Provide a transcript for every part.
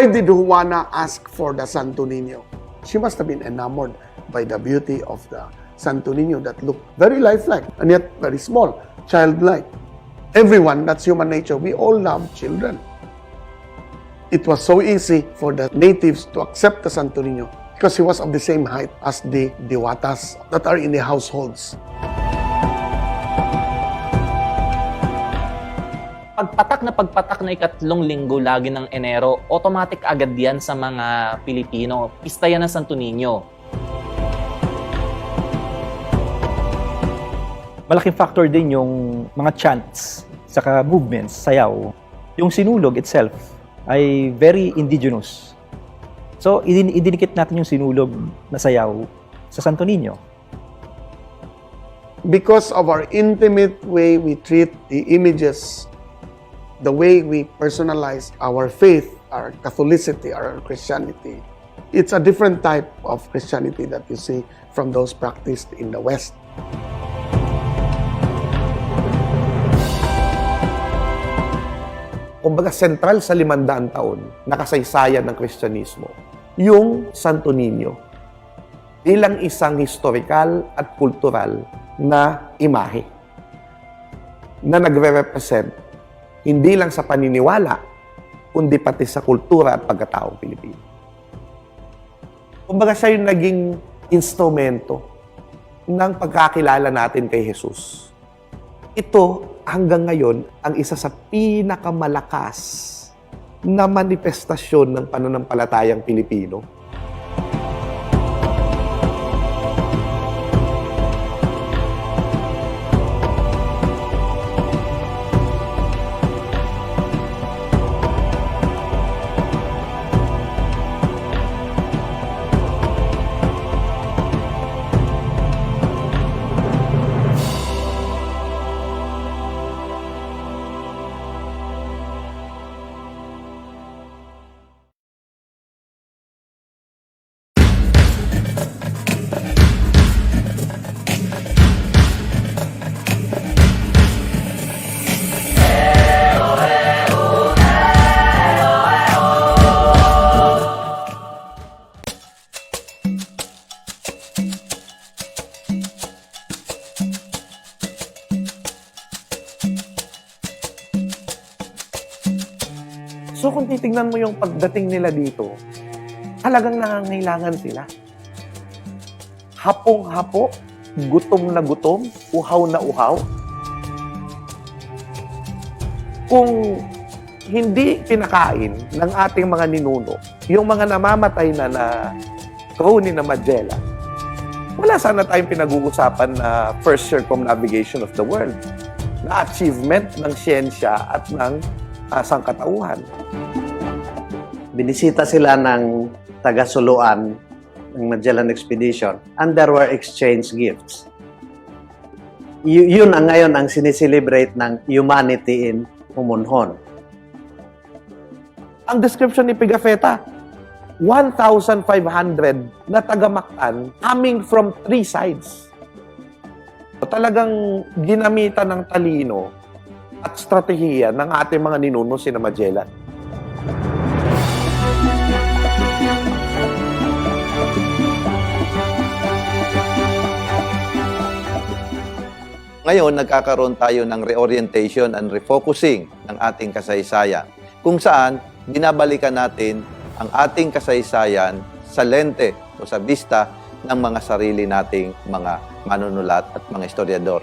Why did Juana ask for the Santo Niño? She must have been enamored by the beauty of the Santo Niño that looked very lifelike and yet very small, childlike. Everyone, that's human nature. We all love children. It was so easy for the natives to accept the Santo Niño because he was of the same height as the diwatas that are in the households. Pagpatak na ikatlong linggo lagi ng Enero, automatic agad yan sa mga Pilipino. Pista yan ng Santo Niño. Malaking factor din yung mga chants, saka movements, sayaw. Yung sinulog itself ay very indigenous. So, idinikit natin yung sinulog na sayaw sa Santo Niño. Because of our intimate way we treat the images, the way we personalize our faith, our Catholicity, our Christianity, it's a different type of Christianity that you see from those practiced in the West. Kumbaga, sentral sa 500 taon na kasaysayan ng Kristyanismo, yung Santo Niño bilang isang historical at kultural na imahe na nagre-represent hindi lang sa paniniwala, kundi pati sa kultura at pagkataong Pilipino. Kumbaga, siya yung naging instrumento ng pagkakilala natin kay Jesus. Ito, hanggang ngayon, ang isa sa pinakamalakas na manifestasyon ng pananampalatayang Pilipino. So kung titignan mo yung pagdating nila dito, talagang nangangailangan sila. Hapong-hapo, gutom na gutom, uhaw na uhaw. Kung hindi pinakain ng ating mga ninuno, yung mga namamatay na crony na Magellan, wala sana tayong pinag-uusapan na first circumnavigation of the world, na achievement ng siyensya at ng sangkatauhan. Binisita sila ng taga-suluan ng Magellan Expedition and there were exchange gifts. Yun ang ngayon ang sineselebrate ng humanity in Humunhon. Ang description ni Pigafetta, 1,500 na taga-Mactan coming from 3 sides. Talagang ginamitan ng talino at strategiya ng ating mga ninuno sina Magellan. Ngayon, nagkakaroon tayo ng reorientation and refocusing ng ating kasaysayan, kung saan binabalikan natin ang ating kasaysayan sa lente o sa vista ng mga sarili nating mga manunulat at mga historiador.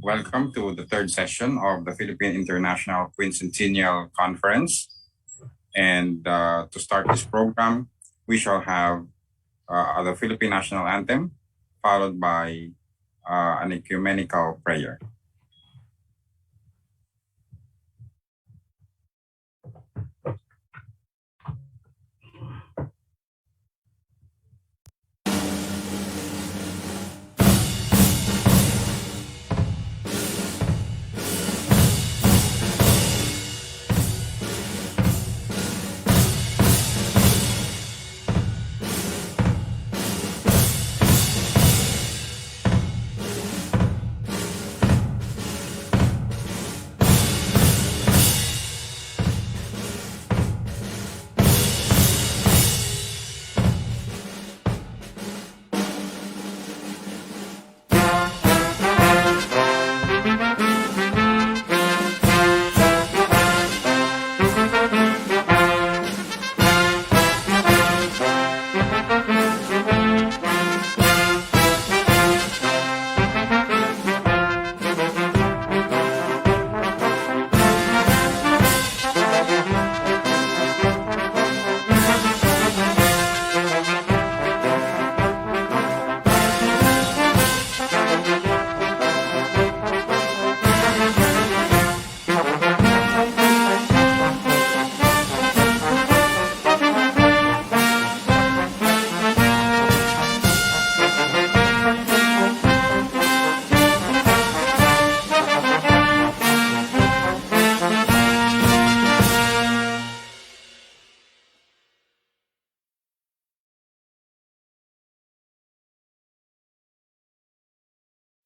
Welcome to the third session of the Philippine International Quincentennial Conference. And to start this program, we shall have the Philippine National Anthem, followed by an ecumenical prayer.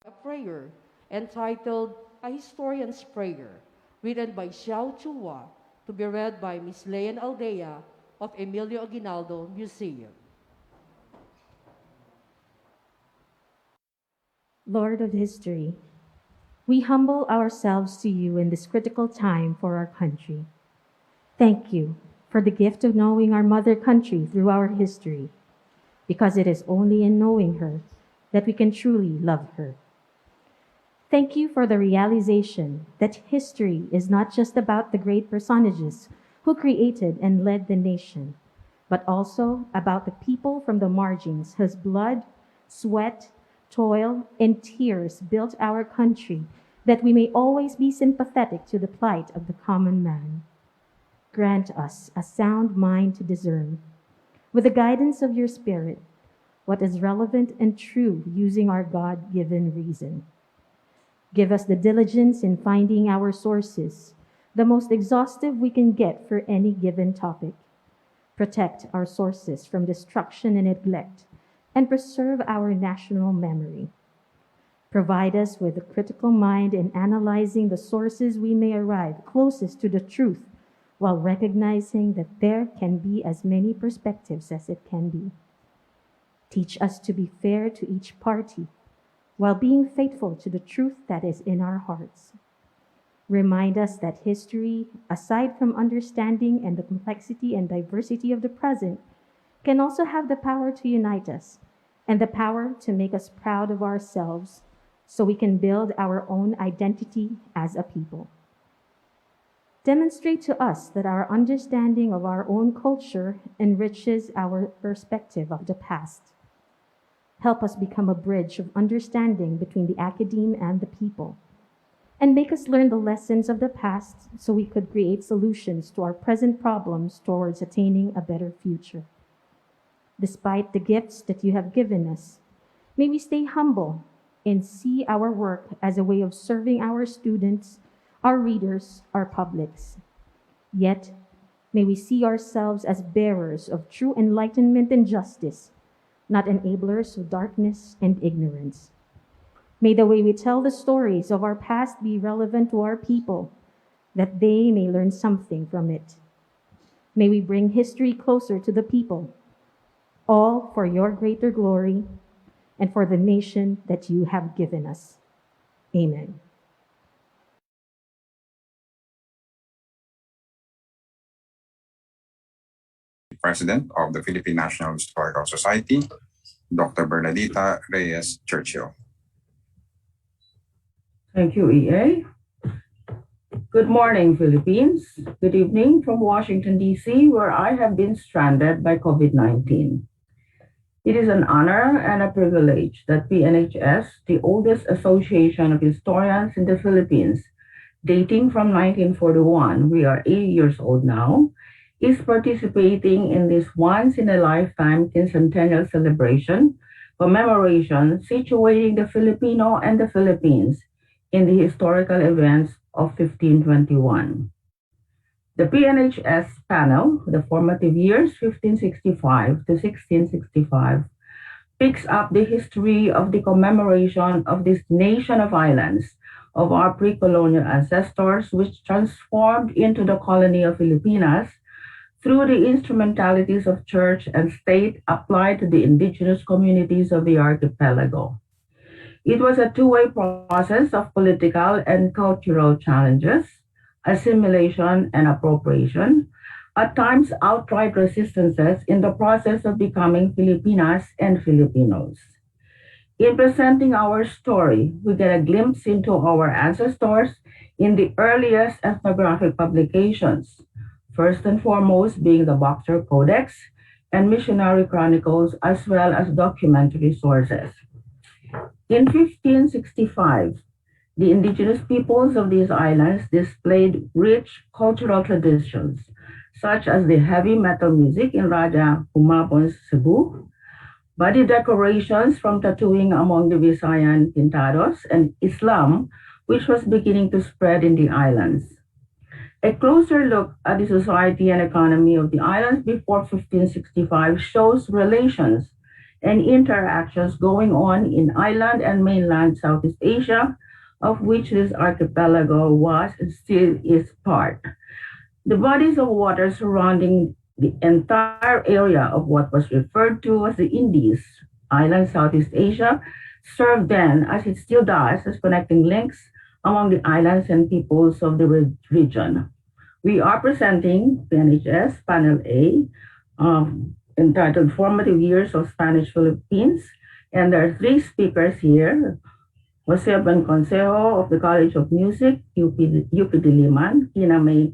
A prayer entitled A Historian's Prayer, written by Xiao Chua, to be read by Miss Leon Aldea of Emilio Aguinaldo Museum. Lord of history, we humble ourselves to you in this critical time for our country. Thank you for the gift of knowing our mother country through our history, because it is only in knowing her that we can truly love her. Thank you for the realization that history is not just about the great personages who created and led the nation, but also about the people from the margins whose blood, sweat, toil, and tears built our country, that we may always be sympathetic to the plight of the common man. Grant us a sound mind to discern, with the guidance of your Spirit, what is relevant and true using our God-given reason. Give us the diligence in finding our sources, the most exhaustive we can get for any given topic. Protect our sources from destruction and neglect, and preserve our national memory. Provide us with a critical mind in analyzing the sources we may arrive closest to the truth, while recognizing that there can be as many perspectives as it can be. Teach us to be fair to each party, while being faithful to the truth that is in our hearts. Remind us that history, aside from understanding and the complexity and diversity of the present, can also have the power to unite us and the power to make us proud of ourselves so we can build our own identity as a people. Demonstrate to us that our understanding of our own culture enriches our perspective of the past. Help us become a bridge of understanding between the academe and the people, and make us learn the lessons of the past so we could create solutions to our present problems towards attaining a better future. Despite the gifts that you have given us, may we stay humble and see our work as a way of serving our students, our readers, our publics. Yet, may we see ourselves as bearers of true enlightenment and justice, not enablers of darkness and ignorance. May the way we tell the stories of our past be relevant to our people, that they may learn something from it. May we bring history closer to the people, all for your greater glory and for the nation that you have given us. Amen. President of the Philippine National Historical Society, Dr. Bernadita Reyes Churchill. Thank you, EA. Good morning, Philippines. Good evening from Washington, D.C., where I have been stranded by COVID-19. It is an honor and a privilege that PNHS, the oldest association of historians in the Philippines, dating from 1941, we are 80 years old now, is participating in this once-in-a-lifetime quincentennial celebration, commemoration, situating the Filipino and the Philippines in the historical events of 1521. The PNHS panel, the formative years 1565 to 1665, picks up the history of the commemoration of this nation of islands of our pre-colonial ancestors, which transformed into the colony of Filipinas through the instrumentalities of church and state applied to the indigenous communities of the archipelago. It was a two-way process of political and cultural challenges, assimilation and appropriation, at times outright resistances in the process of becoming Filipinas and Filipinos. In presenting our story, we get a glimpse into our ancestors in the earliest ethnographic publications, first and foremost being the Boxer Codex and missionary chronicles, as well as documentary sources. In 1565, the indigenous peoples of these islands displayed rich cultural traditions, such as the heavy metal music in Raja Humabon's Cebu, body decorations from tattooing among the Visayan Pintados, and Islam, which was beginning to spread in the islands. A closer look at the society and economy of the islands before 1565 shows relations and interactions going on in island and mainland Southeast Asia, of which this archipelago was and still is part. The bodies of water surrounding the entire area of what was referred to as the Indies, island Southeast Asia, served then, as it still does, as connecting links among the islands and peoples of the region. We are presenting PNHS Panel A, entitled Formative Years of Spanish Philippines, and there are three speakers here. Jose Consejo of the College of Music, UP Diliman, Tina May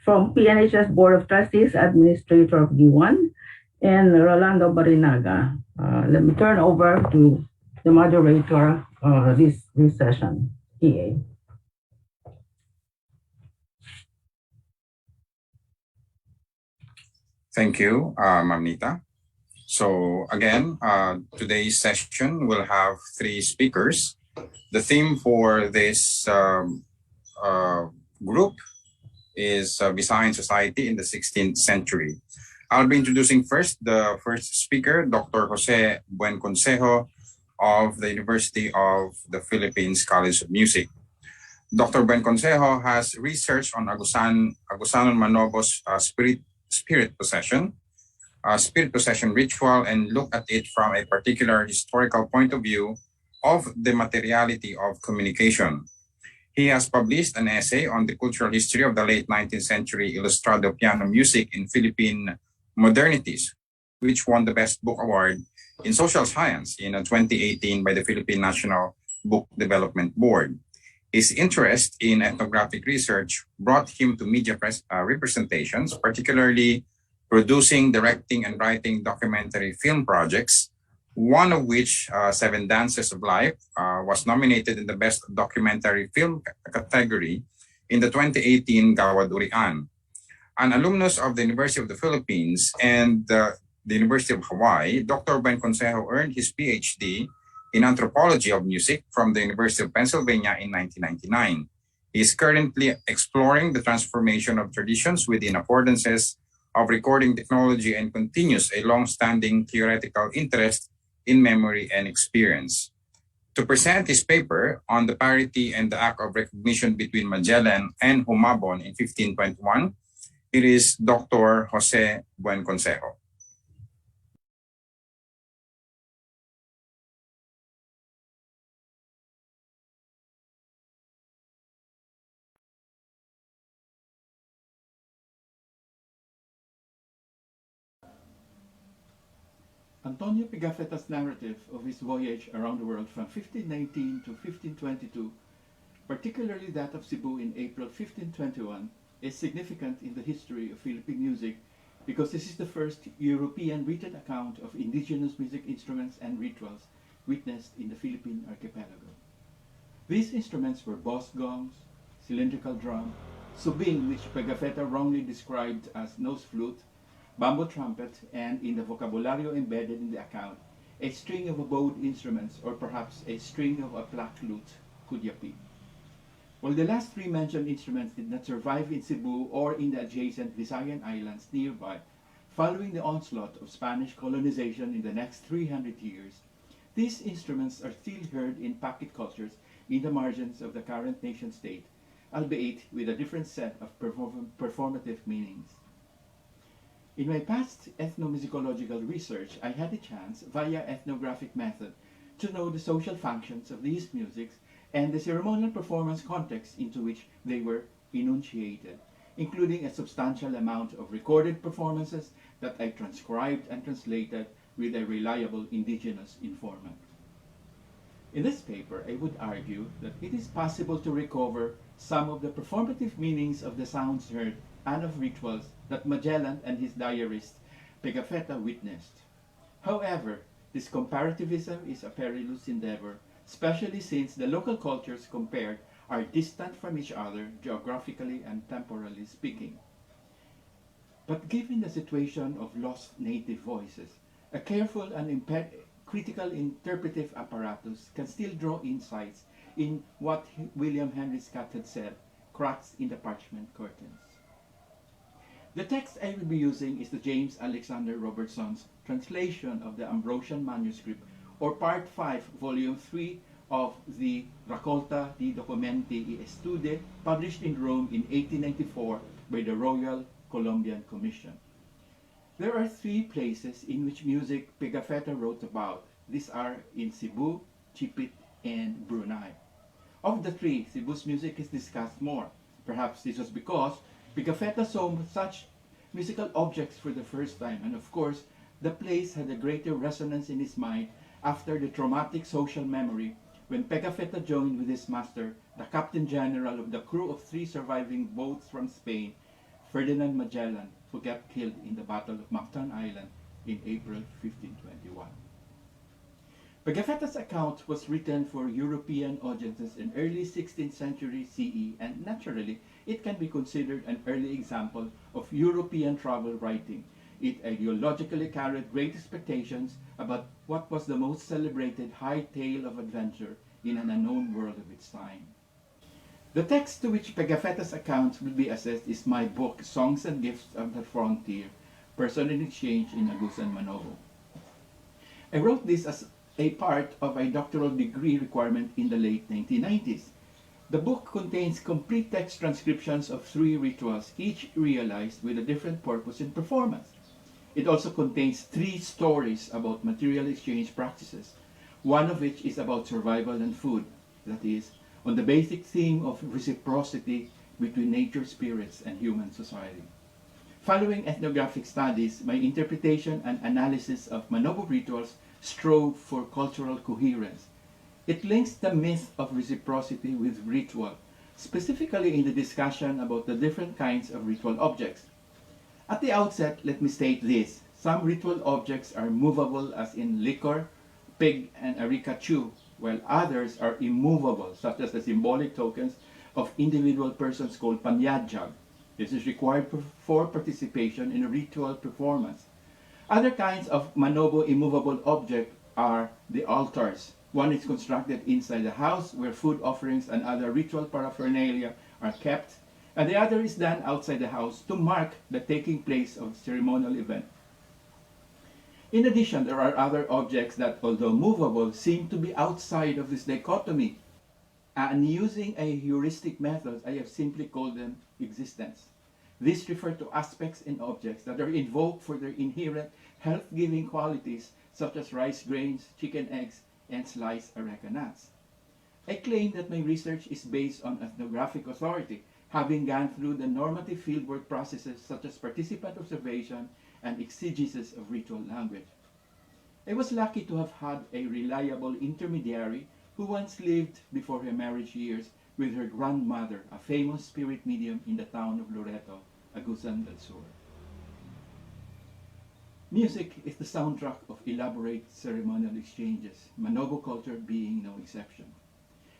from PNHS Board of Trustees, Administrator of D1, and Rolando Barinaga. Let me turn over to the moderator this session, EA. Thank you, Mamnita. So again, today's session will have three speakers. The theme for this group is Visayan Society in the 16th century. I'll be introducing first the first speaker, Dr. Jose Buenconsejo of the University of the Philippines College of Music. Dr. Buenconsejo has researched on Agusanon Manobo's spirit possession ritual, and look at it from a particular historical point of view of the materiality of communication. He has published an essay on the cultural history of the late 19th century Ilustrado piano music in Philippine modernities, which won the Best Book Award in Social Science in 2018 by the Philippine National Book Development Board. His interest in ethnographic research brought him to media representations, particularly producing, directing, and writing documentary film projects, one of which, Seven Dances of Life, was nominated in the Best Documentary Film category in the 2018 Gawad Urian. An alumnus of the University of the Philippines and the University of Hawaii, Dr. Buenconsejo earned his PhD in Anthropology of Music from the University of Pennsylvania in 1999. He is currently exploring the transformation of traditions within affordances of recording technology and continues a long-standing theoretical interest in memory and experience. To present his paper on the parity and the act of recognition between Magellan and Humabon in 1521, it is Dr. Jose Buenconsejo. Antonio Pigafetta's narrative of his voyage around the world from 1519 to 1522, particularly that of Cebu in April 1521, is significant in the history of Philippine music because this is the first European written account of indigenous music instruments and rituals witnessed in the Philippine archipelago. These instruments were boss gongs, cylindrical drum, subing, which Pigafetta wrongly described as nose flute, bamboo trumpet, and in the vocabulario embedded in the account, a string of bowed instruments, or perhaps a string of a plaque lute, kudyapi. While the last three mentioned instruments did not survive in Cebu or in the adjacent Visayan islands nearby, following the onslaught of Spanish colonization in the next 300 years, these instruments are still heard in pocket cultures in the margins of the current nation-state, albeit with a different set of performative meanings. In my past ethnomusicological research, I had a chance, via ethnographic method, to know the social functions of these musics and the ceremonial performance context into which they were enunciated, including a substantial amount of recorded performances that I transcribed and translated with a reliable indigenous informant. In this paper, I would argue that it is possible to recover some of the performative meanings of the sounds heard and of rituals that Magellan and his diarist Pigafetta witnessed. However, this comparativism is a perilous endeavor, especially since the local cultures compared are distant from each other geographically and temporally speaking. But given the situation of lost native voices, a careful and critical interpretive apparatus can still draw insights in what William Henry Scott had said, cracks in the parchment curtains. The text I will be using is the James Alexander Robertson's translation of the Ambrosian manuscript, or Part 5, Volume 3 of the Raccolta di Documenti e Studi, published in Rome in 1894 by the Royal Colombian Commission. There are three places in which music Pigafetta wrote about. These are in Cebu, Chipit, and Brunei. Of the three, Cebu's music is discussed more. Perhaps this was because Pigafetta saw such musical objects for the first time, and of course, the place had a greater resonance in his mind after the traumatic social memory when Pigafetta joined with his master, the Captain General of the crew of 3 surviving boats from Spain, Ferdinand Magellan, who got killed in the Battle of Mactan Island in April 1521. Pigafetta's account was written for European audiences in early 16th century CE, and naturally, it can be considered an early example of European travel writing. It ideologically carried great expectations about what was the most celebrated high tale of adventure in an unknown world of its time. The text to which Pigafetta's account will be assessed is my book, Songs and Gifts of the Frontier, Personal Exchange in Agusan, Manobo. I wrote this as a part of a doctoral degree requirement in the late 1990s. The book contains complete text transcriptions of 3 rituals, each realized with a different purpose and performance. It also contains 3 stories about material exchange practices, one of which is about survival and food, that is, on the basic theme of reciprocity between nature spirits and human society. Following ethnographic studies, my interpretation and analysis of Manobo rituals strove for cultural coherence. It links the myth of reciprocity with ritual, specifically in the discussion about the different kinds of ritual objects. At the outset, let me state this. Some ritual objects are movable, as in liquor, pig, and arikachu, while others are immovable, such as the symbolic tokens of individual persons called panyadjag. This is required for participation in a ritual performance. Other kinds of Manobo immovable objects are the altars. One is constructed inside the house where food offerings and other ritual paraphernalia are kept, and the other is done outside the house to mark the taking place of the ceremonial event. In addition, there are other objects that, although movable, seem to be outside of this dichotomy. And using a heuristic method, I have simply called them existence. These refer to aspects in objects that are invoked for their inherent health-giving qualities, such as rice grains, chicken eggs, and sliced areca nuts. I claim that my research is based on ethnographic authority, having gone through the normative fieldwork processes such as participant observation and exegesis of ritual language. I was lucky to have had a reliable intermediary who once lived before her marriage years with her grandmother, a famous spirit medium in the town of Loreto, Agusan del Sur. Music is the soundtrack of elaborate ceremonial exchanges, Manobo culture being no exception.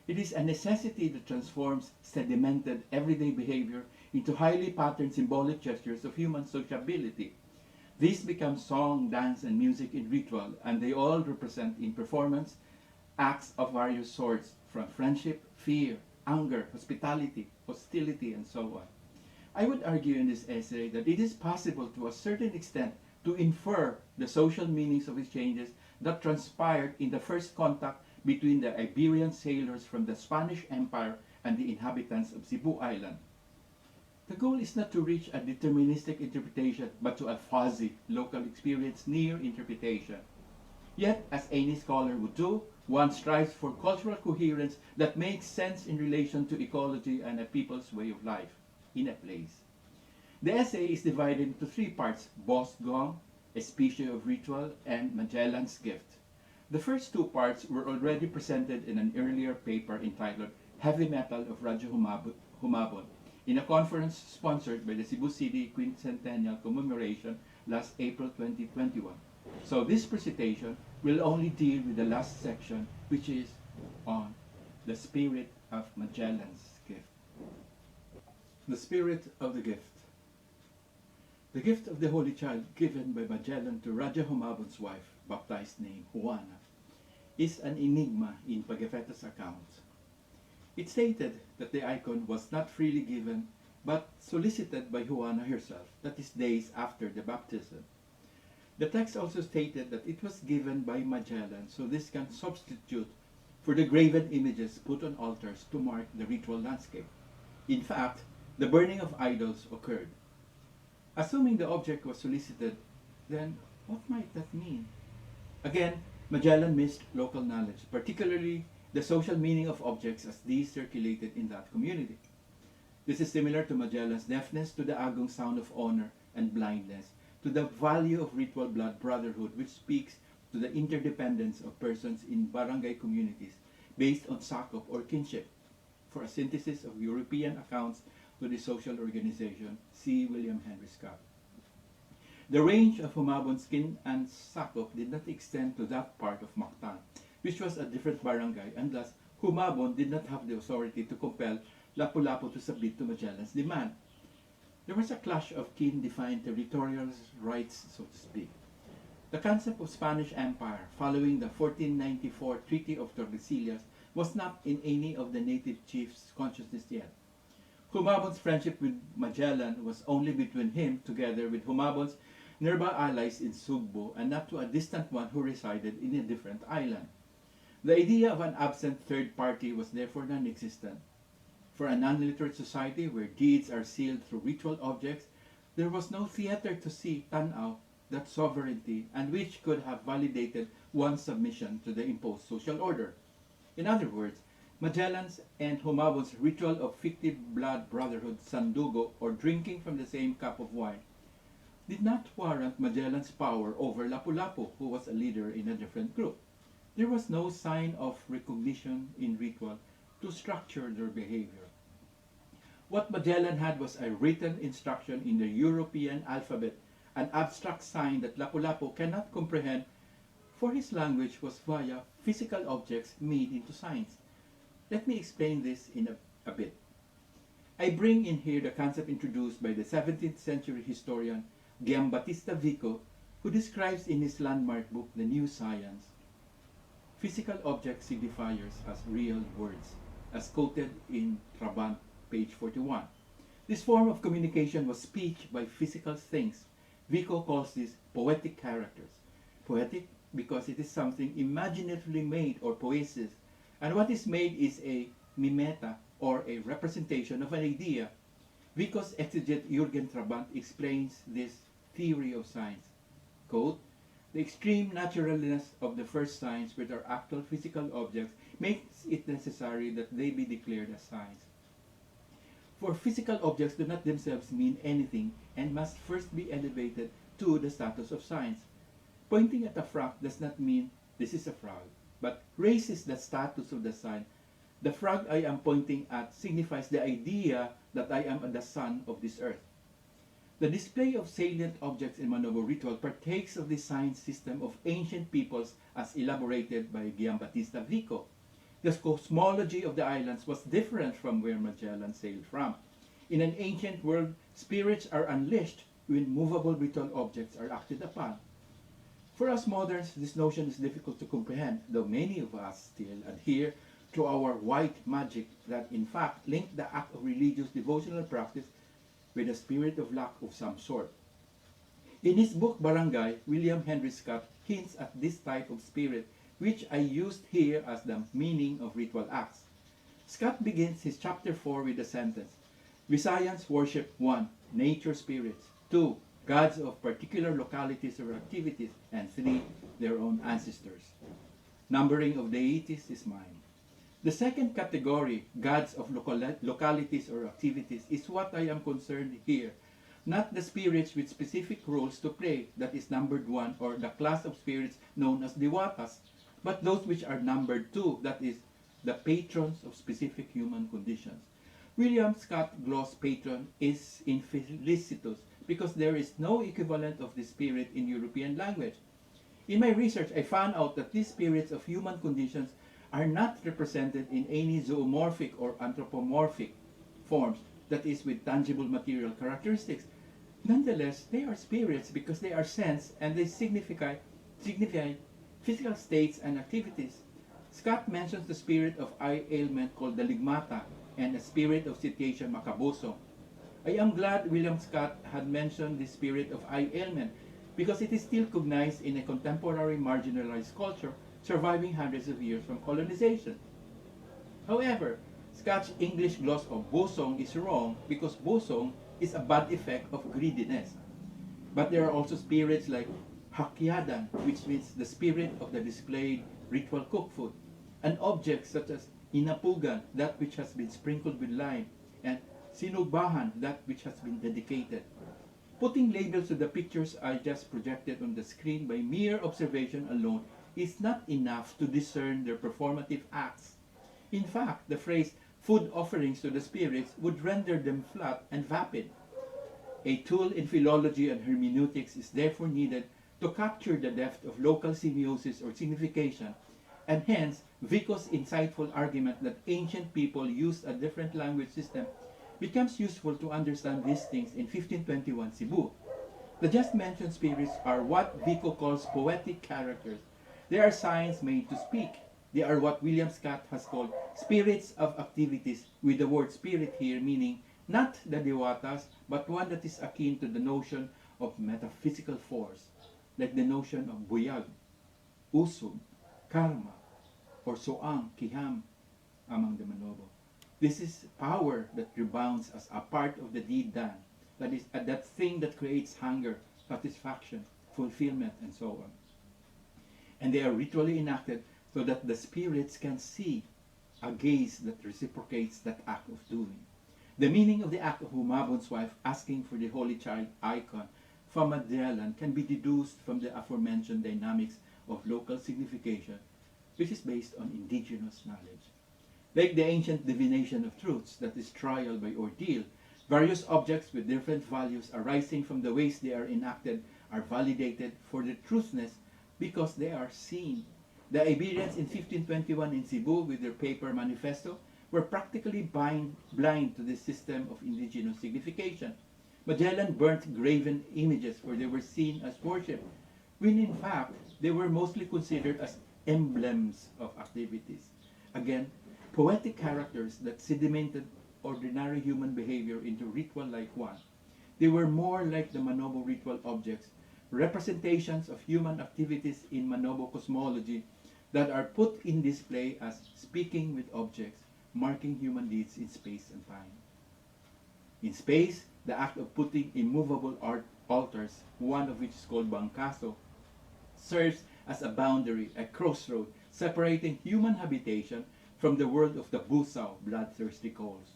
It is a necessity that transforms sedimented everyday behavior into highly patterned symbolic gestures of human sociability. These become song, dance, and music in ritual, and they all represent in performance acts of various sorts, from friendship, fear, anger, hospitality, hostility, and so on. I would argue in this essay that it is possible to a certain extent to infer the social meanings of exchanges that transpired in the first contact between the Iberian sailors from the Spanish Empire and the inhabitants of Cebu Island. The goal is not to reach a deterministic interpretation, but to a fuzzy, local experience near interpretation. Yet, as any scholar would do, one strives for cultural coherence that makes sense in relation to ecology and a people's way of life in a place. The essay is divided into three parts: Boss Gong, a species of ritual, and Magellan's gift. The first two parts were already presented in an earlier paper entitled Heavy Metal of Radyo Humabon in a conference sponsored by the Cebu City Quincentennial Commemoration last April 2021. So this presentation will only deal with the last section, which is on the spirit of Magellan's gift. The spirit of the gift. The gift of the Holy Child given by Magellan to Raja Humabon's wife, baptized name Juana, is an enigma in Pagafetta's account. It stated that the icon was not freely given, but solicited by Juana herself, that is days after the baptism. The text also stated that it was given by Magellan, so this can substitute for the graven images put on altars to mark the ritual landscape. In fact, the burning of idols occurred. Assuming the object was solicited, then what might that mean? Again, Magellan missed local knowledge, particularly the social meaning of objects as these circulated in that community. This is similar to Magellan's deafness to the agong sound of honor and blindness to the value of ritual blood brotherhood, which speaks to the interdependence of persons in barangay communities based on sakop or kinship. For a synthesis of European accounts to the social organization, see William Henry Scott. The range of Humabon's kin and sakop did not extend to that part of Mactan, which was a different barangay, and thus Humabon did not have the authority to compel Lapu-Lapu to submit to Magellan's demand. There was a clash of kin-defined territorial rights, so to speak. The concept of Spanish Empire following the 1494 Treaty of Tordesillas was not in any of the native chiefs' consciousness yet. Humabon's friendship with Magellan was only between him together with Humabon's nearby allies in Sugbo and not to a distant one who resided in a different island. The idea of an absent third party was therefore non-existent. For a non-literate society where deeds are sealed through ritual objects, there was no theater to see tanaw that sovereignty and which could have validated one's submission to the imposed social order. In other words, Magellan's and Humabon's ritual of fictive blood brotherhood, sandugo, or drinking from the same cup of wine, did not warrant Magellan's power over Lapu-Lapu, who was a leader in a different group. There was no sign of recognition in ritual to structure their behavior. What Magellan had was a written instruction in the European alphabet, an abstract sign that Lapu-Lapu cannot comprehend, for his language was via physical objects made into signs. Let me explain this in a bit. I bring in here the concept introduced by the 17th century historian Giambattista Vico, who describes in his landmark book, The New Science, physical object signifiers as real words, as quoted in Trabant, page 41. This form of communication was speech by physical things. Vico calls these poetic characters. Poetic because it is something imaginatively made or poesis, and what is made is a mimeta or a representation of an idea. Vico's exegete Jürgen Trabant explains this theory of science. Quote, "The extreme naturalness of the first signs which are actual physical objects makes it necessary that they be declared as signs. For physical objects do not themselves mean anything and must first be elevated to the status of signs. Pointing at a frog does not mean this is a frog, but raises the status of the sign. The frog I am pointing at signifies the idea that I am the son of this earth. The display of salient objects in Manobo ritual partakes of the sign system of ancient peoples as elaborated by Giambattista Vico. The cosmology of the islands was different from where Magellan sailed from. In an ancient world, spirits are unleashed when movable ritual objects are acted upon. For us moderns, this notion is difficult to comprehend, though many of us still adhere to our white magic that in fact link the act of religious devotional practice with a spirit of luck of some sort. In his book Barangay, William Henry Scott hints at this type of spirit, which I used here as the meaning of ritual acts. Scott begins his chapter 4 with the sentence, Visayans worship 1. Nature spirits, 2. Gods of particular localities or activities, and 3. Their own ancestors. Numbering of deities is mine. The second category, gods of localities or activities, is what I am concerned here. Not the spirits with specific roles to play, that is numbered 1, or the class of spirits known as diwatas, but those which are numbered 2, that is the patrons of specific human conditions. William Scott gloss patron is infelicitous because there is no equivalent of this spirit in European language. In my research, I found out that these spirits of human conditions are not represented in any zoomorphic or anthropomorphic forms, that is, with tangible material characteristics. Nonetheless, they are spirits because they are sensed and they signify physical states and activities. Scott mentions the spirit of eye ailment called the ligmata and a spirit of sitiation macaboso. I am glad William Scott had mentioned the spirit of eye ailment because it is still cognized in a contemporary marginalized culture surviving hundreds of years from colonization. However, Scott's English gloss of bosong is wrong because bosong is a bad effect of greediness. But there are also spirits like hakyadan, which means the spirit of the displayed ritual cooked food, and objects such as inapugan, that which has been sprinkled with lime, and sinugbahan, that which has been dedicated. Putting labels to the pictures I just projected on the screen by mere observation alone is not enough to discern their performative acts. In fact, the phrase food offerings to the spirits would render them flat and vapid. A tool in philology and hermeneutics is therefore needed to capture the depth of local semiosis or signification, and hence Vico's insightful argument that ancient people used a different language system becomes useful to understand these things in 1521 Cebu. The just mentioned spirits are what Vico calls poetic characters. They are signs made to speak. They are what William Scott has called spirits of activities, with the word spirit here meaning not the diwatas, but one that is akin to the notion of metaphysical force, like the notion of buyag, usog, karma, or soang, kiham among the Manobo. This is power that rebounds as a part of the deed done, that is, that thing that creates hunger, satisfaction, fulfillment, and so on. And they are ritually enacted so that the spirits can see a gaze that reciprocates that act of doing. The meaning of the act of Humabon's wife asking for the Holy Child icon from Magellan can be deduced from the aforementioned dynamics of local signification, which is based on indigenous knowledge. Like the ancient divination of truths, that is trial by ordeal, various objects with different values arising from the ways they are enacted are validated for their truthness because they are seen. The Iberians in 1521 in Cebu with their paper manifesto were practically blind to this system of indigenous signification. Magellan burnt graven images where they were seen as worship, when in fact they were mostly considered as emblems of activities. Again, poetic characters that sedimented ordinary human behavior into ritual-like one. They were more like the Manobo ritual objects, representations of human activities in Manobo cosmology that are put in display as speaking with objects, marking human deeds in space and time. In space, the act of putting immovable altars, one of which is called bangkaso, serves as a boundary, a crossroad, separating human habitation from the world of the busaw, bloodthirsty coals.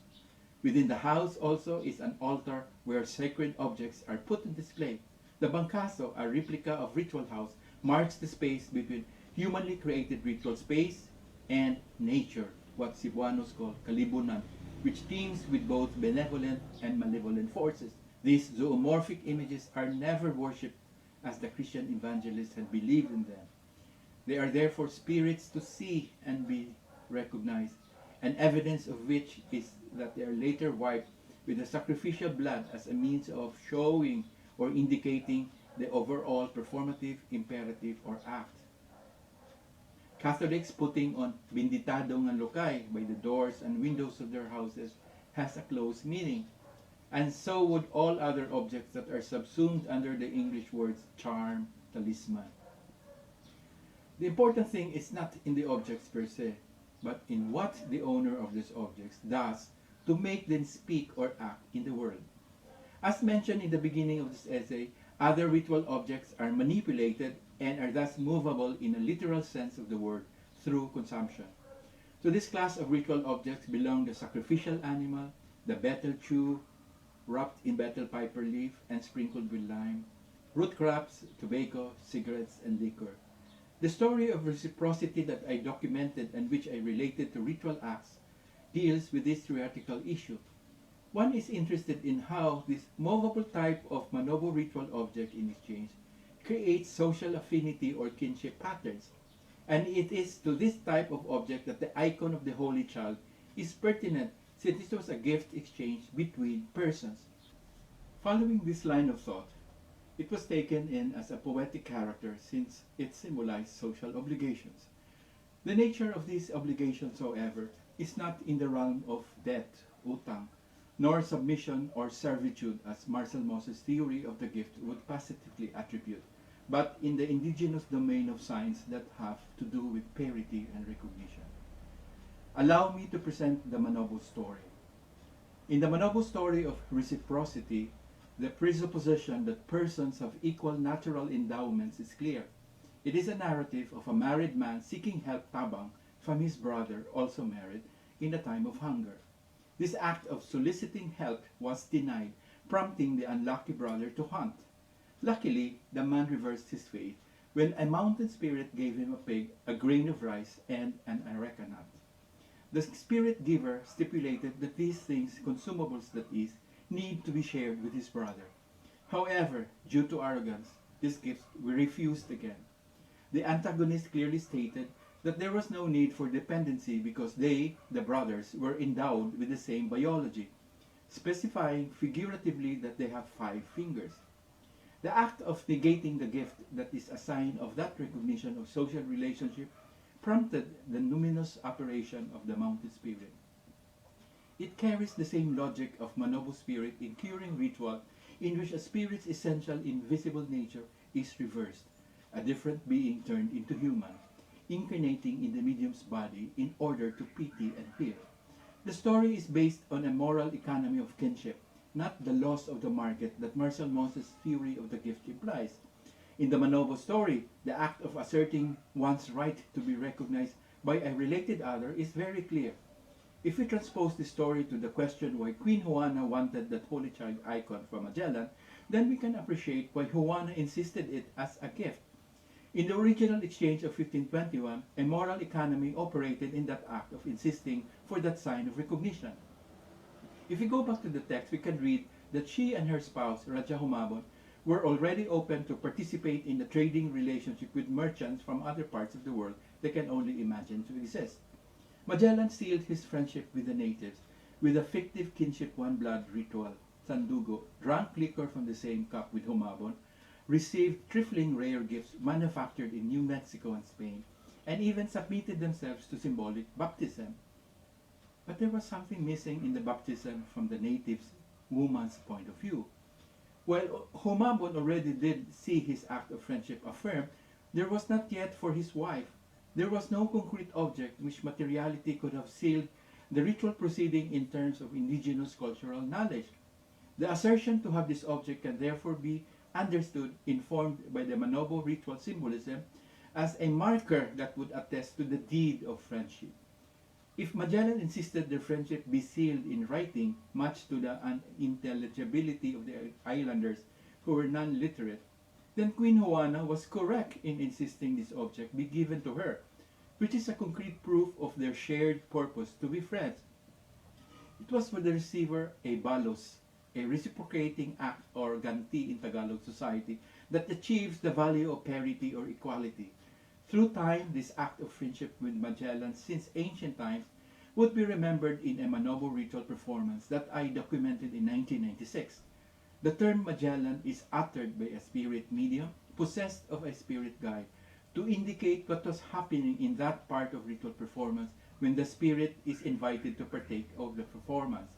Within the house also is an altar where sacred objects are put on display. The bangkaso, a replica of ritual house, marks the space between humanly created ritual space and nature, what Cebuanos call kalibunan, which teems with both benevolent and malevolent forces. These zoomorphic images are never worshipped as the Christian evangelists had believed in them. They are therefore spirits to see and be recognized, and evidence of which is that they are later wiped with the sacrificial blood as a means of showing or indicating the overall performative imperative or act. Catholics putting on benditado nga lokay by the doors and windows of their houses has a close meaning, and so would all other objects that are subsumed under the English words charm, talisman. The important thing is not in the objects per se, but in what the owner of these objects does to make them speak or act in the world. As mentioned in the beginning of this essay, other ritual objects are manipulated and are thus movable in a literal sense of the word through consumption. To this class of ritual objects belong the sacrificial animal, the betel chew, wrapped in betel piper leaf and sprinkled with lime, root crops, tobacco, cigarettes, and liquor. The story of reciprocity that I documented and which I related to ritual acts deals with this theoretical issue. One is interested in how this movable type of manobo ritual object in exchange creates social affinity or kinship patterns, and it is to this type of object that the icon of the Holy Child is pertinent, since it was a gift exchange between persons. Following this line of thought, it was taken in as a poetic character since it symbolized social obligations. The nature of these obligations, however, is not in the realm of debt, utang, nor submission or servitude as Marcel Moses' theory of the gift would positively attribute, but in the indigenous domain of signs that have to do with parity and recognition. Allow me to present the Manobo story. In the Manobo story of reciprocity, the presupposition that persons have equal natural endowments is clear. It is a narrative of a married man seeking help tabang from his brother, also married, in a time of hunger. This act of soliciting help was denied, prompting the unlucky brother to hunt. Luckily, the man reversed his fate when a mountain spirit gave him a pig, a grain of rice, and an areca nut. The spirit giver stipulated that these things, consumables that is, need to be shared with his brother. However, due to arrogance, these gifts were refused again. The antagonist clearly stated that there was no need for dependency because they, the brothers, were endowed with the same biology, specifying figuratively that they have 5 fingers. The act of negating the gift that is a sign of that recognition of social relationship prompted the numinous operation of the mountain spirit. It carries the same logic of Manobo spirit in curing ritual in which a spirit's essential invisible nature is reversed, a different being turned into human, incarnating in the medium's body in order to pity and heal. The story is based on a moral economy of kinship, not the loss of the market that Marcel Moses' theory of the gift implies. In the Manobo story, the act of asserting one's right to be recognized by a related other is very clear. If we transpose the story to the question why Queen Juana wanted that Holy Child icon from Magellan, then we can appreciate why Juana insisted it as a gift. In the original exchange of 1521, a moral economy operated in that act of insisting for that sign of recognition. If we go back to the text, we can read that she and her spouse, Raja Humabon, were already open to participate in a trading relationship with merchants from other parts of the world they can only imagine to exist. Magellan sealed his friendship with the natives with a fictive kinship one-blood ritual. Sandugo drank liquor from the same cup with Humabon, received trifling rare gifts manufactured in New Mexico and Spain, and even submitted themselves to symbolic baptism. But there was something missing in the baptism from the natives' woman's point of view. While Humabon already did see his act of friendship affirmed, there was not yet for his wife. There was no concrete object which materiality could have sealed the ritual proceeding in terms of indigenous cultural knowledge. The assertion to have this object can therefore be understood, informed by the Manobo ritual symbolism, as a marker that would attest to the deed of friendship. If Magellan insisted their friendship be sealed in writing, much to the unintelligibility of the islanders who were non-literate, then Queen Juana was correct in insisting this object be given to her, which is a concrete proof of their shared purpose to be friends. It was for the receiver a balos, a reciprocating act or ganti in Tagalog society that achieves the value of parity or equality. Through time, this act of friendship with Magellan since ancient times would be remembered in a Manobo ritual performance that I documented in 1996. The term Magellan is uttered by a spirit medium possessed of a spirit guide to indicate what was happening in that part of ritual performance when the spirit is invited to partake of the performance.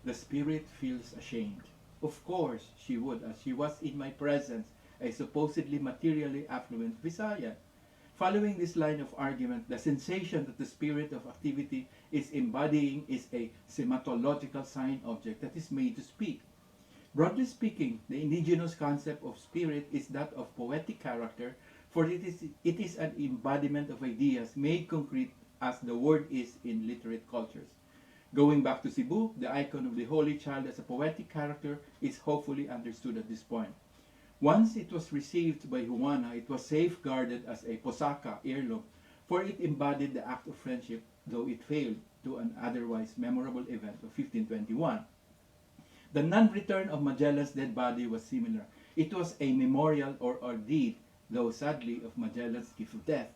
The spirit feels ashamed. Of course she would, as she was in my presence a supposedly materially affluent Visayan. Following this line of argument, the sensation that the spirit of activity is embodying is a sematological sign object that is made to speak. Broadly speaking, the indigenous concept of spirit is that of poetic character, for it is an embodiment of ideas made concrete as the word is in literate cultures. Going back to Cebu, the icon of the Holy Child as a poetic character is hopefully understood at this point. Once it was received by Juana, it was safeguarded as a posaka heirloom, for it embodied the act of friendship, though it failed to an otherwise memorable event of 1521. The non-return of Magellan's dead body was similar. It was a memorial or deed, though sadly, of Magellan's gift of death.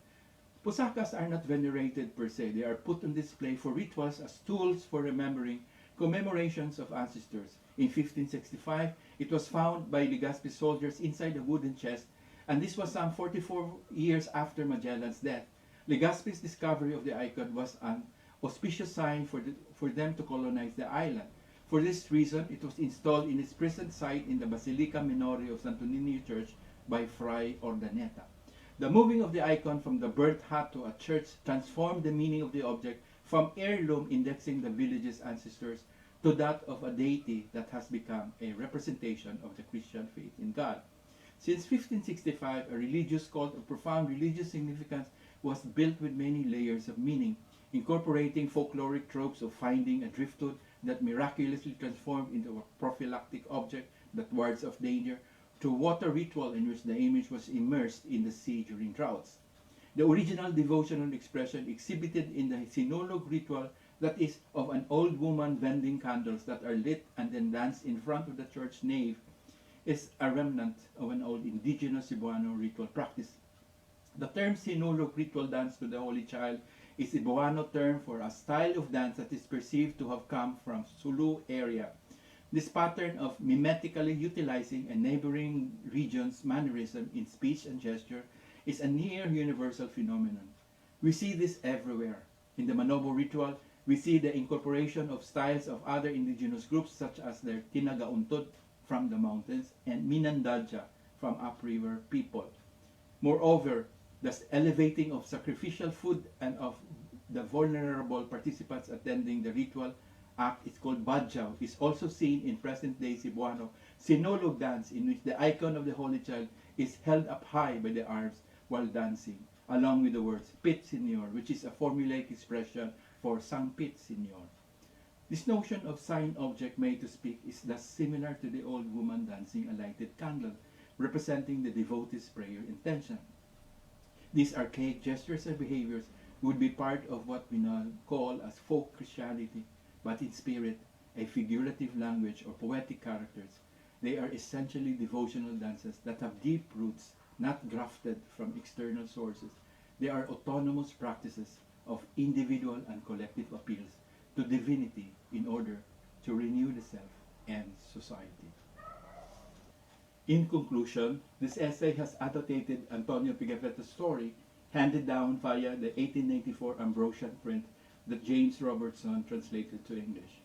Pusakas are not venerated per se. They are put on display for rituals as tools for remembering commemorations of ancestors. In 1565, it was found by Legazpi soldiers inside a wooden chest, and this was some 44 years after Magellan's death. Legazpi's discovery of the icon was an auspicious sign for them to colonize the island. For this reason, it was installed in its present site in the Basilica Minore of Santo Niño Church by Fray Ordaneta. The moving of the icon from the birth hut to a church transformed the meaning of the object from heirloom indexing the village's ancestors to that of a deity that has become a representation of the Christian faith in God. Since 1565, a religious cult of profound religious significance was built with many layers of meaning, incorporating folkloric tropes of finding a driftwood that miraculously transformed into a prophylactic object that wards off danger, to water ritual in which the image was immersed in the sea during droughts. The original devotional expression exhibited in the Sinulog ritual, that is of an old woman vending candles that are lit and then danced in front of the church nave, is a remnant of an old indigenous Cebuano ritual practice. The term Sinulog ritual dance to the Holy Child is a Cebuano term for a style of dance that is perceived to have come from Sulu area. This pattern of mimetically utilizing a neighboring region's mannerism in speech and gesture is a near universal phenomenon. We see this everywhere. In the Manobo ritual, we see the incorporation of styles of other indigenous groups such as their Tinagauntod from the mountains and Minandadja from upriver people. Moreover, the elevating of sacrificial food and of the vulnerable participants attending the ritual act is called Badjaw, is also seen in present-day Cebuano Sinulog dance, in which the icon of the Holy Child is held up high by the arms while dancing, along with the words Pit Senor, which is a formulaic expression for Sang Pit Senor. This notion of sign object made to speak is thus similar to the old woman dancing a lighted candle, representing the devotee's prayer intention. These archaic gestures and behaviors would be part of what we now call as folk Christianity, but in spirit, a figurative language or poetic characters. They are essentially devotional dances that have deep roots, not grafted from external sources. They are autonomous practices of individual and collective appeals to divinity in order to renew the self and society. In conclusion, this essay has annotated Antonio Pigafetta's story handed down via the 1894 Ambrosian print that James Robertson translated to English.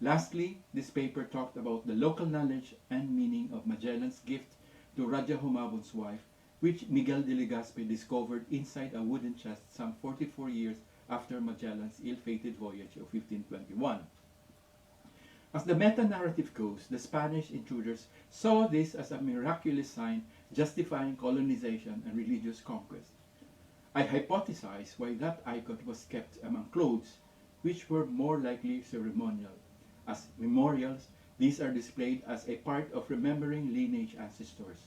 Lastly, this paper talked about the local knowledge and meaning of Magellan's gift to Raja Humabon's wife, which Miguel de Legazpi discovered inside a wooden chest some 44 years after Magellan's ill-fated voyage of 1521. As the meta-narrative goes, the Spanish intruders saw this as a miraculous sign justifying colonization and religious conquest. I hypothesize why that icon was kept among clothes, which were more likely ceremonial. As memorials, these are displayed as a part of remembering lineage ancestors.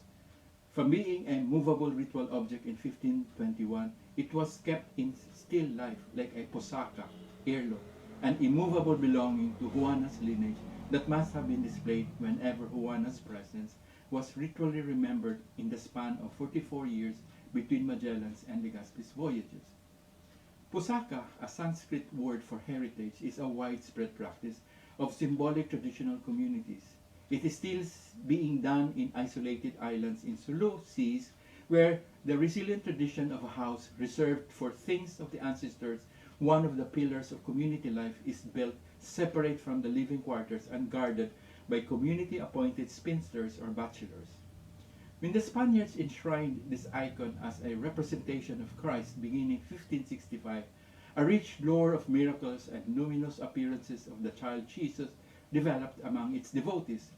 From being a movable ritual object in 1521, it was kept in still life like a posaka, heirloom, an immovable belonging to Juana's lineage that must have been displayed whenever Juana's presence was ritually remembered in the span of 44 years between Magellan's and Legazpi's voyages. Pusaka, a Sanskrit word for heritage, is a widespread practice of symbolic traditional communities. It is still being done in isolated islands in Sulu seas, where the resilient tradition of a house reserved for things of the ancestors, one of the pillars of community life, is built separate from the living quarters and guarded by community-appointed spinsters or bachelors. When the Spaniards enshrined this icon as a representation of Christ beginning 1565, a rich lore of miracles and luminous appearances of the child Jesus developed among its devotees.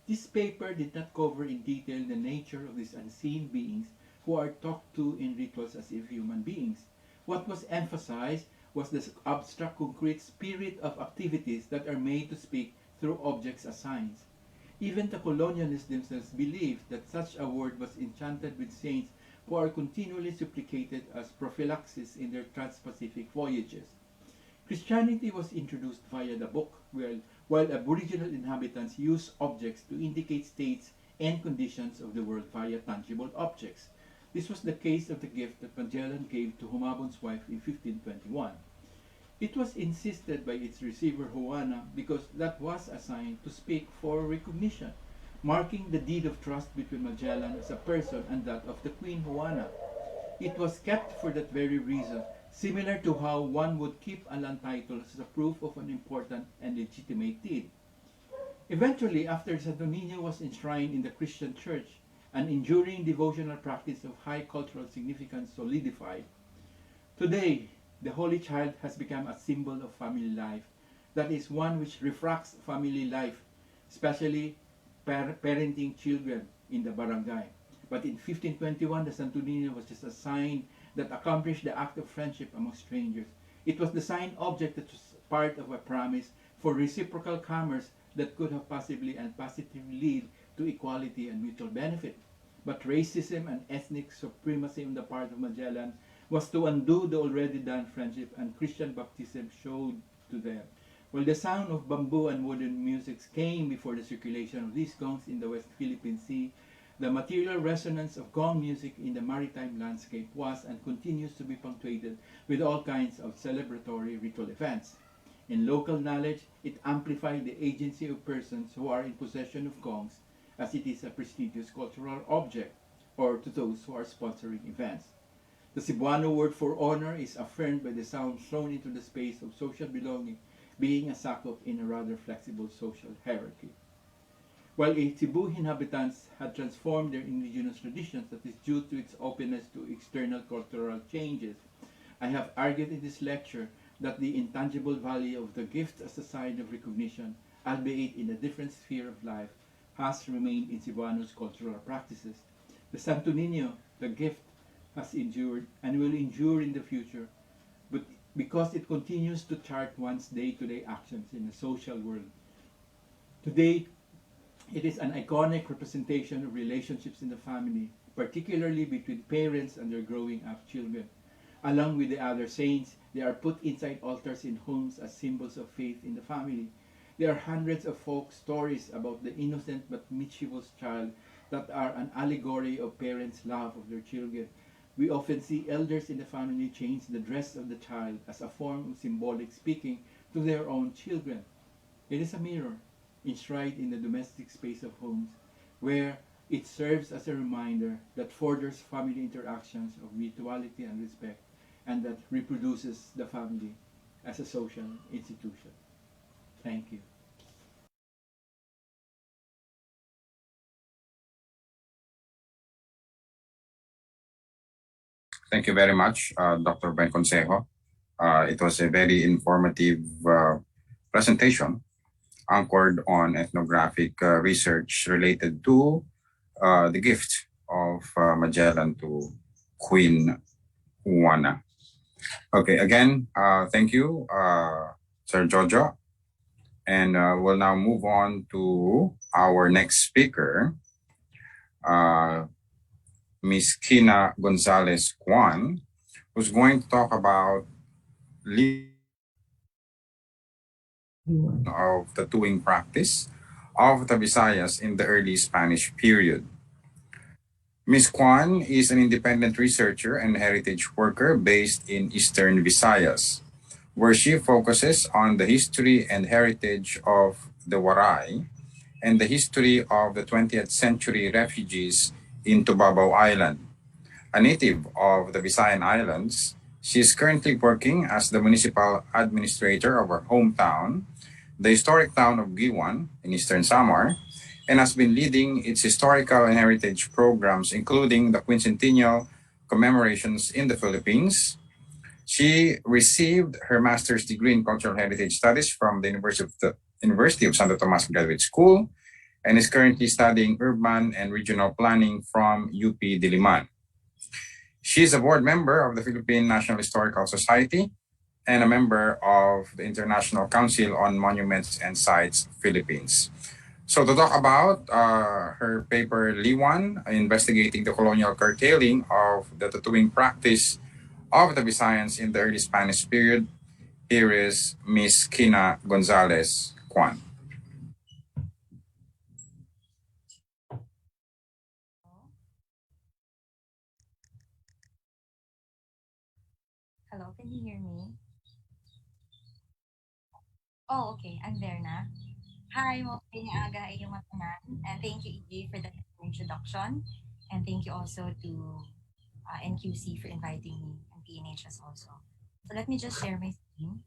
This paper did not cover in detail the nature of these unseen beings who are talked to in rituals as if human beings. What was emphasized was the abstract concrete spirit of activities that are made to speak through objects as signs. Even the colonialists themselves believed that such a word was enchanted with saints who are continually supplicated as prophylaxis in their trans-Pacific voyages. Christianity was introduced via the book, while Aboriginal inhabitants used objects to indicate states and conditions of the world via tangible objects. This was the case of the gift that Magellan gave to Humabon's wife in 1521. It was insisted by its receiver Juana because that was a sign to speak for recognition, marking the deed of trust between Magellan as a person and that of the Queen Juana. It was kept for that very reason, similar to how one would keep a land title as a proof of an important and legitimate deed. Eventually, after Santo Niño was enshrined in the Christian Church, an enduring devotional practice of high cultural significance solidified. Today, the Holy Child has become a symbol of family life, that is, one which refracts family life, especially parenting children in the barangay. But in 1521, the Santo Niño was just a sign that accomplished the act of friendship among strangers. It was the sign object that was part of a promise for reciprocal commerce that could have possibly and positively lead to equality and mutual benefit. But racism and ethnic supremacy on the part of Magellan was to undo the already done friendship, and Christian baptism showed to them. While the sound of bamboo and wooden music came before the circulation of these gongs in the West Philippine Sea, the material resonance of gong music in the maritime landscape was and continues to be punctuated with all kinds of celebratory ritual events. In local knowledge, it amplified the agency of persons who are in possession of gongs, as it is a prestigious cultural object, or to those who are sponsoring events. The Cebuano word for honor is affirmed by the sound thrown into the space of social belonging, being a sakop in a rather flexible social hierarchy. While Cebu inhabitants had transformed their indigenous traditions, that is due to its openness to external cultural changes, I have argued in this lecture that the intangible value of the gift as a sign of recognition, albeit in a different sphere of life, has remained in Cebuano's cultural practices. The Santo Niño, the gift, has endured and will endure in the future, but because it continues to chart one's day-to-day actions in the social world. Today, it is an iconic representation of relationships in the family, particularly between parents and their growing up children. Along with the other saints, they are put inside altars in homes as symbols of faith in the family. There are hundreds of folk stories about the innocent but mischievous child that are an allegory of parents' love of their children. We often see elders in the family change the dress of the child as a form of symbolic speaking to their own children. It is a mirror enshrined in the domestic space of homes, where it serves as a reminder that furthers family interactions of mutuality and respect, and that reproduces the family as a social institution. Thank you. Thank you very much, Dr. Ben Consejo. It was a very informative presentation anchored on ethnographic research related to the gift of Magellan to Queen Juana. Okay, again, thank you, Sir Jojo. And we'll now move on to our next speaker, Ms. Kina Gonzalez Juan, who's going to talk about of tattooing practice of the Visayas in the early Spanish period. Ms. Kwan is an independent researcher and heritage worker based in Eastern Visayas, where she focuses on the history and heritage of the Waray and the history of the 20th century refugees in Tubabao Island. A native of the Visayan Islands, she is currently working as the municipal administrator of her hometown, the historic town of Giwan in Eastern Samar, and has been leading its historical and heritage programs, including the quincentennial commemorations in the Philippines. She received her master's degree in cultural heritage studies from the University of Santo Tomas Graduate School, and is currently studying urban and regional planning from UP Diliman. She is a board member of the Philippine National Historical Society and a member of the International Council on Monuments and Sites, Philippines. So to talk about her paper, Liwan, investigating the colonial curtailing of the tattooing practice of the Visayans in the early Spanish period, here is Ms. Kina Gonzalez Juan. Hello, can you hear me? Oh, okay. I'm there na. Hi, mo aga iyong matanan. And thank you, EJ, for the introduction. And thank you also to NQC for inviting me, and PNHS also. So let me just share my screen.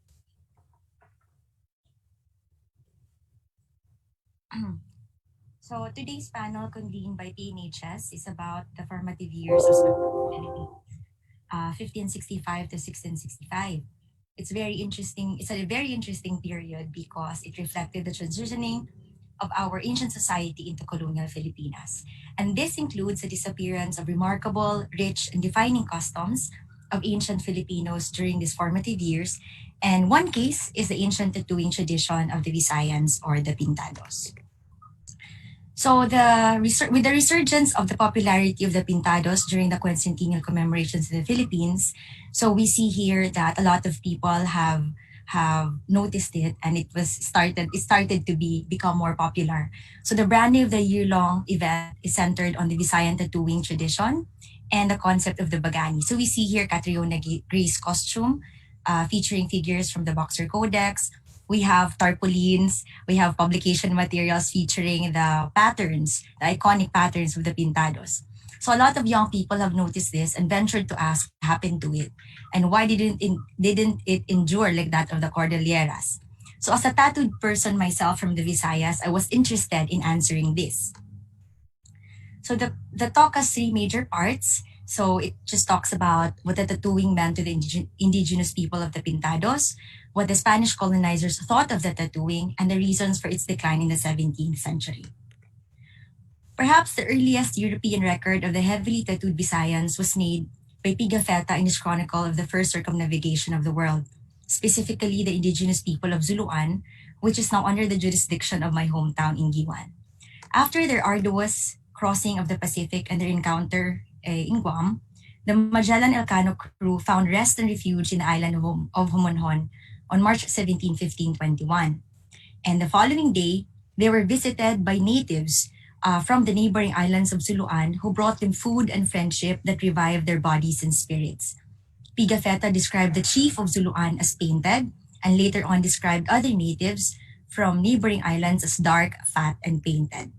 So today's panel convened by PNHS is about the formative years of the Philippines, 1565 to 1665. It's very interesting. It's a very interesting period because it reflected the transitioning of our ancient society into colonial Filipinas. And this includes the disappearance of remarkable, rich, and defining customs of ancient Filipinos during these formative years. And one case is the ancient tattooing tradition of the Visayans or the Pintados. So with the resurgence of the popularity of the Pintados during the quincentennial commemorations in the Philippines, so we see here that a lot of people have noticed it, and it started to become more popular. So the branding of the year-long event is centered on the Visayan tattooing tradition and the concept of the bagani. So we see here Catriona Gray's costume featuring figures from the Boxer Codex. We have tarpaulins, we have publication materials featuring the patterns, the iconic patterns of the Pintados. So a lot of young people have noticed this and ventured to ask what happened to it, and why didn't it endure like that of the Cordilleras. So as a tattooed person myself from the Visayas, I was interested in answering this. So the talk has three major parts. So it just talks about what the tattooing meant to the indigenous people of the Pintados, what the Spanish colonizers thought of the tattooing, and the reasons for its decline in the 17th century. Perhaps the earliest European record of the heavily tattooed Visayans was made by Pigafetta in his chronicle of the first circumnavigation of the world, specifically the indigenous people of Zuluan, which is now under the jurisdiction of my hometown in Giwan. After their arduous crossing of the Pacific and their encounter in Guam, the Magellan Elcano crew found rest and refuge in the island of Homonhon on March 17, 1521. And the following day, they were visited by natives from the neighboring islands of Suluan who brought them food and friendship that revived their bodies and spirits. Pigafetta described the chief of Suluan as painted, and later on described other natives from neighboring islands as dark, fat, and painted.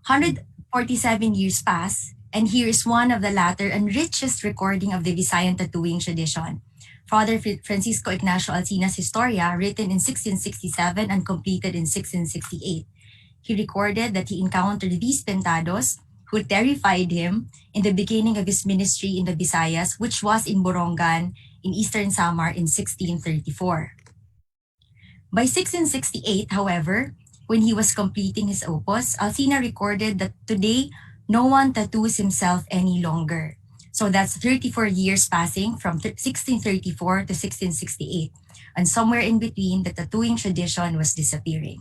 147 years pass, and here is one of the latter and richest recording of the Visayan tattooing tradition. Father Francisco Ignacio Alcina's Historia, written in 1667 and completed in 1668. He recorded that he encountered these pintados who terrified him in the beginning of his ministry in the Visayas, which was in Borongan in eastern Samar in 1634. By 1668, however, when he was completing his opus, Alcina recorded that today no one tattoos himself any longer. So that's 34 years passing from 1634 to 1668, and somewhere in between, the tattooing tradition was disappearing.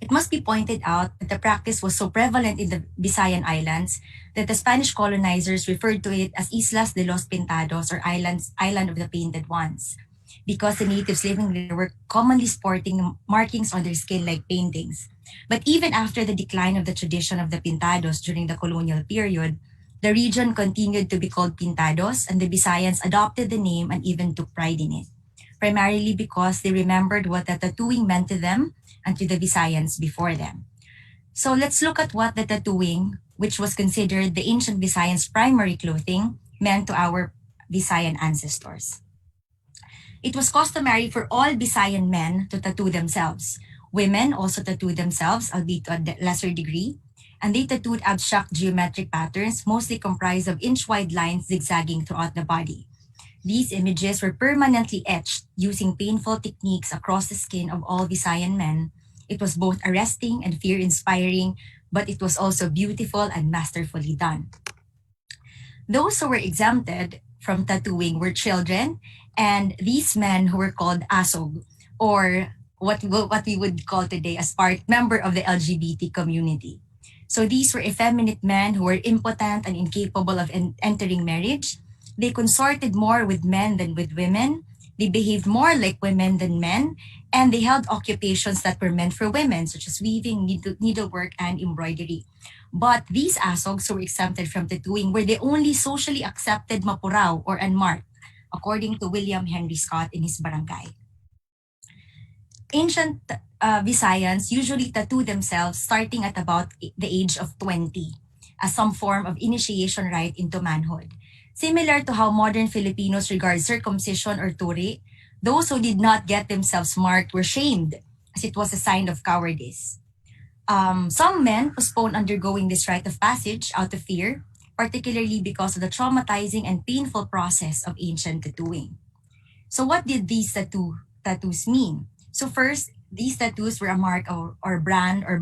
It must be pointed out that the practice was so prevalent in the Visayan Islands that the Spanish colonizers referred to it as Islas de los Pintados, or Island of the Painted Ones, because the natives living there were commonly sporting markings on their skin like paintings. But even after the decline of the tradition of the Pintados during the colonial period, the region continued to be called Pintados, and the Visayans adopted the name and even took pride in it, primarily because they remembered what the tattooing meant to them and to the Visayans before them. So let's look at what the tattooing, which was considered the ancient Visayans' primary clothing, meant to our Visayan ancestors. It was customary for all Visayan men to tattoo themselves. Women also tattooed themselves, albeit to a lesser degree, and they tattooed abstract geometric patterns, mostly comprised of inch-wide lines zigzagging throughout the body. These images were permanently etched using painful techniques across the skin of all Visayan men. It was both arresting and fear-inspiring, but it was also beautiful and masterfully done. Those who were exempted from tattooing were children, and these men who were called asog, or what we would call today as member of the LGBT community. So these were effeminate men who were impotent and incapable of entering marriage. They consorted more with men than with women. They behaved more like women than men, and they held occupations that were meant for women, such as weaving, needlework, and embroidery. But these asogs who were exempted from tattooing were the only socially accepted mapurao or unmarked, according to William Henry Scott in his barangay. Ancient Visayans usually tattoo themselves starting at about the age of 20 as some form of initiation rite into manhood. Similar to how modern Filipinos regard circumcision or turi, those who did not get themselves marked were shamed, as it was a sign of cowardice. Some men postponed undergoing this rite of passage out of fear, particularly because of the traumatizing and painful process of ancient tattooing. So what did these tattoos mean? So first, these tattoos were a mark or brand or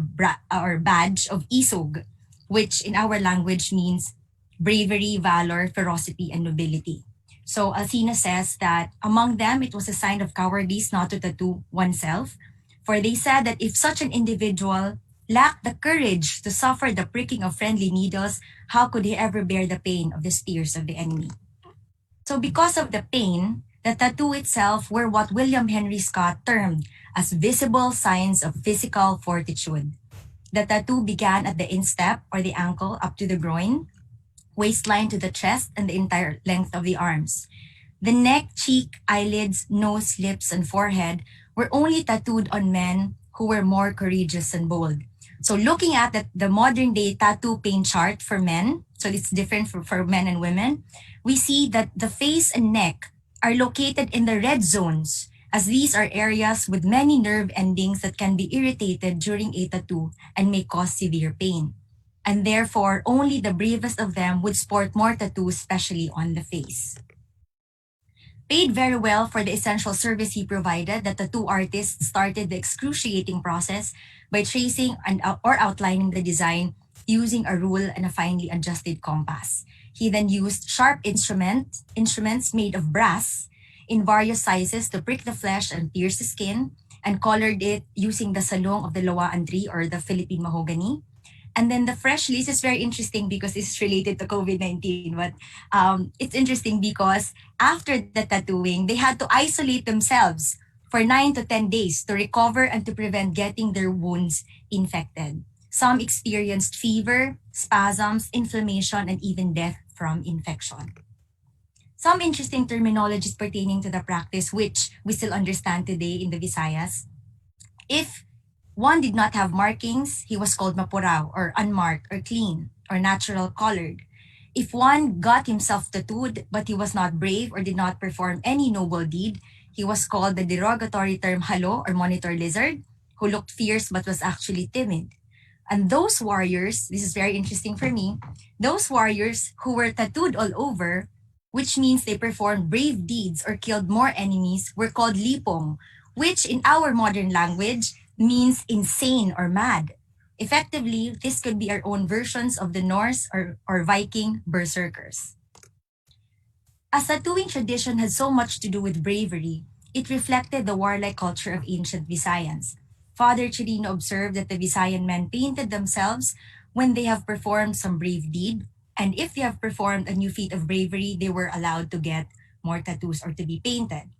badge of isog, which in our language means bravery, valor, ferocity, and nobility. So Alcina says that among them, it was a sign of cowardice not to tattoo oneself, for they said that if such an individual lacked the courage to suffer the pricking of friendly needles, how could he ever bear the pain of the spears of the enemy? So because of the pain, the tattoo itself were what William Henry Scott termed as visible signs of physical fortitude. The tattoo began at the instep or the ankle up to the groin, waistline to the chest, and the entire length of the arms. The neck, cheek, eyelids, nose, lips, and forehead were only tattooed on men who were more courageous and bold. So looking at the modern day tattoo paint chart for men, so it's different for men and women, we see that the face and neck are located in the red zones, as these are areas with many nerve endings that can be irritated during a tattoo and may cause severe pain. And therefore, only the bravest of them would sport more tattoos, especially on the face. Paid very well for the essential service he provided, the tattoo artist started the excruciating process by tracing or outlining the design using a rule and a finely adjusted compass. He then used sharp instruments made of brass in various sizes to prick the flesh and pierce the skin, and colored it using the salong of the lawaan tree or the Philippine mahogany. And then the fresh leaves is very interesting because it's related to COVID-19. But it's interesting because after the tattooing, they had to isolate themselves for 9 to 10 days to recover and to prevent getting their wounds infected. Some experienced fever, spasms, inflammation, and even death from infection. Some interesting terminologies pertaining to the practice, which we still understand today in the Visayas. If one did not have markings, he was called mapurao, or unmarked, or clean, or natural colored. If one got himself tattooed, but he was not brave or did not perform any noble deed, he was called the derogatory term halo, or monitor lizard, who looked fierce but was actually timid. And those warriors, this is very interesting for me, those warriors who were tattooed all over, which means they performed brave deeds or killed more enemies, were called lipong, which in our modern language means insane or mad. Effectively, this could be our own versions of the Norse or Viking berserkers. As tattooing tradition had so much to do with bravery, it reflected the warlike culture of ancient Visayans. Father Chirino observed that the Visayan men painted themselves when they have performed some brave deed, and if they have performed a new feat of bravery, they were allowed to get more tattoos or to be painted.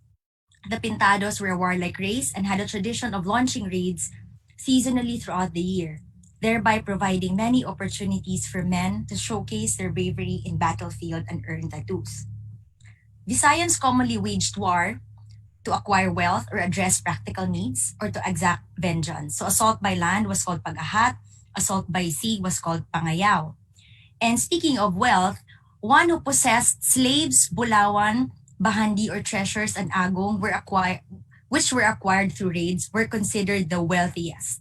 The Pintados were a warlike race and had a tradition of launching raids seasonally throughout the year, thereby providing many opportunities for men to showcase their bravery in battlefield and earn tattoos. Visayans commonly waged war to acquire wealth or address practical needs or to exact vengeance. So assault by land was called pag-ahat, assault by sea was called pangayaw. And speaking of wealth, one who possessed slaves, bulawan, bahandi, or treasures and agong which were acquired through raids were considered the wealthiest.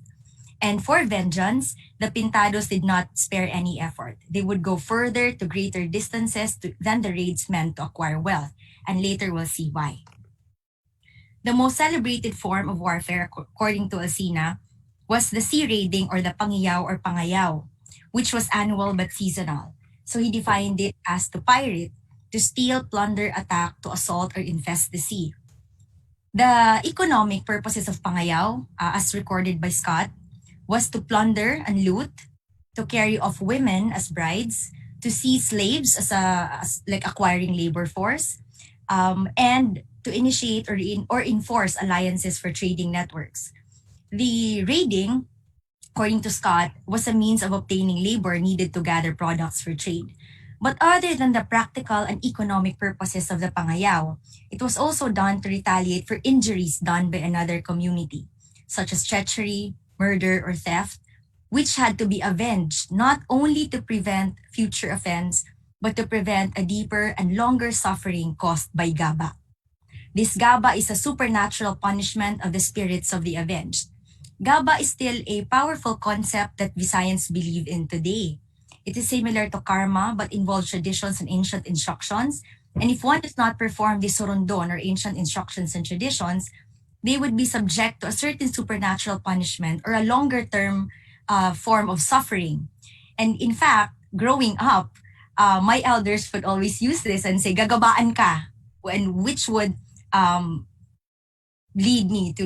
And for vengeance, the Pintados did not spare any effort. They would go further to greater distances than the raids meant to acquire wealth, and later we'll see why. The most celebrated form of warfare, according to Alsina, was the sea raiding or the pangiyaw or pangayaw, which was annual but seasonal. So he defined it as to pirate, to steal, plunder, attack, to assault, or infest the sea. The economic purposes of pangayaw, as recorded by Scott, was to plunder and loot, to carry off women as brides, to seize slaves as like acquiring labor force, and to initiate or enforce alliances for trading networks. The raiding, according to Scott, was a means of obtaining labor needed to gather products for trade. But other than the practical and economic purposes of the pangayaw, it was also done to retaliate for injuries done by another community, such as treachery, murder, or theft, which had to be avenged not only to prevent future offense, but to prevent a deeper and longer suffering caused by gaba. This gaba is a supernatural punishment of the spirits of the avenged. Gaba is still a powerful concept that Visayans believe in today. It is similar to karma but involves traditions and ancient instructions. And if one does not perform the sorondon or ancient instructions and traditions, they would be subject to a certain supernatural punishment or a longer term form of suffering. And in fact, growing up, my elders would always use this and say, gagabaan ka, and which would lead me to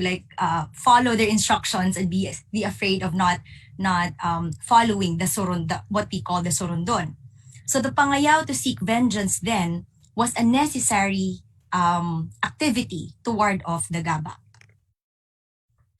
follow their instructions and be afraid of not following what we call the sorondon. So the pangayaw to seek vengeance then was a necessary activity to ward off the gaba.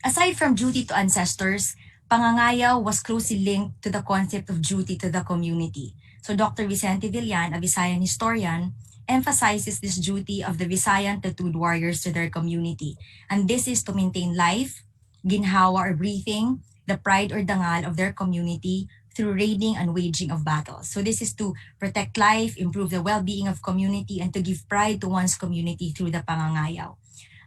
Aside from duty to ancestors, pangangayaw was closely linked to the concept of duty to the community. So Dr. Vicente Villan, a Visayan historian, emphasizes this duty of the Visayan tattooed warriors to their community. And this is to maintain life, ginhawa or breathing, the pride or dangal of their community through raiding and waging of battles. So this is to protect life, improve the well-being of community, and to give pride to one's community through the pangangayaw.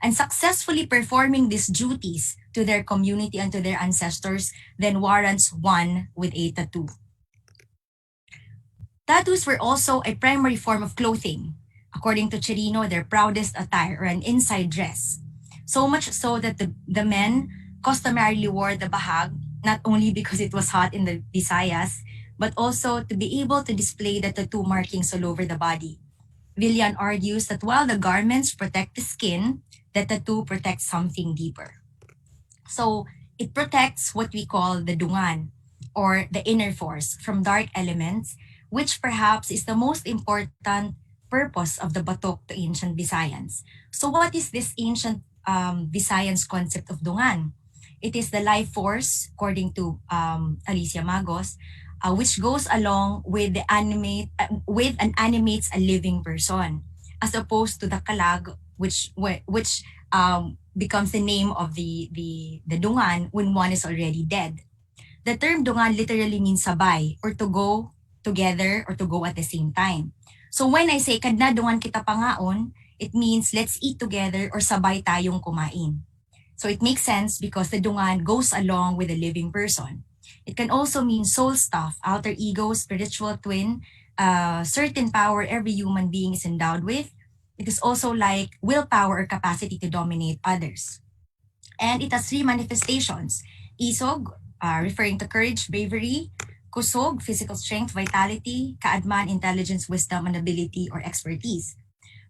And successfully performing these duties to their community and to their ancestors then warrants one with a tattoo. Tattoos were also a primary form of clothing. According to Chirino, their proudest attire or an inside dress. So much so that the men customarily wore the bahag, not only because it was hot in the Visayas, but also to be able to display the tattoo markings all over the body. Villan argues that while the garments protect the skin, the tattoo protects something deeper. So it protects what we call the dungan, or the inner force, from dark elements, which perhaps is the most important purpose of the batok to ancient Visayans. So what is this ancient Visayans concept of dungan. It is the life force, according to Alicia Magos, which goes along with with and animates a living person, as opposed to the kalag, which becomes the name of the dungan when one is already dead. The term dungan literally means sabay, or to go together, or to go at the same time. So when I say kadna dungan kita pangaon, it means let's eat together or sabay tayong kumain. So it makes sense because the dungan goes along with a living person. It can also mean soul stuff, alter ego, spiritual twin, certain power every human being is endowed with. It is also like willpower or capacity to dominate others. And it has three manifestations. Isog, referring to courage, bravery. Kusog, physical strength, vitality. Kaadman, intelligence, wisdom, and ability or expertise.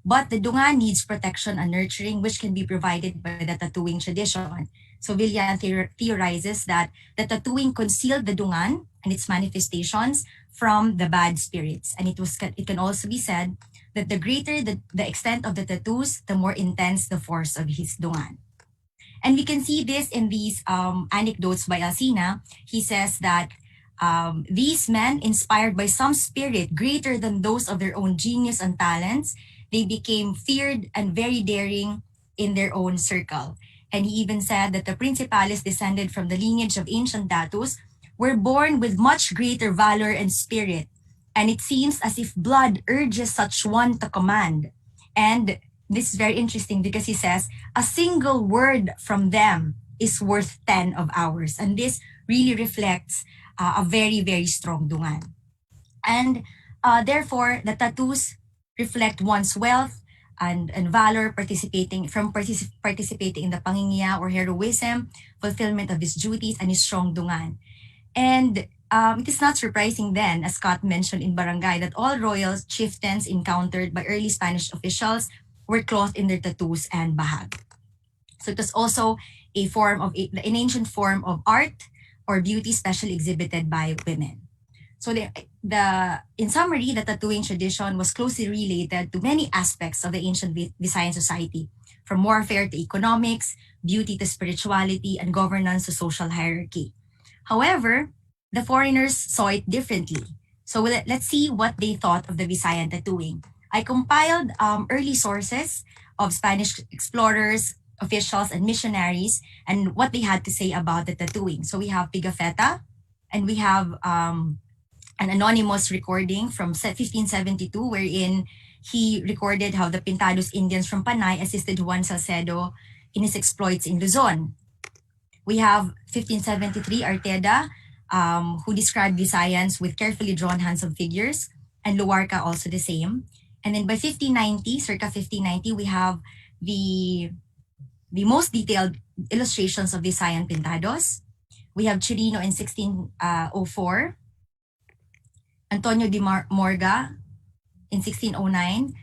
But the dungan needs protection and nurturing, which can be provided by the tattooing tradition. So Villan theorizes that the tattooing concealed the dungan and its manifestations from the bad spirits. And it can also be said that the greater the extent of the tattoos, the more intense the force of his dungan. And we can see this in these anecdotes by Alcina. He says that these men, inspired by some spirit greater than those of their own genius and talents, they became feared and very daring in their own circle. And he even said that the principales descended from the lineage of ancient tattoos were born with much greater valor and spirit. And it seems as if blood urges such one to command. And this is very interesting because he says, a single word from them is worth 10 of ours. And this really reflects a very, very strong dungan. And therefore, the tattoos reflect one's wealth and valor, participating in the pangingiya or heroism, fulfillment of his duties, and his strong dungan. And it is not surprising then, as Scott mentioned in Barangay, that all royal chieftains encountered by early Spanish officials were clothed in their tattoos and bahag. So it was also an ancient form of art or beauty specially exhibited by women. So in summary, the tattooing tradition was closely related to many aspects of the ancient Visayan society, from warfare to economics, beauty to spirituality, and governance to social hierarchy. However, the foreigners saw it differently. So let's see what they thought of the Visayan tattooing. I compiled early sources of Spanish explorers, officials, and missionaries, and what they had to say about the tattooing. So we have Pigafetta, and we have an anonymous recording from 1572 wherein he recorded how the Pintados Indians from Panay assisted Juan Salcedo in his exploits in Luzon. We have 1573 Arteda, who described Visayans with carefully drawn handsome figures, and Luarca also the same. And then by 1590, circa 1590, we have the most detailed illustrations of Visayan Pintados. We have Chirino in 1604, Antonio de Morga in 1609.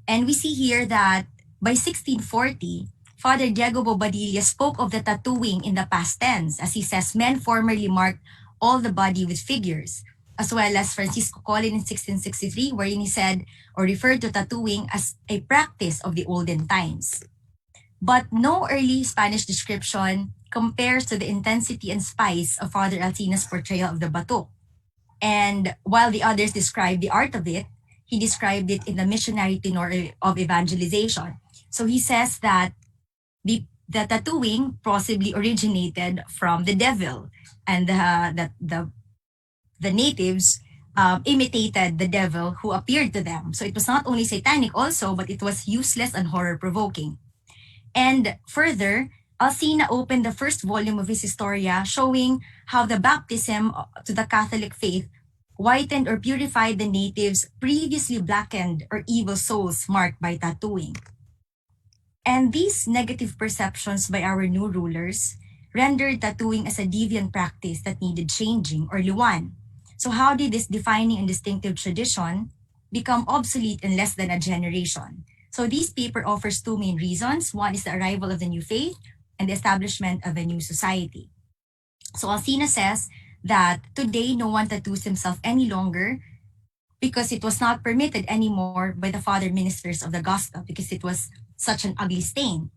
And we see here that by 1640, Father Diego Bobadilla spoke of the tattooing in the past tense. As he says, men formerly marked all the body with figures, as well as Francisco Colin in 1663, wherein he said or referred to tattooing as a practice of the olden times. But no early Spanish description compares to the intensity and spice of Father Alcina's portrayal of the bato. And while the others described the art of it, he described it in the missionary tenor of evangelization. So he says that the tattooing possibly originated from the devil, and the natives imitated the devil who appeared to them. So it was not only satanic also, but it was useless and horror-provoking. And further, Alcina opened the first volume of his Historia, showing how the baptism to the Catholic faith whitened or purified the natives' previously blackened or evil souls marked by tattooing. And these negative perceptions by our new rulers rendered tattooing as a deviant practice that needed changing, or liwan. So how did this defining and distinctive tradition become obsolete in less than a generation? So this paper offers two main reasons. One is the arrival of the new faith and the establishment of a new society. So Alcina says that today no one tattoos himself any longer because it was not permitted anymore by the father ministers of the gospel because it was such an ugly stain.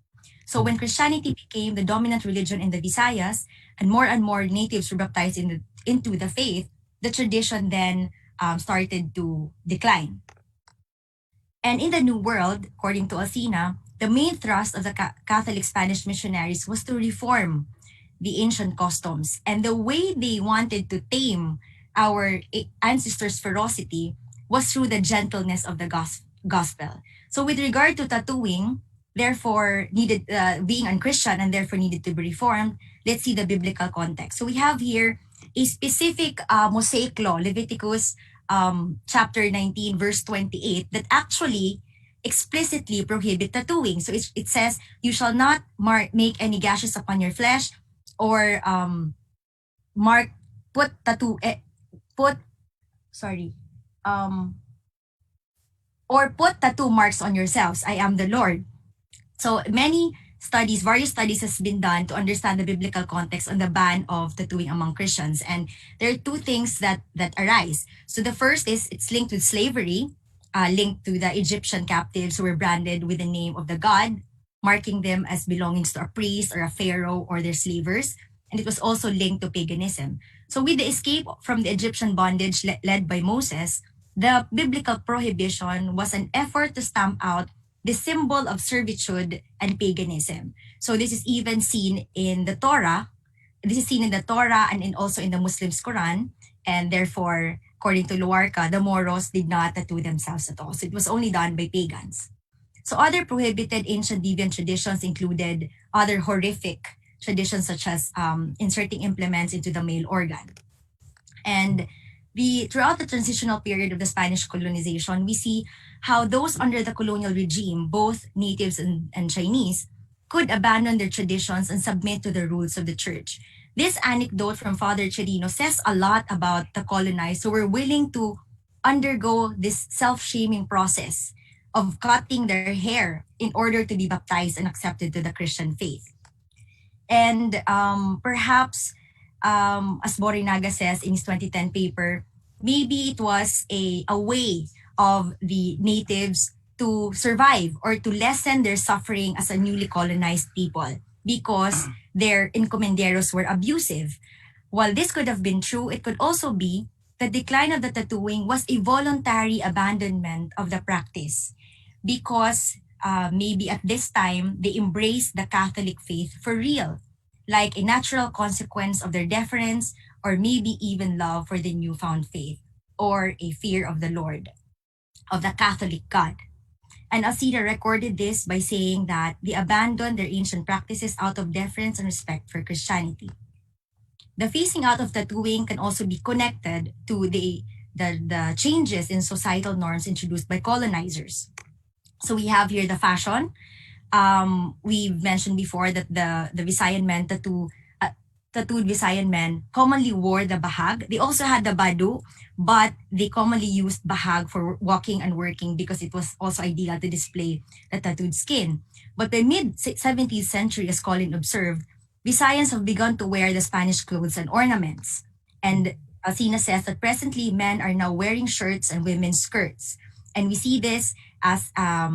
So when Christianity became the dominant religion in the Visayas, and more natives were baptized into the faith, the tradition then started to decline. And in the New World, according to Alcina, the main thrust of the Catholic Spanish missionaries was to reform the ancient customs. And the way they wanted to tame our ancestors' ferocity was through the gentleness of the gospel. So with regard to tattooing, therefore needed being unchristian and therefore needed to be reformed, let's see the biblical context. So we have here a specific Mosaic law, Leviticus chapter 19, verse 28, that actually explicitly prohibit tattooing. So it says, you shall not make any gashes upon your flesh, or put tattoo marks on yourselves. I am the Lord. So various studies has been done to understand the biblical context on the ban of tattooing among Christians. And there are two things that arise. So the first is it's linked with slavery, linked to the Egyptian captives who were branded with the name of the god, marking them as belongings to a priest or a pharaoh or their slavers. And it was also linked to paganism. So with the escape from the Egyptian bondage led by Moses, the biblical prohibition was an effort to stamp out the symbol of servitude and paganism. So this is even seen in the Torah. This is seen in the Torah and also in the Muslims' Quran. And therefore, according to Luarca, the Moros did not tattoo themselves at all. So it was only done by pagans. So other prohibited ancient deviant traditions included other horrific traditions such as inserting implements into the male organ. And throughout the transitional period of the Spanish colonization, we see how those under the colonial regime, both natives and Chinese, could abandon their traditions and submit to the rules of the church. This anecdote from Father Chirino says a lot about the colonized who were willing to undergo this self-shaming process of cutting their hair in order to be baptized and accepted to the Christian faith. And perhaps, as Borinaga says in his 2010 paper, maybe it was a way of the natives to survive or to lessen their suffering as a newly colonized people because their encomenderos were abusive. While this could have been true, it could also be the decline of the tattooing was a voluntary abandonment of the practice because maybe at this time they embraced the Catholic faith for real, like a natural consequence of their deference or maybe even love for the newfound faith or a fear of the Lord, of the Catholic God. And Alcina recorded this by saying that they abandoned their ancient practices out of deference and respect for Christianity. The phasing out of tattooing can also be connected to the changes in societal norms introduced by colonizers. So we have here the fashion. We've mentioned before that the Visayan men, tattooed Visayan men commonly wore the bahag. They also had the badu, but they commonly used bahag for walking and working because it was also ideal to display the tattooed skin. But by mid-17th century, as Colin observed, Visayans have begun to wear the Spanish clothes and ornaments. And Alcina says that presently men are now wearing shirts and women's skirts. And we see this as a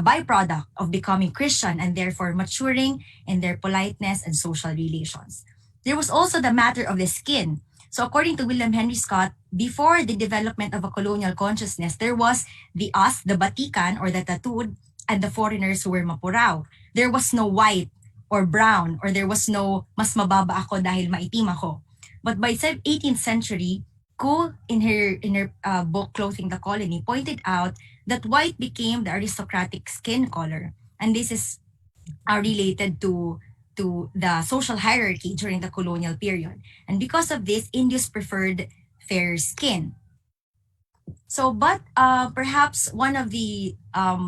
byproduct of becoming Christian and therefore maturing in their politeness and social relations. There was also the matter of the skin. So according to William Henry Scott, before the development of a colonial consciousness, there was the batikan or the tattooed, and the foreigners who were mapurao. There was no white or brown, or there was no mas mababa ako dahil maitim ako. But by 18th century, Koo, in her book Clothing the Colony, pointed out that white became the aristocratic skin color. And this is related to the social hierarchy during the colonial period. And because of this, Indians preferred fair skin. So, but perhaps one of the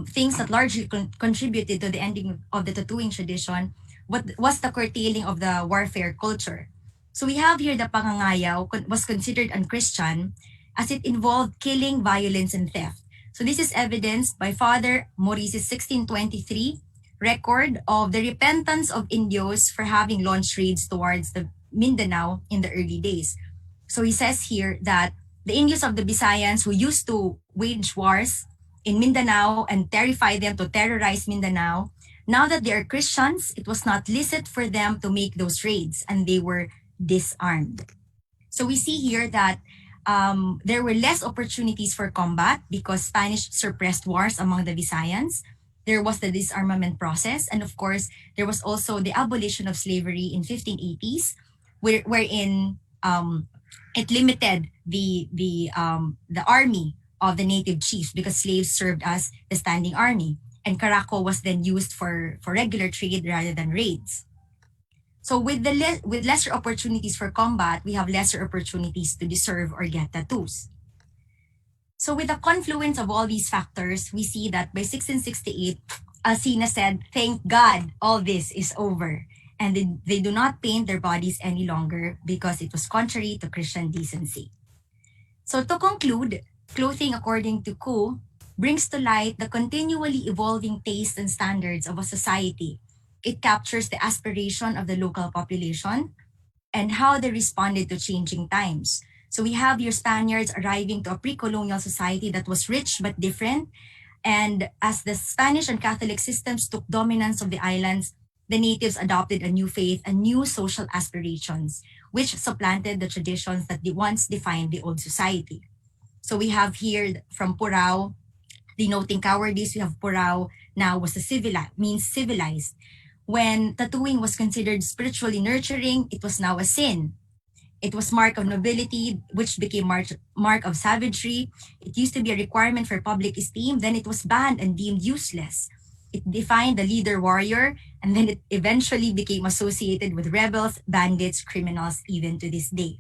things that largely contributed to the ending of the tattooing tradition was the curtailing of the warfare culture. So we have here the pangangayaw was considered unchristian as it involved killing, violence, and theft. So this is evidenced by Father Maurice's 1623 record of the repentance of Indios for having launched raids towards the Mindanao in the early days. So he says here that the Indios of the Visayans who used to wage wars in Mindanao and terrify them to terrorize Mindanao. Now that they are Christians, it was not licit for them to make those raids, and they were disarmed. So we see here that there were less opportunities for combat because Spanish suppressed wars among the Visayans. There was the disarmament process, and of course, there was also the abolition of slavery in 1580s, wherein it limited the army of the native chiefs because slaves served as the standing army, and Caraco was then used for regular trade rather than raids. So with lesser opportunities for combat, we have lesser opportunities to deserve or get tattoos. So with the confluence of all these factors, we see that by 1668, Alcina said, "Thank God, all this is over." And they do not paint their bodies any longer because it was contrary to Christian decency. So to conclude, clothing according to Ku brings to light the continually evolving tastes and standards of a society. It captures the aspiration of the local population and how they responded to changing times. So we have your Spaniards arriving to a pre-colonial society that was rich but different. And as the Spanish and Catholic systems took dominance of the islands, the natives adopted a new faith and new social aspirations, which supplanted the traditions that once defined the old society. So we have here from Purao, denoting cowardice, we have Purao now was means civilized. When tattooing was considered spiritually nurturing, it was now a sin. It was mark of nobility, which became mark of savagery. It used to be a requirement for public esteem, then it was banned and deemed useless. It defined the leader warrior, and then it eventually became associated with rebels, bandits, criminals, even to this day.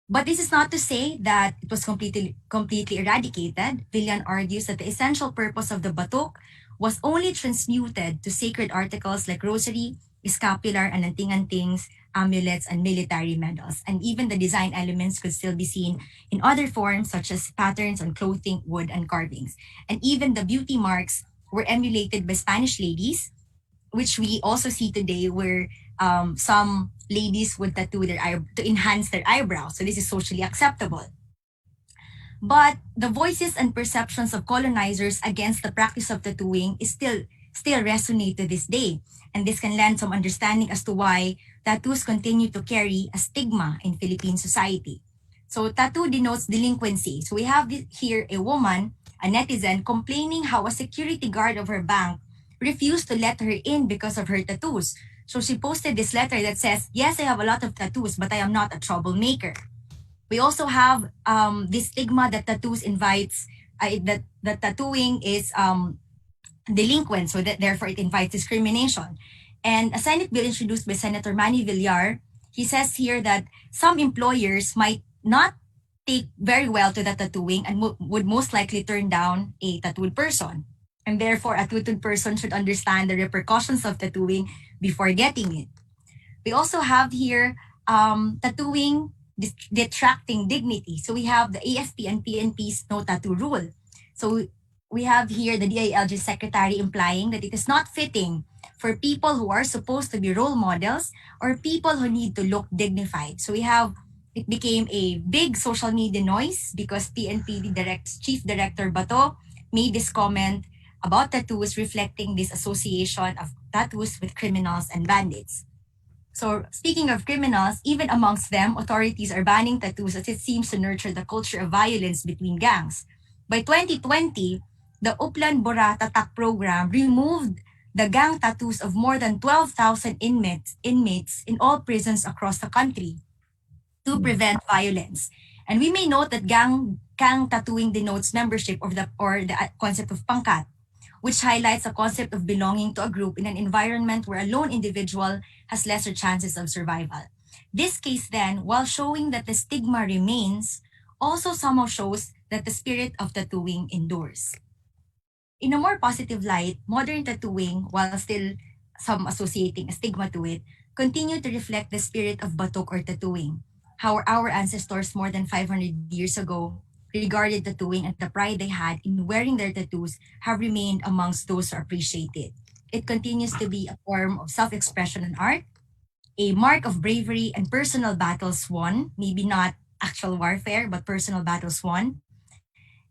But this is not to say that it was completely eradicated. Villan argues that the essential purpose of the batok was only transmuted to sacred articles like rosary, scapular, and anting-antings, amulets, and military medals. And even the design elements could still be seen in other forms such as patterns on clothing, wood, and carvings. And even the beauty marks were emulated by Spanish ladies, which we also see today where some ladies would tattoo their to enhance their eyebrows. So this is socially acceptable. But the voices and perceptions of colonizers against the practice of tattooing is still resonate to this day. And this can lend some understanding as to why tattoos continue to carry a stigma in Philippine society. So tattoo denotes delinquency. So we have here a woman, a netizen, complaining how a security guard of her bank refused to let her in because of her tattoos. So she posted this letter that says, "Yes, I have a lot of tattoos, but I am not a troublemaker." We also have this stigma that tattoos invites, that tattooing is delinquent, so that therefore it invites discrimination. And a Senate bill introduced by Senator Manny Villar, he says here that some employers might not take very well to the tattooing and would most likely turn down a tattooed person. And therefore, a tattooed person should understand the repercussions of tattooing before getting it. We also have here tattooing detracting dignity. So we have the AFP and PNP's no tattoo rule. So we have here the DILG secretary implying that it is not fitting for people who are supposed to be role models or people who need to look dignified. So it became a big social media noise because PNP Chief Director Bato made this comment about tattoos, reflecting this association of tattoos with criminals and bandits. So speaking of criminals, even amongst them, authorities are banning tattoos as it seems to nurture the culture of violence between gangs. By 2020, the Uplan Bora Tatak program removed the gang tattoos of more than 12,000 inmates in all prisons across the country to prevent violence. And we may note that gang tattooing denotes membership of the concept of pangkat, which highlights a concept of belonging to a group in an environment where a lone individual has lesser chances of survival. This case then, while showing that the stigma remains, also somehow shows that the spirit of tattooing endures. In a more positive light, modern tattooing, while still some associating a stigma to it, continue to reflect the spirit of batok or tattooing, how our ancestors more than 500 years ago regarded tattooing and the pride they had in wearing their tattoos have remained amongst those who appreciate it. It continues to be a form of self-expression and art, a mark of bravery and personal battles won, maybe not actual warfare, but personal battles won.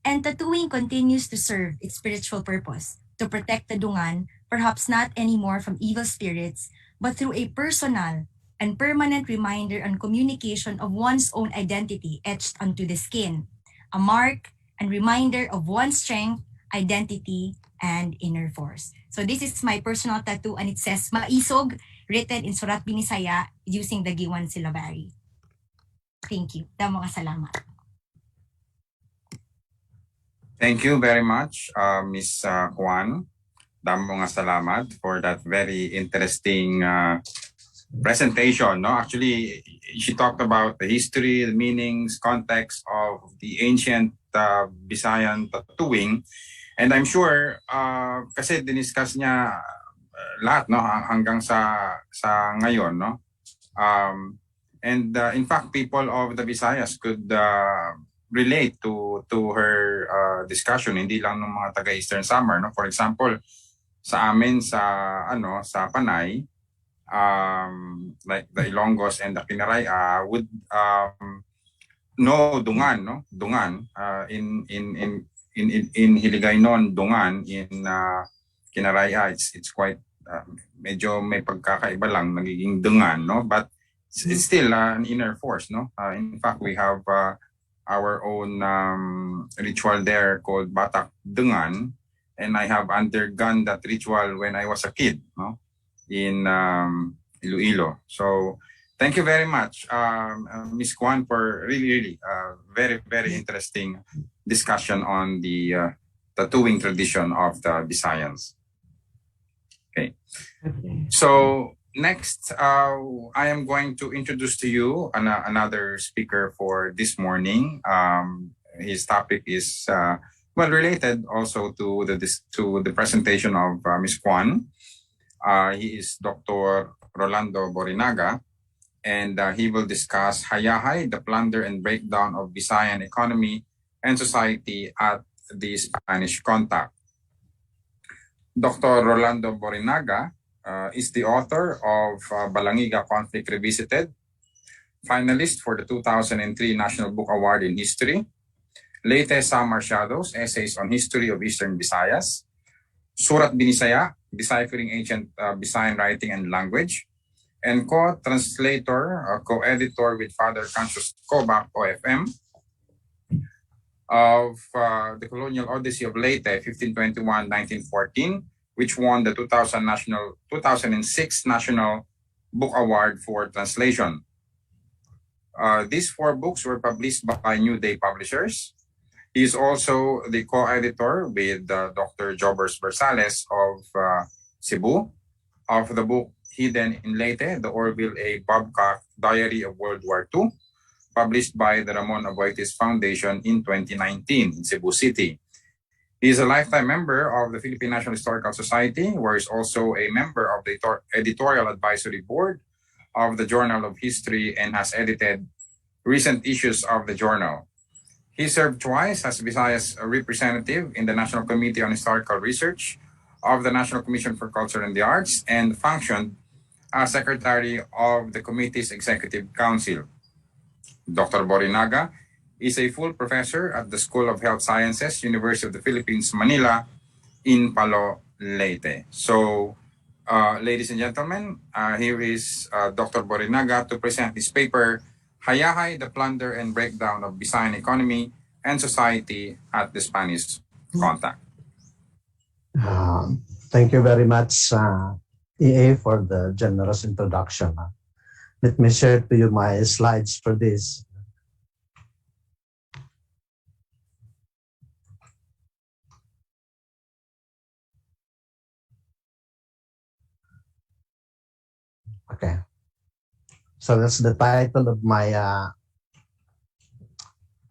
And tattooing continues to serve its spiritual purpose, to protect the dungan, perhaps not anymore from evil spirits, but through a personal and permanent reminder and communication of one's own identity etched onto the skin, a mark and reminder of one's strength, identity, and inner force. So this is my personal tattoo, and it says Maisog, written in Surat Binisaya using the Giwan syllabary. Thank you. Damo nga salamat. Thank you very much, Ms. Juan. Damo nga salamat for that very interesting presentation. No, actually, she talked about the history, the meanings, context of the ancient Visayan tattooing, and I'm sure kasi diniscuss niya lahat, no, hanggang sa ngayon, no. And in fact, people of the Visayas could relate to her discussion, hindi lang ng mga taga Eastern Samar, no. For example, sa amin sa Panay, like the Ilonggos and the Kinaray would know dungan, no, dungan in Hiligaynon, dungan in Kinaray, it's quite medyo may pagkakaiba lang, nagiging dungan, no, but it's still an inner force, no. In fact, we have our own ritual there called Batak Dungan, and I have undergone that ritual when I was a kid, no, in Iloilo. So thank you very much, Ms. Kwan, for really very, very interesting discussion on the tattooing tradition of the Visayans. Okay. So next, I am going to introduce to you another speaker for this morning. His topic is well related also to the presentation of Ms. Kwan. He is Dr. Rolando Borinaga, and he will discuss Hayahay, the plunder and breakdown of Visayan economy and society at the Spanish contact. Dr. Rolando Borinaga is the author of Balangiga Conflict Revisited, finalist for the 2003 National Book Award in History, Leyte Samar Shadows, Essays on History of Eastern Visayas, Surat Binisaya, Deciphering Ancient Visayan Writing and Language, and co-translator, co-editor with Father Cancius Cobac, OFM, of the Colonial Odyssey of Leyte, 1521-1914, which won the 2006 National Book Award for Translation. These 4 books were published by New Day Publishers. He is also the co-editor with Dr. Jobers Bersales of Cebu of the book Hidden in Leyte, the Orville A. Babcock Diary of World War II, published by the Ramon Aboitiz Foundation in 2019 in Cebu City. He is a lifetime member of the Philippine National Historical Society, where he is also a member of the editorial advisory board of the Journal of History and has edited recent issues of the journal. He served twice as Visayas representative in the National Committee on Historical Research of the National Commission for Culture and the Arts and functioned as secretary of the committee's executive council. Dr. Borinaga is a full professor at the School of Health Sciences, University of the Philippines, Manila, in Palo, Leyte. So, ladies and gentlemen, here is Dr. Borinaga to present his paper, Hayahay, the Plunder and Breakdown of Visayan Economy and Society at the Spanish Contact. Thank you very much, EA, for the generous introduction. Let me share to you my slides for this. Okay. So that's the title of my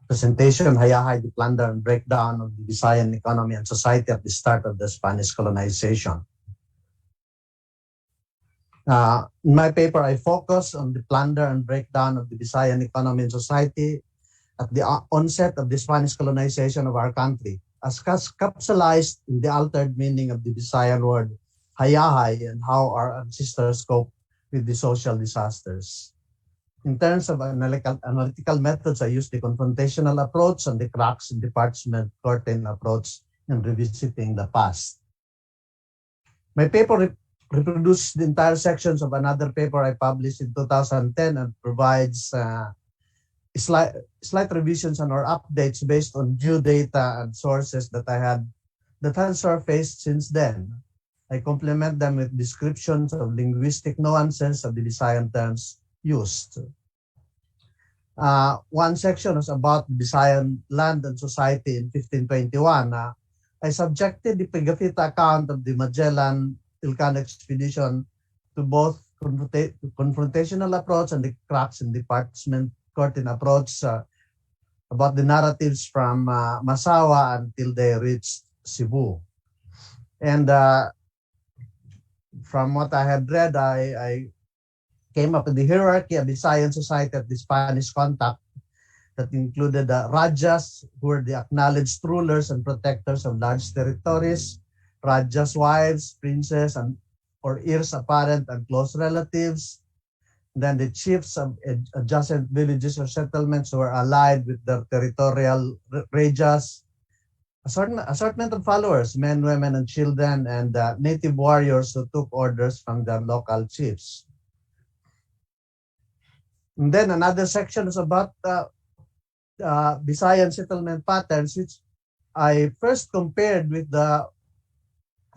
presentation, Hayahay, the Plunder and Breakdown of the Visayan Economy and Society at the Start of the Spanish Colonization. In my paper, I focus on the plunder and breakdown of the Visayan economy and society at the onset of the Spanish colonization of our country, as capsulized in the altered meaning of the Visayan word Hayahay and how our ancestors cope with the social disasters. In terms of analytical methods, I use the confrontational approach and the cracks in the parchment curtain approach in revisiting the past. My paper reproduces the entire sections of another paper I published in 2010 and provides slight revisions and or updates based on new data and sources that had surfaced since then. I complement them with descriptions of linguistic nuances of the Visayan terms used. One section was about the Visayan land and society in 1521. I subjected the Pigafetta account of the Magellan Ilocano expedition to both confrontational approach and the cracks in the parchment curtain approach about the narratives from Masawa until they reached Cebu. And from what I had read, I came up with the hierarchy of Visayan society at the Spanish contact that included Rajas, who were the acknowledged rulers and protectors of large territories, Rajas' wives, princes, and or heirs apparent and close relatives, then the chiefs of adjacent villages or settlements who were allied with their territorial Rajas, assortment of followers, men, women, and children, and native warriors who took orders from their local chiefs. And then another section is about Visayan settlement patterns, which I first compared with the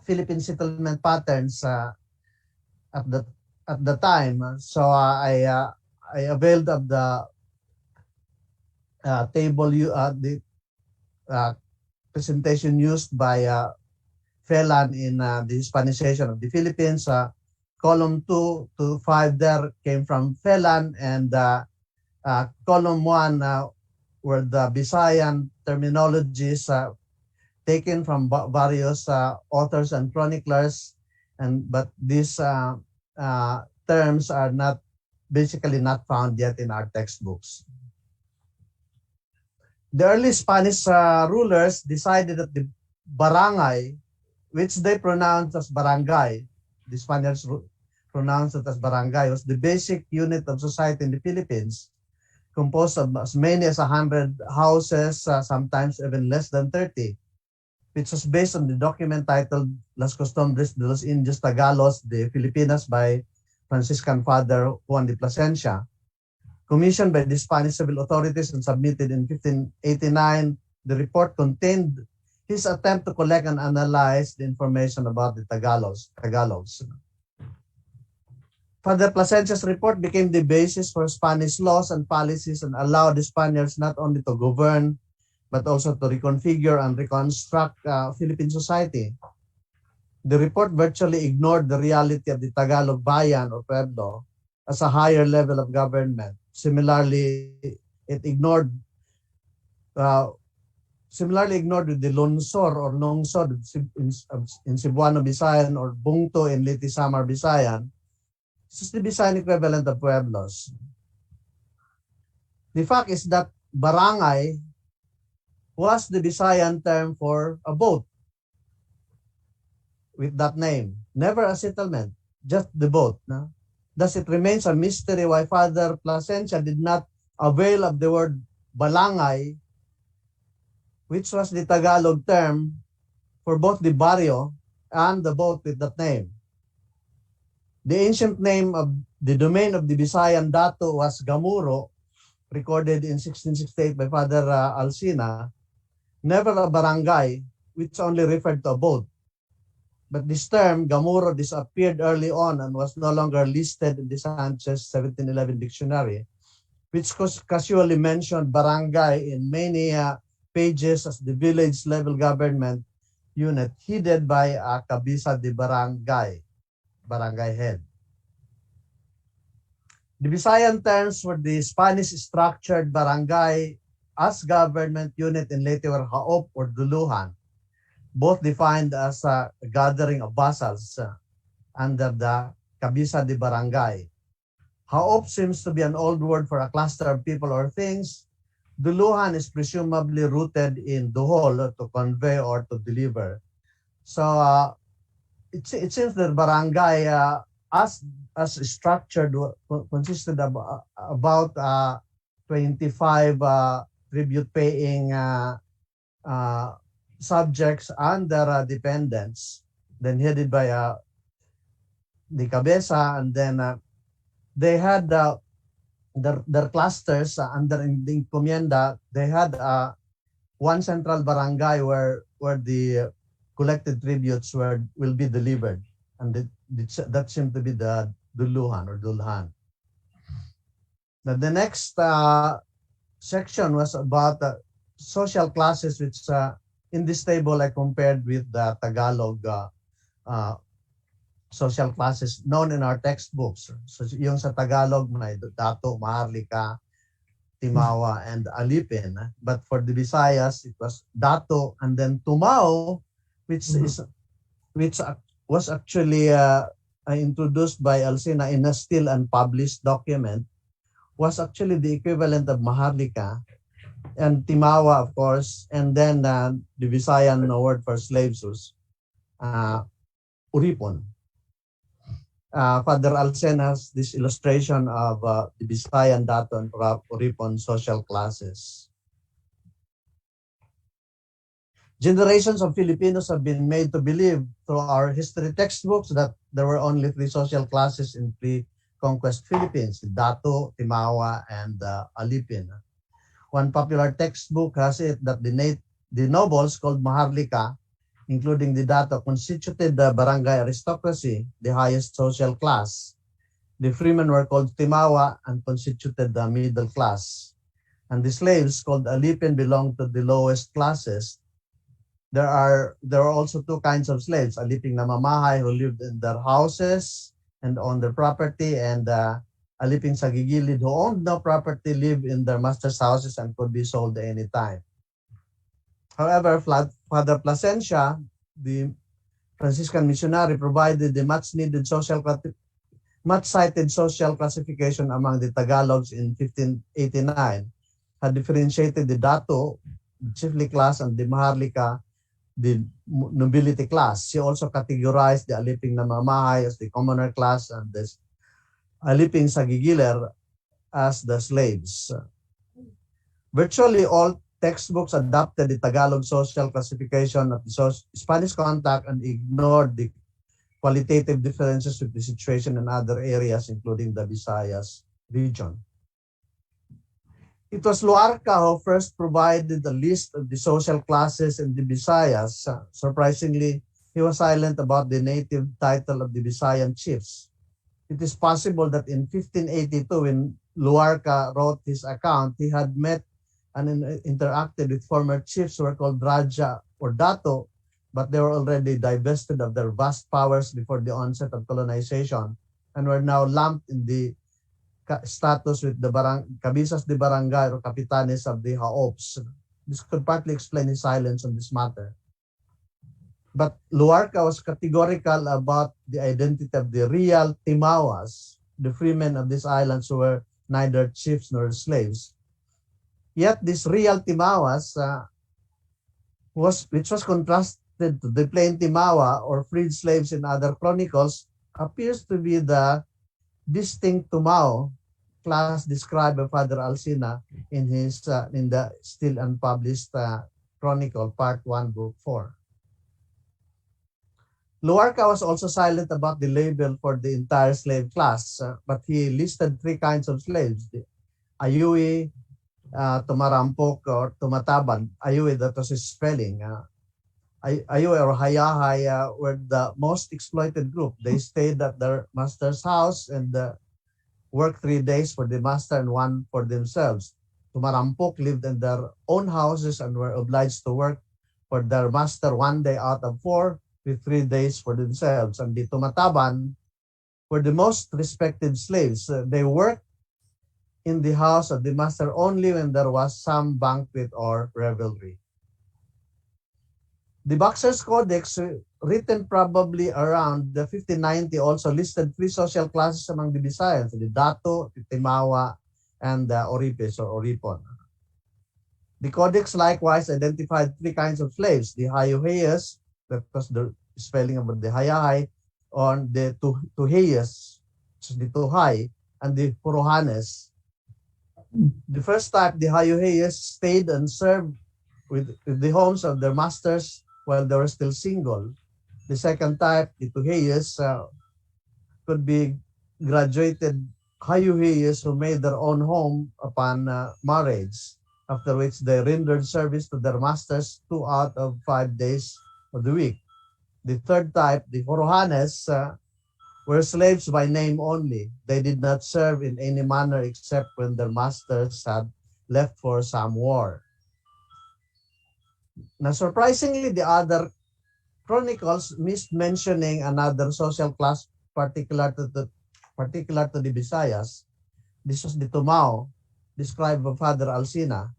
Philippine settlement patterns at the time. So I availed of the table, the presentation used by Phelan in the Hispanization of the Philippines. Column 2 to 5 there came from Phelan, and column 1 were the Visayan terminologies taken from various authors and chroniclers, but these terms are basically not found yet in our textbooks. The early Spanish rulers decided that the barangay, which they pronounced as barangay, the Spaniards pronounced it as barangay, was the basic unit of society in the Philippines, composed of as many as 100 houses, sometimes even less than 30, which was based on the document titled Las Costumbres de los Indios Tagalos de Filipinas by Franciscan Father Juan de Plasencia, commissioned by the Spanish civil authorities and submitted in 1589. The report contained his attempt to collect and analyze the information about the Tagalogs. Father Plasencia's report became the basis for Spanish laws and policies and allowed the Spaniards not only to govern, but also to reconfigure and reconstruct Philippine society. The report virtually ignored the reality of the Tagalog bayan or pueblo as a higher level of government. Similarly, it ignored the Lungsor or Lungsod in Cebuano Bisayan or Bungto in Liti Samar Bisayan. This is the Bisayan equivalent of pueblos. The fact is that barangay was the Bisayan term for a boat with that name. Never a settlement, just the boat. No? Thus, it remains a mystery why Father Plasencia did not avail of the word balangay, which was the Tagalog term for both the barrio and the boat with that name. The ancient name of the domain of the Bisayan Dato was Gamuro, recorded in 1668 by Father Alcina, never a barangay, which only referred to a boat. But this term, Gamuro, disappeared early on and was no longer listed in the Sanchez 1711 dictionary, which casually mentioned barangay in many pages as the village level government unit headed by a cabeza de barangay, barangay head. The Visayan terms for the Spanish structured barangay as government unit in later were Haop or Duluhan, both defined as a gathering of vassals under the cabeza de barangay. Haop seems to be an old word for a cluster of people or things. Duluhan is presumably rooted in duhol, to convey or to deliver. So it seems that barangay as structured consisted of about 25 tribute-paying subjects and their dependents, then headed by the cabeza, and then they had their clusters under the encomienda. They had one central barangay where the collected tributes will be delivered, and that seemed to be the duluhan or dulhan. Now, the next section was about social classes, which in this table I compared with the Tagalog social classes known in our textbooks. So yung sa Tagalog, may Dato, Maharlika, Timawa, and Alipin. But for the Visayas, it was Dato and then Tumao, which was actually introduced by Alcina in a still unpublished document, was actually the equivalent of Maharlika, and Timawa, of course, and then the Visayan word for slaves was Uripon. Father Alcen has this illustration of the Visayan, Dato, and Uripon social classes. Generations of Filipinos have been made to believe through our history textbooks that there were only three social classes in pre-conquest Philippines: Dato, Timawa, and Alipin. One popular textbook has it that the nobles called Maharlika, including the Dato, constituted the barangay aristocracy, the highest social class. The freemen were called Timawa and constituted the middle class. And the slaves called Alipin belonged to the lowest classes. There are also two kinds of slaves: Aliping namamahay, who lived in their houses and on their property, and Aliping sagigilid, who owned no property, lived in their master's houses and could be sold anytime. However, Father Plasencia, the Franciscan missionary, provided the much-cited social classification among the Tagalogs in 1589, had differentiated the Dato, the chiefly class, and the Maharlika, the nobility class. She also categorized the Aliping namamahay as the commoner class and the Aliping sagigiler as the slaves. Virtually all textbooks adopted the Tagalog social classification of the Spanish contact and ignored the qualitative differences with the situation in other areas, including the Visayas region. It was Luarca who first provided a list of the social classes in the Visayas. Surprisingly, he was silent about the native title of the Visayan chiefs. It is possible that in 1582, when Luarca wrote his account, he had met and interacted with former chiefs who were called Raja or Dato, but they were already divested of their vast powers before the onset of colonization and were now lumped in the status with the cabezas de barangay or capitanes of the haops. This could partly explain his silence on this matter. But Luarca was categorical about the identity of the real Timawas, the freemen of these islands who were neither chiefs nor slaves. Yet this real Timawas, which was contrasted to the plain Timawa or freed slaves in other chronicles, appears to be the distinct Tumao class described by Father Alcina in his in the still unpublished Chronicle, Part 1, Book 4. Luarca was also silent about the label for the entire slave class, but he listed three kinds of slaves: the Ayui, Tumarampok, or Tumataban. Ayui, that was his spelling. Ayui or Hayahay were the most exploited group. They stayed at their master's house and worked 3 days for the master and 1 for themselves. Tumarampok lived in their own houses and were obliged to work for their master 1 day out of 4, with 3 days for themselves. And the Tumataban were the most respected slaves. They worked in the house of the master only when there was some banquet or revelry. The Boxer's Codex, written probably around the 1590, also listed 3 social classes among the Visayas: the Dato, the Timawa, and the Oripes or Oripon. The Codex likewise identified 3 kinds of slaves: the Hayuhayas, that was the spelling of the Hayahay, on the Tuheyes, the Tuhay, and the Purohanes. The first type, the Hayuheyes, stayed and served with the homes of their masters while they were still single. The second type, the Tuheyes, could be graduated Hayuheyes who made their own home upon marriage, after which they rendered service to their masters 2 out of 5 days of the week. The third type, the Horohanes, were slaves by name only. They did not serve in any manner except when their masters had left for some war. Now, surprisingly, the other chronicles missed mentioning another social class particular to the Visayas. This was the Tumao, described by Father Alsina.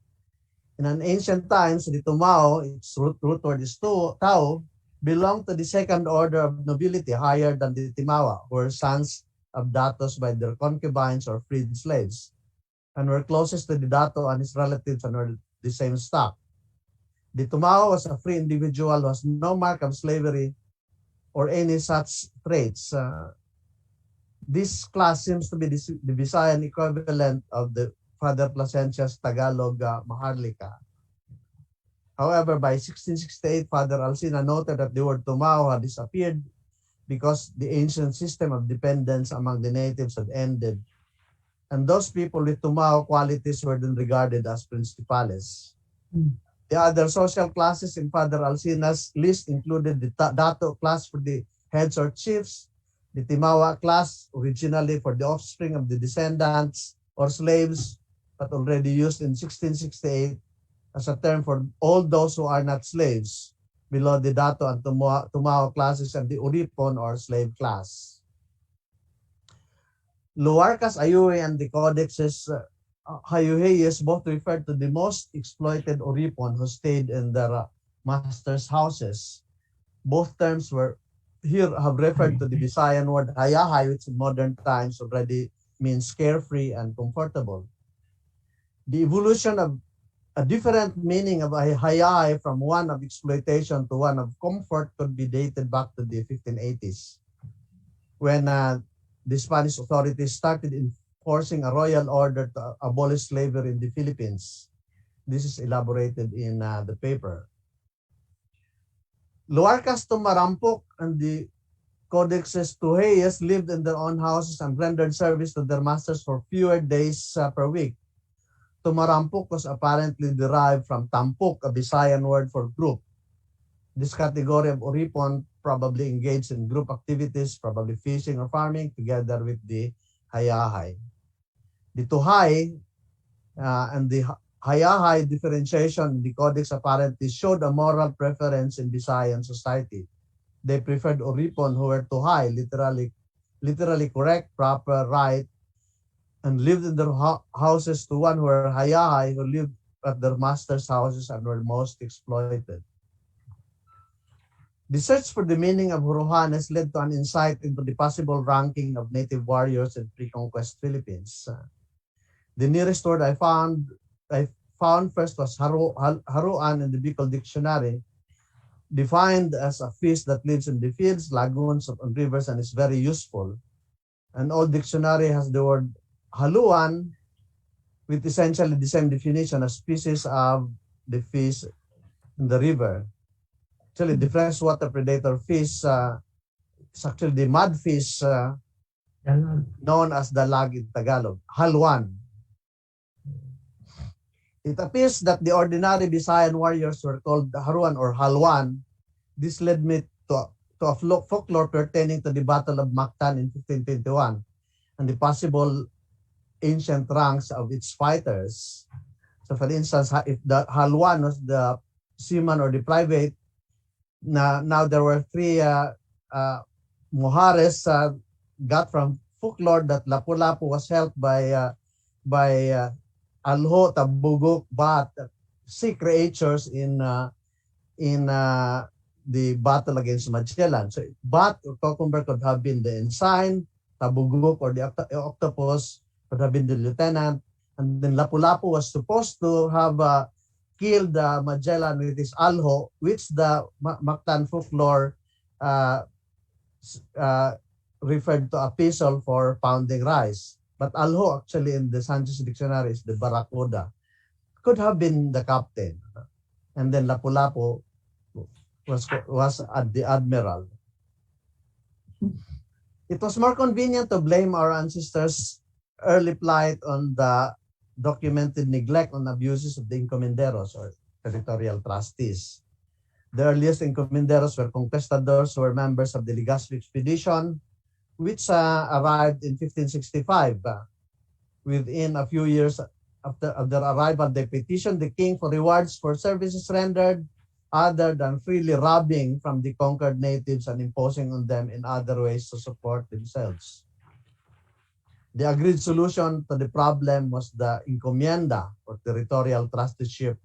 In an ancient times, the Tumao, its root word is Tao, belonged to the second order of nobility, higher than the Timawa, who were sons of datos by their concubines or freed slaves, and were closest to the dato and his relatives and were the same stock. The Tumao was a free individual who has no mark of slavery or any such traits. This class seems to be the Visayan equivalent of the Father Placencia's Tagalog Maharlika. However, by 1668, Father Alsina noted that the word Tumao had disappeared because the ancient system of dependence among the natives had ended, and those people with Tumao qualities were then regarded as principales. The other social classes in Father Alsina's list included the Dato class for the heads or chiefs, the Timawa class, originally for the offspring of the descendants or slaves, but already used in 1668 as a term for all those who are not slaves, below the Dato and Tumao classes, and the Uripon or slave class. Luarcas, Ayue, and the codexes Hayuheyes both referred to the most exploited Uripon who stayed in their masters' houses. Both terms were here have referred to the Visayan word hayahay, which in modern times already means carefree and comfortable. The evolution of a different meaning of hayahay from one of exploitation to one of comfort could be dated back to the 1580s, when the Spanish authorities started enforcing a royal order to abolish slavery in the Philippines. This is elaborated in the paper. Luarcas Tumarampok and the codexes Tuheyes lived in their own houses and rendered service to their masters for fewer days per week. Tumarampok was apparently derived from tampok, a Visayan word for group. This category of Uripon probably engaged in group activities, probably fishing or farming, together with the hayahay. The Tuhay and the hayahay differentiation in the codex apparently showed a moral preference in Visayan society. They preferred Uripon who were Tuhay, literally correct, proper, right, and lived in their houses, to one who were hayahay who lived at their master's houses and were most exploited. The search for the meaning of Huruhanes led to an insight into the possible ranking of native warriors in pre-conquest Philippines. The nearest word I found first was Haruan in the Bicol Dictionary, defined as a fish that lives in the fields, lagoons, and rivers, and is very useful. An old dictionary has the word Haluan, with essentially the same definition as species of the fish in the river. Actually, the freshwater predator fish is actually the mudfish known as dalag in Tagalog, Halwan. It appears that the ordinary Visayan warriors were called Haruan or Halwan. This led me to a folklore pertaining to the Battle of Mactan in 1521 and the possible ancient ranks of its fighters. So for instance, if the Halwan was the seaman or the private, now there were three Mohares got from folklore that Lapu-Lapu was helped by Alho, Tabugok, Bat, sea creatures in the battle against Magellan. So Bat or Cucumber could have been the ensign, Tabugok or the octopus could have been the lieutenant, and then Lapu-Lapu was supposed to have killed Magellan with his Alho, which the Mactan folklore uh, referred to a pistol for pounding rice. But alho actually in the Sanchez dictionary is the barracuda. Could have been the captain. And then Lapu-Lapu was the admiral. It was more convenient to blame our ancestors' early plight on the documented neglect and abuses of the encomenderos or territorial trustees. The earliest encomenderos were conquistadors who were members of the Legazpi expedition, which arrived in 1565. Within a few years after their arrival, they petitioned the king for rewards for services rendered other than freely robbing from the conquered natives and imposing on them in other ways to support themselves. The agreed solution to the problem was the encomienda, or territorial trusteeship,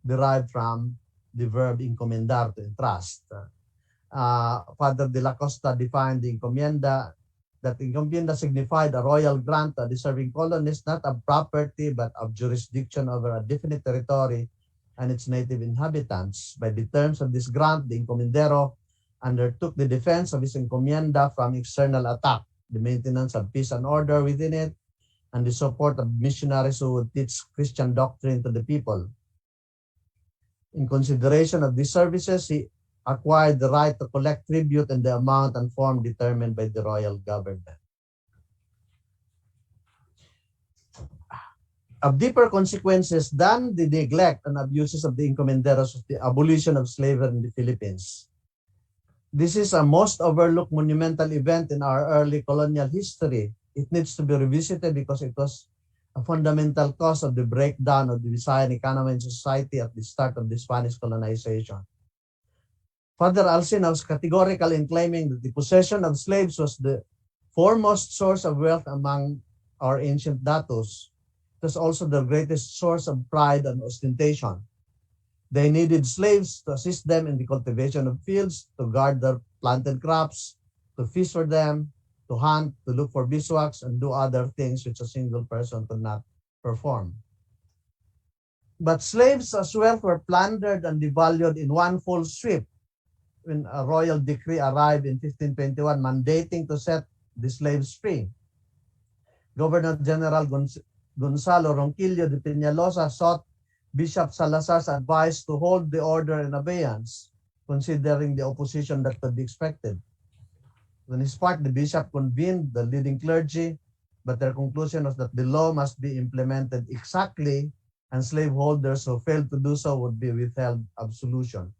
derived from the verb encomendar, to entrust. Father de la Costa defined the encomienda, that encomienda signified a royal grant to a deserving colonist, not of property, but of jurisdiction over a definite territory and its native inhabitants. By the terms of this grant, the encomendero undertook the defense of his encomienda from external attack, the maintenance of peace and order within it, and the support of missionaries who would teach Christian doctrine to the people. In consideration of these services, he acquired the right to collect tribute in the amount and form determined by the royal government. Of deeper consequences than the neglect and abuses of the encomenderos was the abolition of slavery in the Philippines. This is a most overlooked monumental event in our early colonial history. It needs to be revisited because it was a fundamental cause of the breakdown of the Visayan economy and society at the start of the Spanish colonization. Father Alcina was categorical in claiming that the possession of slaves was the foremost source of wealth among our ancient datos. It was also the greatest source of pride and ostentation. They needed slaves to assist them in the cultivation of fields, to guard their planted crops, to fish for them, to hunt, to look for beeswax, and do other things which a single person could not perform. But slaves as well were plundered and devalued in one full sweep when a royal decree arrived in 1521 mandating to set the slaves free. Governor General Gonzalo Ronquillo de Peñalosa sought Bishop Salazar's advice to hold the order in abeyance, considering the opposition that could be expected. On his part, the bishop convened the leading clergy, but their conclusion was that the law must be implemented exactly, and slaveholders who failed to do so would be withheld absolution.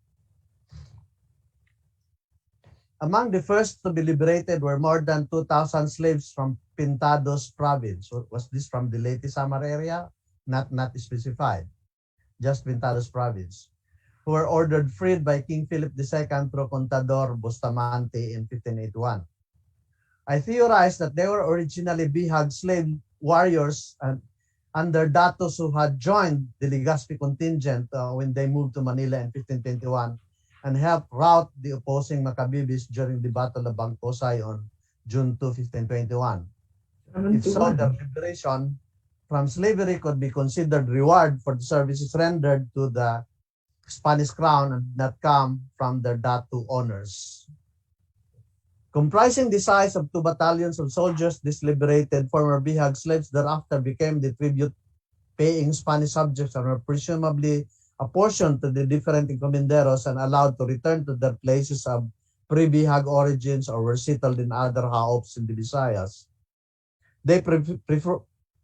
Among the first to be liberated were more than 2,000 slaves from Pintados province. Was this from the Leyte Samar area? Not specified. Just Pintados province, who were ordered freed by King Philip II through Contador Bustamante in 1581. I theorize that they were originally Bihag slave warriors and under datos who had joined the Legazpi contingent when they moved to Manila in 1521 and helped rout the opposing Macabebes during the Battle of Bangkosay on June 2, 1521. If so, their liberation from slavery could be considered reward for the services rendered to the Spanish crown and not come from their datu owners. Comprising the size of 2 battalions of soldiers, these liberated former Bihag slaves thereafter became the tribute-paying Spanish subjects and were presumably apportioned to the different encomenderos and allowed to return to their places of pre-Bihag origins or were settled in other haops in the Visayas. They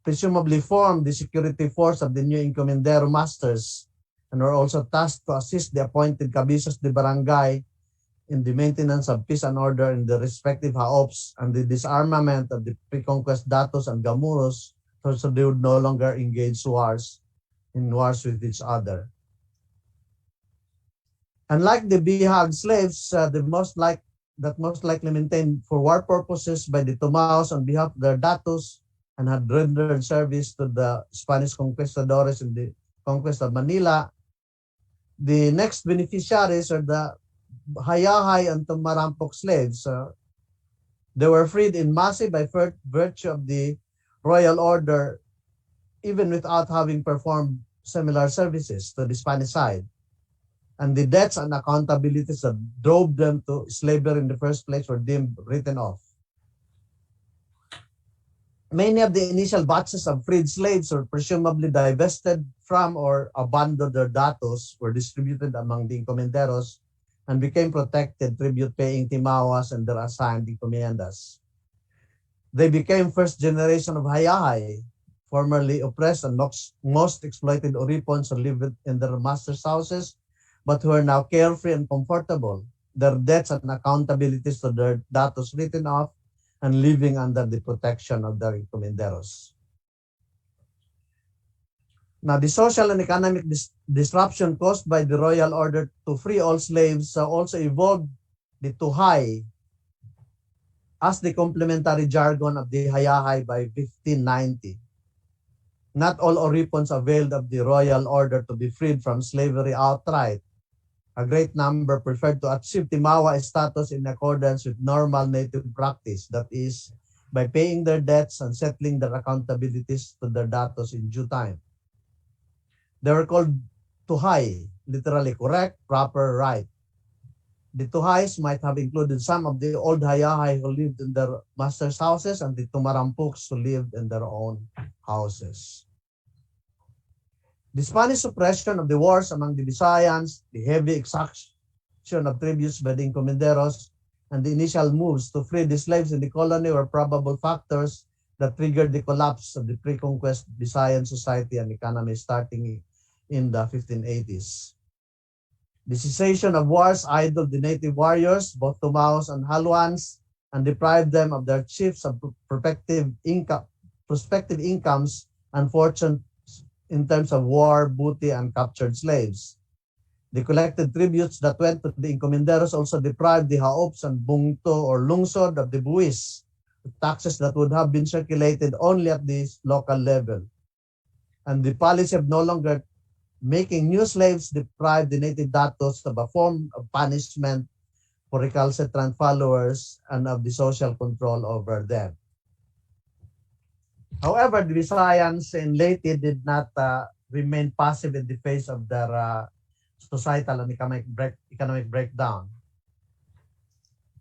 presumably formed the security force of the new encomendero masters and were also tasked to assist the appointed cabezas de barangay in the maintenance of peace and order in the respective haops and the disarmament of the pre-conquest datos and gamuros so they would no longer engage in wars with each other. Unlike the Bihag slaves, that most likely maintained for war purposes by the Tumaos on behalf of their datos and had rendered service to the Spanish conquistadores in the conquest of Manila, the next beneficiaries are the Hayahay and Tumarampok slaves. They were freed in masse by virtue of the royal order, even without having performed similar services to the Spanish side. and the debts and accountabilities that drove them to slavery in the first place were deemed written off. Many of the initial batches of freed slaves were presumably divested from or abandoned their datos, were distributed among the encomenderos, and became protected tribute-paying timawas and their assigned encomiendas. They became first generation of hayahay, formerly oppressed and most exploited oripons who lived in their masters' houses, but who are now carefree and comfortable, their debts and accountabilities to their datos written off, and living under the protection of their encomenderos. Now, the social and economic disruption caused by the royal order to free all slaves also evolved the tuhay as the complementary jargon of the hayahay by 1590. Not all oripons availed of the royal order to be freed from slavery outright. A great number preferred to achieve timawa status in accordance with normal native practice, that is, by paying their debts and settling their accountabilities to their datos in due time. They were called tuhay, literally correct, proper, right. The tuhays might have included some of the old hayahay who lived in their masters' houses and the tumarampuks who lived in their own houses. The Spanish suppression of the wars among the Visayans, the heavy exaction of tributes by the encomenderos, and the initial moves to free the slaves in the colony were probable factors that triggered the collapse of the pre-conquest Visayan society and economy starting in the 1580s. The cessation of wars idled the native warriors, both Tumaos and Haluans, and deprived them of their chiefs of prospective incomes and fortune in terms of war, booty, and captured slaves. The collected tributes that went to the encomenderos also deprived the haops and bungto or lungsod of the buwis, taxes that would have been circulated only at this local level. And the policy of no longer making new slaves deprived the native datos of a form of punishment for recalcitrant followers and of the social control over them. However, the Visayans in Leyte did not remain passive in the face of their societal and economic breakdown.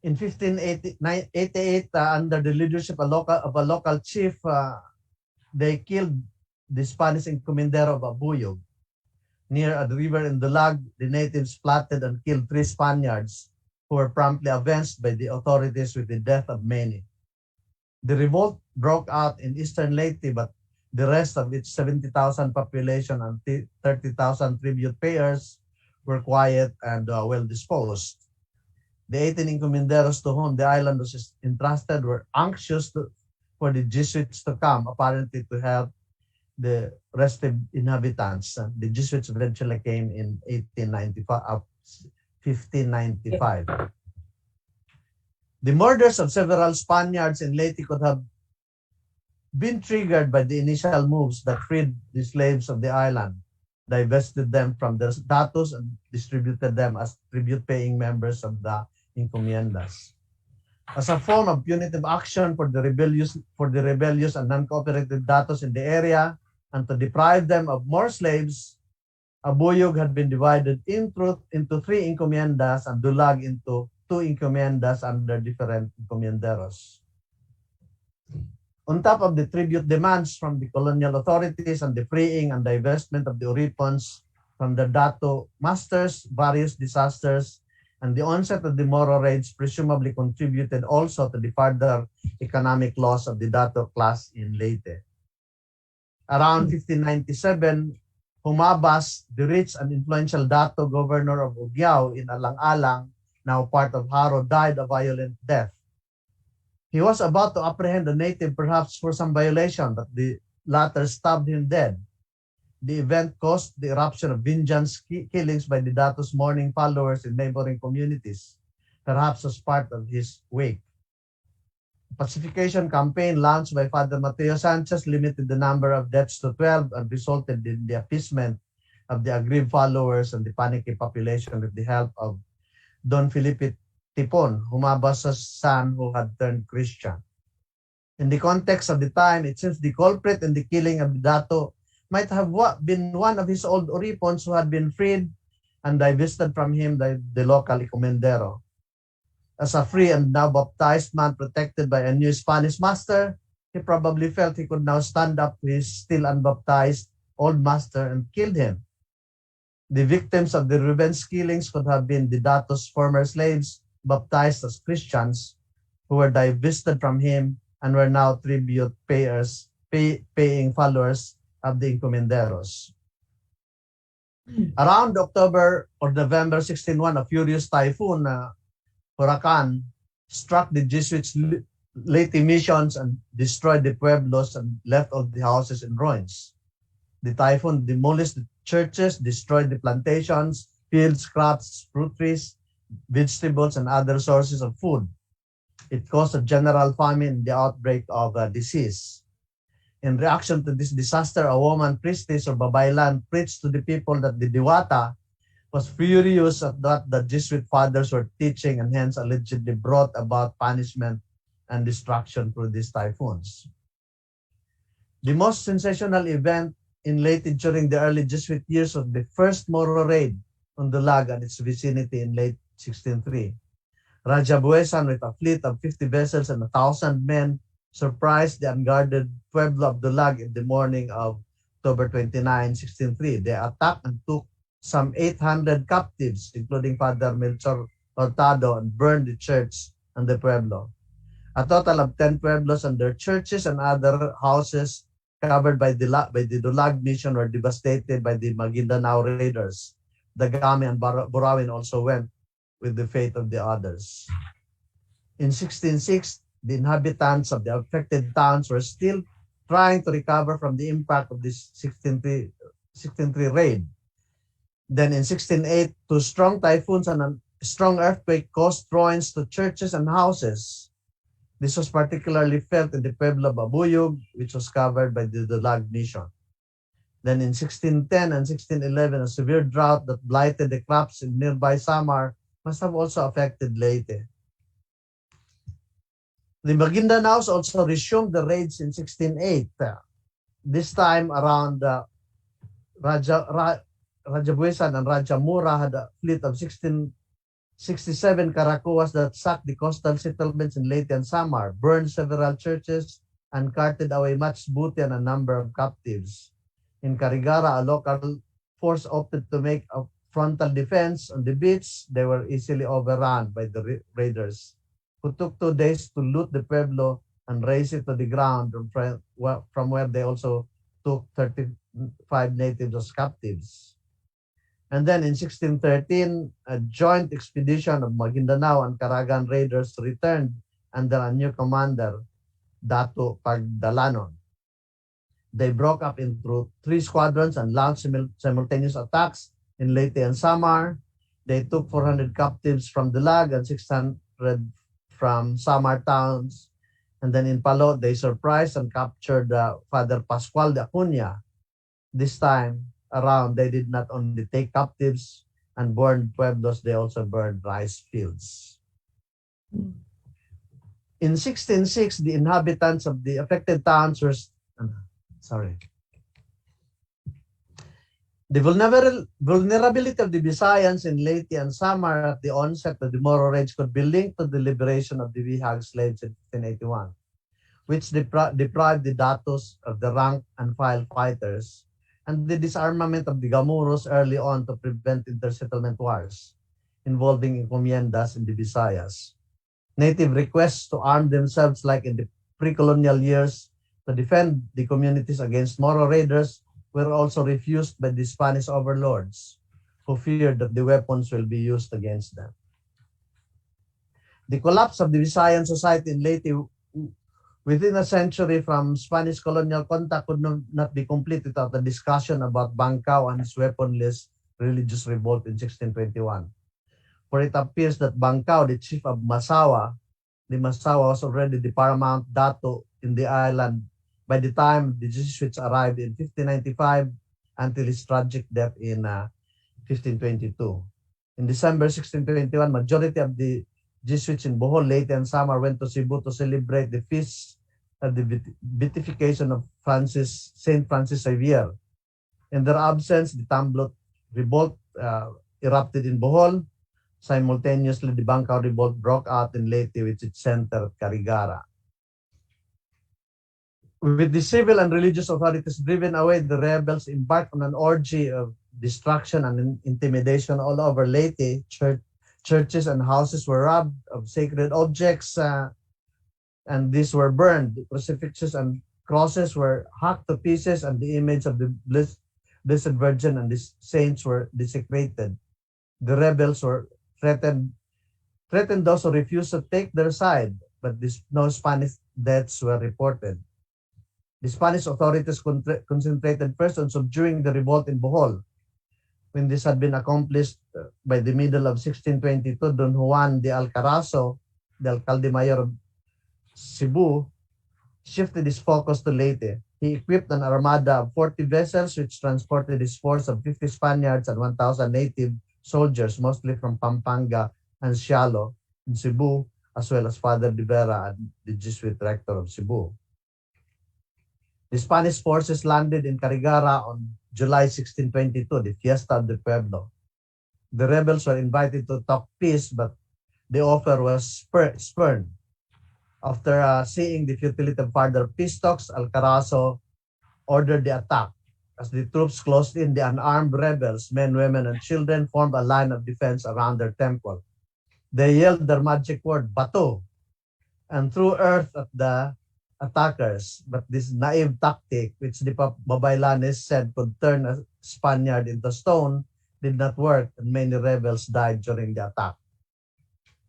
In 1588, under the leadership of a local chief, they killed the Spanish encomendero of Abuyog. Near the river in Dulag, the natives plotted and killed 3 Spaniards who were promptly avenged by the authorities with the death of many. The revolt broke out in eastern Leyte, but the rest of its 70,000 population and 30,000 tribute payers were quiet and well disposed. The 18 encomenderos to whom the island was entrusted were anxious for the Jesuits to come, apparently to help the restive inhabitants. The Jesuits eventually came in 1595. The murders of several Spaniards in Leyte could have been triggered by the initial moves that freed the slaves of the island, divested them from their datos, and distributed them as tribute-paying members of the encomiendas. As a form of punitive action for the rebellious and non-cooperative datos in the area, and to deprive them of more slaves, Abuyog had been divided into 3 encomiendas and Dulag into 2 encomiendas under different encomienderos. On top of the tribute demands from the colonial authorities and the freeing and divestment of the oripons from the dato masters, various disasters, and the onset of the Moro raids presumably contributed also to the further economic loss of the dato class in Leyte. Around 1597, Humabas, the rich and influential dato governor of Ugyao in Alang-Alang, now part of Haro, died a violent death. He was about to apprehend a native perhaps for some violation, but the latter stabbed him dead. The event caused the eruption of vengeance killings by the dato's mourning followers in neighboring communities, perhaps as part of his wake. A pacification campaign launched by Father Mateo Sanchez limited the number of deaths to 12 and resulted in the appeasement of the aggrieved followers and the panicky population with the help of Don Felipe Tipon, Humabas' son who had turned Christian. In the context of the time, it seems the culprit in the killing of the dato might have been one of his old oripons who had been freed and divested from him the local encomendero. As a free and now baptized man protected by a new Spanish master, he probably felt he could now stand up to his still unbaptized old master and kill him. The victims of the revenge killings could have been the dato's former slaves, baptized as Christians, who were divested from him and were now tribute payers, paying followers of the encomenderos. Around October or November 1601, a furious typhoon, huracan, struck the Jesuits' Leyte missions and destroyed the pueblos and left all the houses in ruins. The typhoon demolished the churches, destroyed the plantations, fields, crops, fruit trees, vegetables, and other sources of food. It caused a general famine, the outbreak of a disease. In reaction to this disaster, a woman priestess or babaylan preached to the people that the Diwata was furious at what the Jesuit fathers were teaching and hence allegedly brought about punishment and destruction through these typhoons. The most sensational event in Leyte during the early Jesuit years was the first Moro raid on Dulag and its vicinity in late 1603. Raja Buesan, with a fleet of 50 vessels and 1,000 men, surprised the unguarded pueblo of Dulag in the morning of October 29, 1603. They attacked and took some 800 captives, including Father Melchor Hurtado, and burned the church and the pueblo. A total of 10 pueblos and their churches and other houses covered by the Dulag mission were devastated by the Maguindanao raiders. Dagami and Burawin also went with the fate of the others. In 1606, the inhabitants of the affected towns were still trying to recover from the impact of this 1603 raid. Then in 1608, two strong typhoons and a strong earthquake caused ruins to churches and houses. This was particularly felt in the Pueblo of Abuyog, which was covered by the Dulag mission. Then in 1610 and 1611, a severe drought that blighted the crops in nearby Samar must have also affected Leyte. The Maguindanaos also resumed the raids in 1608. This time around, Raja Buesan and Raja Mura had a fleet of 67 Karakuas that sacked the coastal settlements in Leyte and Samar, burned several churches, and carted away much booty and a number of captives. In Carigara, a local force opted to make a frontal defense on the beach. They were easily overrun by the raiders, who took 2 days to loot the pueblo and raise it to the ground, from where they also took 35 natives as captives. And then in 1613, a joint expedition of Maguindanao and Caragan raiders returned under a new commander, Dato Pagdalanon. They broke up into 3 squadrons and launched simultaneous attacks in Leyte and Samar. They took 400 captives from Dulag and 600 from Samar towns. And then in Palo, they surprised and captured Father Pascual de Acuña. This time around, they did not only take captives and burned pueblos, they also burned rice fields. In 1606, the inhabitants of the affected towns were the vulnerability of the Visayans in Leyte and Samar at the onset of the Moro raids could be linked to the liberation of the Bihag slaves in 1581, which deprived the datos of the rank and file fighters, and the disarmament of the Gamuros early on to prevent intersettlement wars involving encomiendas in the Visayas. Native requests to arm themselves like in the pre-colonial years to defend the communities against Moro raiders were also refused by the Spanish overlords, who feared that the weapons will be used against them. The collapse of the Visayan society in Leyte within a century from Spanish colonial contact could not be complete without a discussion about Bangkao and his weaponless religious revolt in 1621. For it appears that Bangkao, the chief of Masawa, was already the paramount dato in the island by the time the Jesuits arrived in 1595 until his tragic death in 1522. In December 1621, majority of the Jesuits in Bohol, Leyte, and Samar went to Cebu to celebrate the feast of the beatification of Saint Francis Xavier. In their absence, the Tamblot revolt erupted in Bohol. Simultaneously, the Bangkao Revolt broke out in Leyte, with its center at Carigara. With the civil and religious authorities driven away, the rebels embarked on an orgy of destruction and intimidation all over Leyte. Churches and houses were robbed of sacred objects, and these were burned. The crucifixes and crosses were hacked to pieces, and the image of the Blessed Virgin and the saints were desecrated. The rebels were threatened those who refused to take their side, but no Spanish deaths were reported. The Spanish authorities concentrated first on subduing the revolt in Bohol. When this had been accomplished by the middle of 1622, Don Juan de Alcarazo, the alcalde mayor of Cebu, shifted his focus to Leyte. He equipped an armada of 40 vessels, which transported his force of 50 Spaniards and 1,000 native soldiers, mostly from Pampanga and Sialo in Cebu, as well as Father de Vera and the Jesuit rector of Cebu. The Spanish forces landed in Carigara on July 1622, the Fiesta of the Pueblo. The rebels were invited to talk peace, but the offer was spurned. After seeing the futility of further peace talks, Alcarazo ordered the attack. As the troops closed in, the unarmed rebels, men, women, and children, formed a line of defense around their temple. They yelled their magic word, "Bato," and threw earth at the attackers. But this naive tactic, which the Babaylanes said could turn a Spaniard into stone, did not work, and many rebels died during the attack.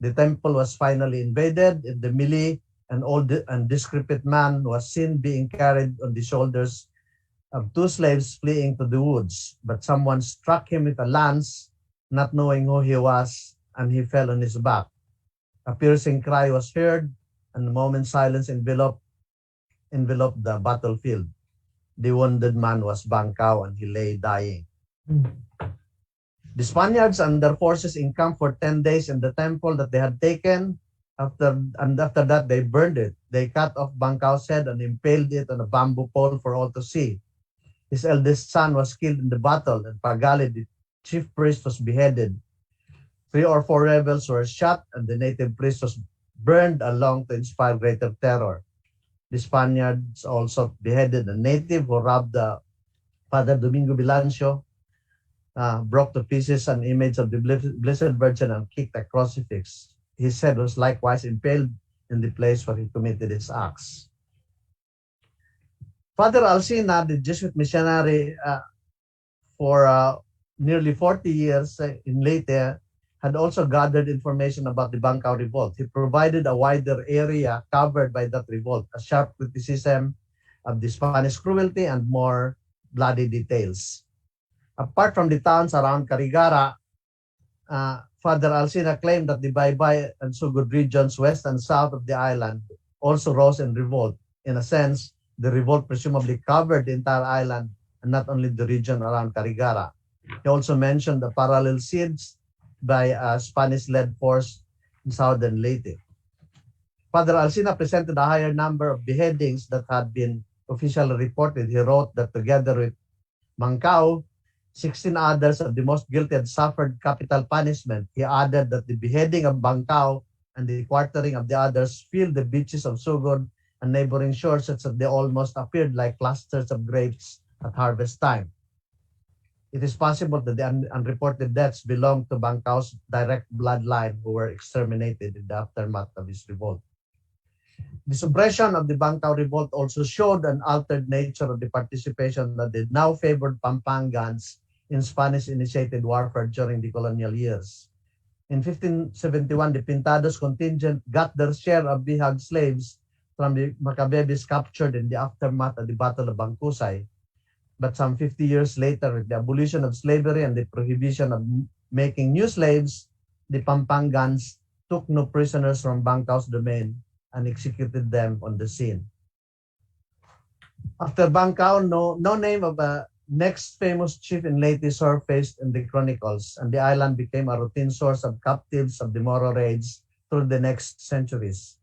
The temple was finally invaded. In the melee, an old and decrepit man was seen being carried on the shoulders of 2 slaves fleeing to the woods, but someone struck him with a lance, not knowing who he was, and he fell on his back. A piercing cry was heard, and a moment's silence enveloped the battlefield. The wounded man was Bangkao, and he lay dying. The Spaniards and their forces encamped for 10 days in the temple that they had taken. After that, they burned it. They cut off Bangkao's head and impaled it on a bamboo pole for all to see. His eldest son was killed in the battle, and Pagali, the chief priest, was beheaded. 3 or 4 rebels were shot, and the native priest was burned along to inspire greater terror. The Spaniards also beheaded a native who robbed Father Domingo Bilancio, broke to pieces an image of the Blessed Virgin, and kicked a crucifix. His head was likewise impaled in the place where he committed his acts. Father Alcina, the Jesuit missionary for nearly 40 years in Leyte, had also gathered information about the Bangkao Revolt. He provided a wider area covered by that revolt, a sharp criticism of the Spanish cruelty, and more bloody details. Apart from the towns around Carigara, Father Alcina claimed that the Baybay and Sugod regions west and south of the island also rose in revolt. In a sense, the revolt presumably covered the entire island and not only the region around Carigara. He also mentioned the parallel siege by a Spanish-led force in southern Leyte. Father Alcina presented a higher number of beheadings that had been officially reported. He wrote that together with Bangkao, 16 others of the most guilty had suffered capital punishment. He added that the beheading of Bangkao and the quartering of the others filled the beaches of Sugod and neighboring shores such that they almost appeared like clusters of grapes at harvest time. It is possible that the unreported deaths belonged to Bangkao's direct bloodline, who were exterminated in the aftermath of his revolt. The suppression of the Bangkao revolt also showed an altered nature of the participation that they now favored Pampangans in Spanish-initiated warfare during the colonial years. In 1571, the Pintados contingent got their share of Bihag slaves from the Macabebes captured in the aftermath of the Battle of Bangkusay. But some 50 years later, with the abolition of slavery and the prohibition of making new slaves, the Pampangans took no prisoners from Bangkao's domain and executed them on the scene. After Bangkao, no name of a next famous chief in Leyte surfaced in the chronicles, and the island became a routine source of captives of the Moro raids through the next centuries.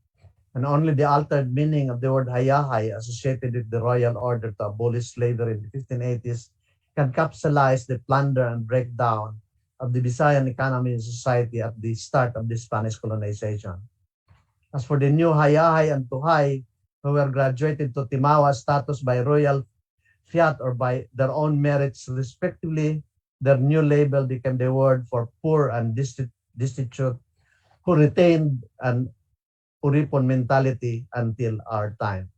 And only the altered meaning of the word hayahay, associated with the royal order to abolish slavery in the 1580s, can capsulize the plunder and breakdown of the Visayan economy and society at the start of the Spanish colonization. As for the new Hayahay and Tuhay, who were graduated to Timawa status by royal fiat or by their own merits respectively, their new label became the word for poor and destitute who retained an Uripon mentality until our time.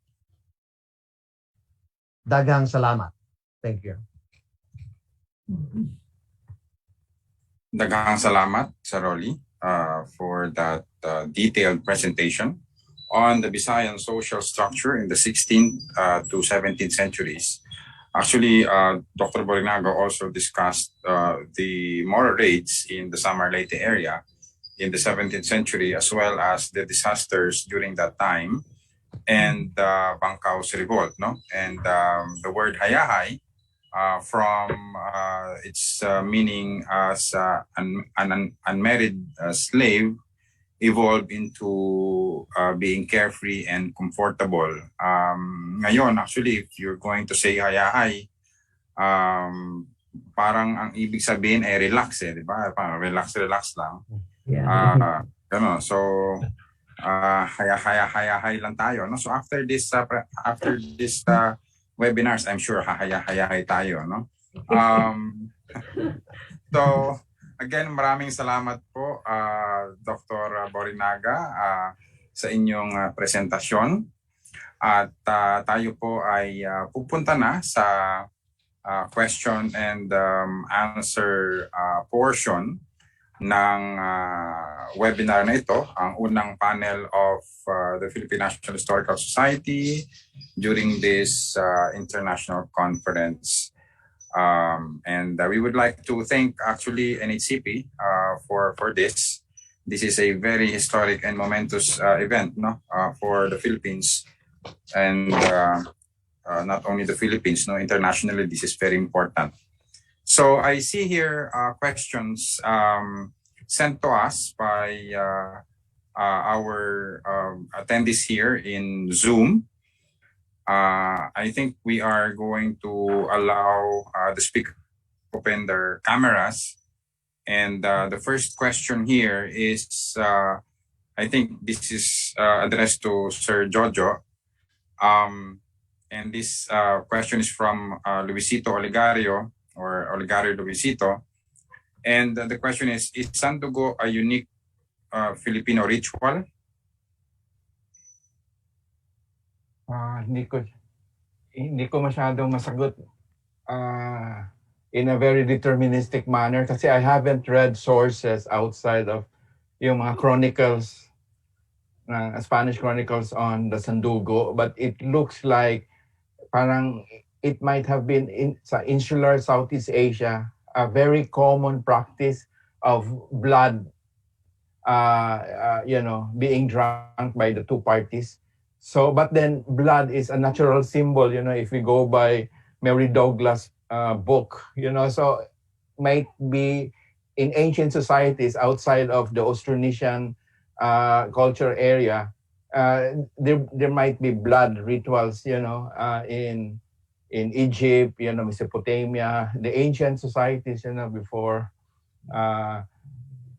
Daghang salamat. Thank you. Daghang salamat, Sir Rolly, for that detailed presentation on the Visayan social structure in the 16th to 17th centuries. Actually, Dr. Borinago also discussed the moral raids in the Samar Leyte area in the 17th century, as well as the disasters during that time, and the Bangkao's revolt, no? And the word hayahay, from its meaning as an unmarried slave, evolved into being carefree and comfortable. Ngayon, actually, if you're going to say hayahay, parang ang ibig sabihin ay relax, di ba? Parang relax lang. Yeah. Gano. So, hayahay lang tayo. No? So after this webinars, I'm sure hayahay tayo. No? So, again, maraming salamat po, Dr. Borinaga, sa inyong presentasyon. At tayo po ay pupunta na sa question and answer portion ng webinar na ito, ang unang panel of the Philippine National Historical Society during this international conference. And we would like to thank actually NHCP for this. This is a very historic and momentous event, no, for the Philippines, and not only the Philippines, no, internationally this is very important. So I see here questions sent to us by our attendees here in Zoom. I think we are going to allow the speaker to open their cameras. And the first question here is, I think this is addressed to Sir Jojo. And this question is from Luisito Oligario, or Oligario Luisito. And the question is Sandugo a unique Filipino ritual? Hindi ko masyadong masagot in a very deterministic manner kasi I haven't read sources outside of yung mga chronicles, Spanish chronicles on the Sandugo, but it looks like parang it might have been in sa insular Southeast Asia a very common practice of blood being drunk by the two parties. So, but then blood is a natural symbol, if we go by Mary Douglas' book, so might be in ancient societies outside of the Austronesian culture area, there might be blood rituals, in Egypt, Mesopotamia, the ancient societies, before,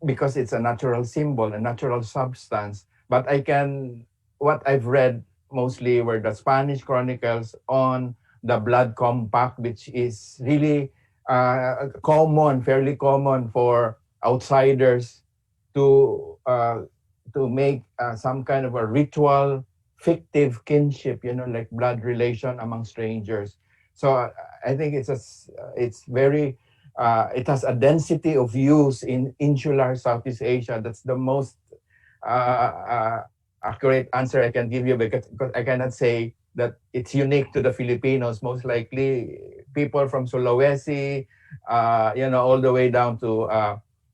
because it's a natural symbol, a natural substance. But what I've read mostly were the Spanish chronicles on the blood compact, which is really fairly common for outsiders to make some kind of a ritual, fictive kinship, like blood relation among strangers. So I think it has a density of use in insular Southeast Asia. That's the most accurate answer I can give you, because I cannot say that it's unique to the Filipinos. Most likely people from Sulawesi, all the way down to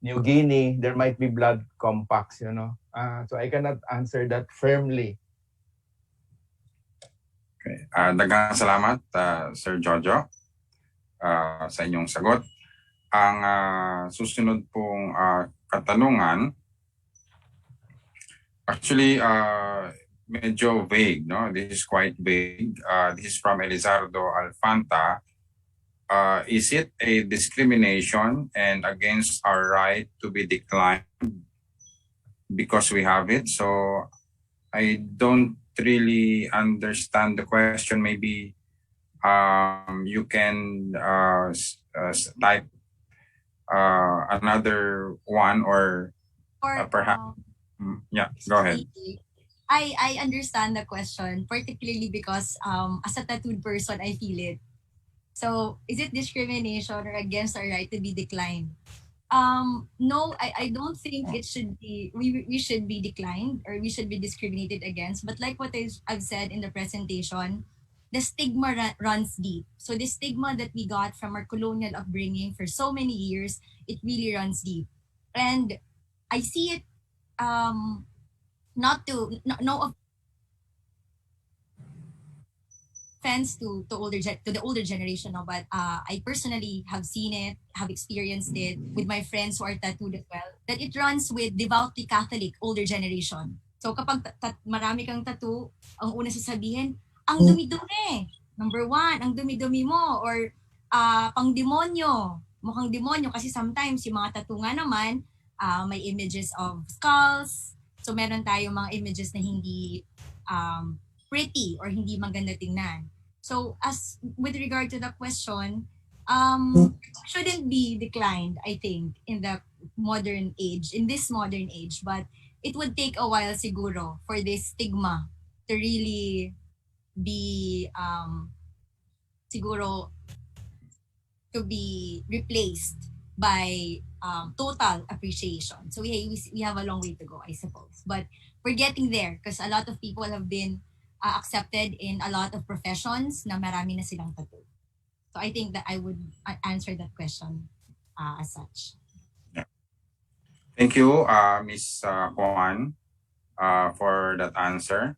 New Guinea, there might be blood compacts, so I cannot answer that firmly. Okay. Daghang salamat, Sir Jojo, sa inyong sagot. Ang susunod pong katanungan, actually, medyo vague, no? This is quite vague. This is from Elizardo Alfanta. is it a discrimination and against our right to be declined because we have it? So I don't really understand the question. Maybe you can type another one, or perhaps, yeah, go ahead. I understand the question, particularly because as a tattooed person, I feel it. So, is it discrimination or against our right to be declined? No, I don't think it should be, we should be declined or we should be discriminated against. But like what I've said in the presentation, the stigma runs deep. So the stigma that we got from our colonial upbringing for so many years, it really runs deep. And I see it, not to, no offense to the older generation, no, but I personally have seen it, have experienced it with my friends who are tattooed as well, that it runs with devoutly Catholic older generation. So kapag marami kang tattoo, ang una sasabihin, ang dumi-dumi. Number one, ang dumi-dumi mo, or pang demonyo, mukhang demonyo, kasi sometimes yung mga tattoo nga naman, may images of skulls. So meron tayong mga images na hindi pretty or hindi maganda tingnan. So as with regard to the question, shouldn't be declined, I think, in the modern age, in this modern age, but it would take a while siguro for this stigma to really be siguro to be replaced by total appreciation. So we have a long way to go, I suppose. But we're getting there because a lot of people have been accepted in a lot of professions na marami na silang tattoo. So I think that I would answer that question as such. Yeah. Thank you, Ms. Juan, for that answer.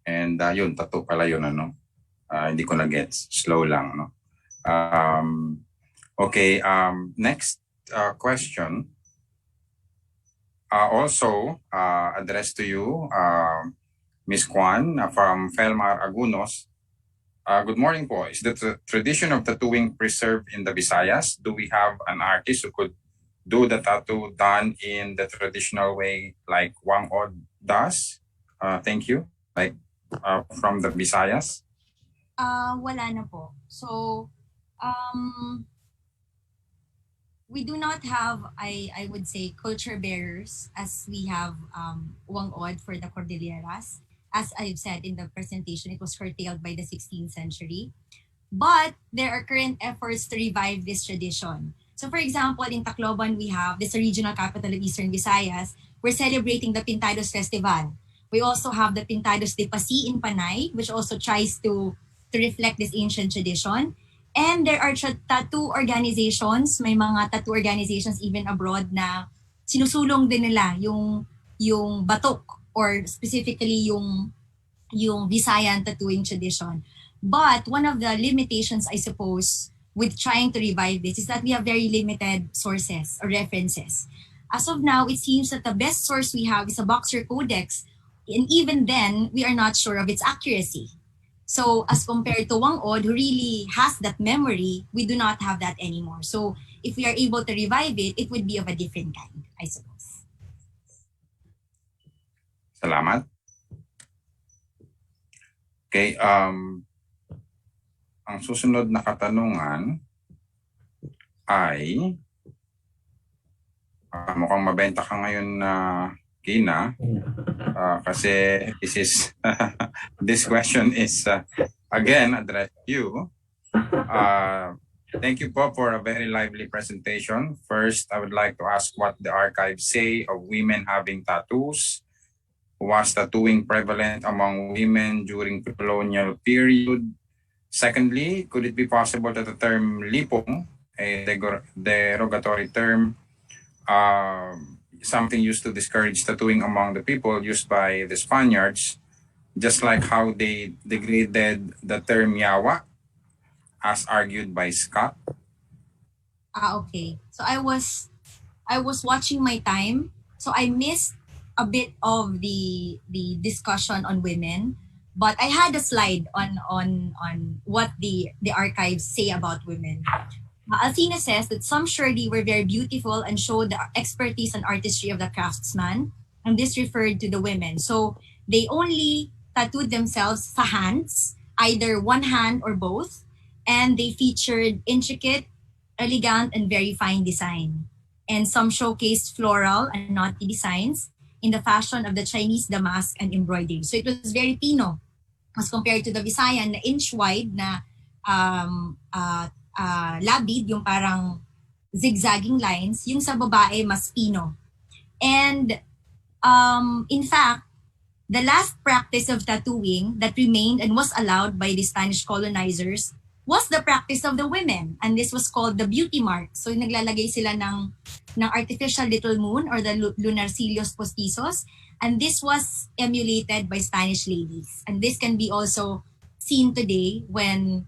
And yun, tattoo pala yun, ano? Hindi ko na-gets. Slow lang, no? Okay, next question. Also addressed to you, Ms. Kwan from Felmar Agunos. Good morning po. Is the tradition of tattooing preserved in the Visayas? Do we have an artist who could do the tattoo done in the traditional way like Wang Od does? Thank you. Like from the Visayas? Wala na po. So, we do not have, I would say, culture bearers as we have Wang Od for the Cordilleras. As I've said in the presentation, it was curtailed by the 16th century. But there are current efforts to revive this tradition. So for example, in Tacloban, we have this regional capital of Eastern Visayas. We're celebrating the Pintados Festival. We also have the Pintados de Pasi in Panay, which also tries to reflect this ancient tradition. And there are tattoo organizations, may mga tattoo organizations even abroad na sinusulong din nila yung batok or specifically yung Visayan tattooing tradition. But one of the limitations, I suppose, with trying to revive this is that we have very limited sources or references. As of now, it seems that the best source we have is a Boxer Codex, and even then, we are not sure of its accuracy. So as compared to Wang Od, who really has that memory, we do not have that anymore. So if we are able to revive it, it would be of a different kind, I suppose. Salamat. Okay, ang susunod na katanungan ay mukhang mabenta ka ngayon na Kina, kasi this question is again addressed to you. Thank you po for a very lively presentation. First, I would like to ask what the archives say of women having tattoos. Was tattooing prevalent among women during the colonial period? Secondly, could it be possible that the term lipong, a derogatory term, something used to discourage tattooing among the people used by the Spaniards, just like how they degraded the term yawa, as argued by Scott? Okay. So I was watching my time, so I missed a bit of the discussion on women. But I had a slide on what the archives say about women. Alcina says that some surely were very beautiful and showed the expertise and artistry of the craftsman, and this referred to the women. So they only tattooed themselves sa hands, either one hand or both, and they featured intricate, elegant, and very fine design. And some showcased floral and knotty designs in the fashion of the Chinese damask and embroidery. So it was very Pino as compared to the Visayan na inch wide na labid, yung parang zigzagging lines, yung sa babae mas Pino. And in fact, the last practice of tattooing that remained and was allowed by the Spanish colonizers was the practice of the women, and this was called the beauty mark. So naglalagay sila ng artificial little moon or the lunarcilios postizos, and this was emulated by Spanish ladies. And this can be also seen today when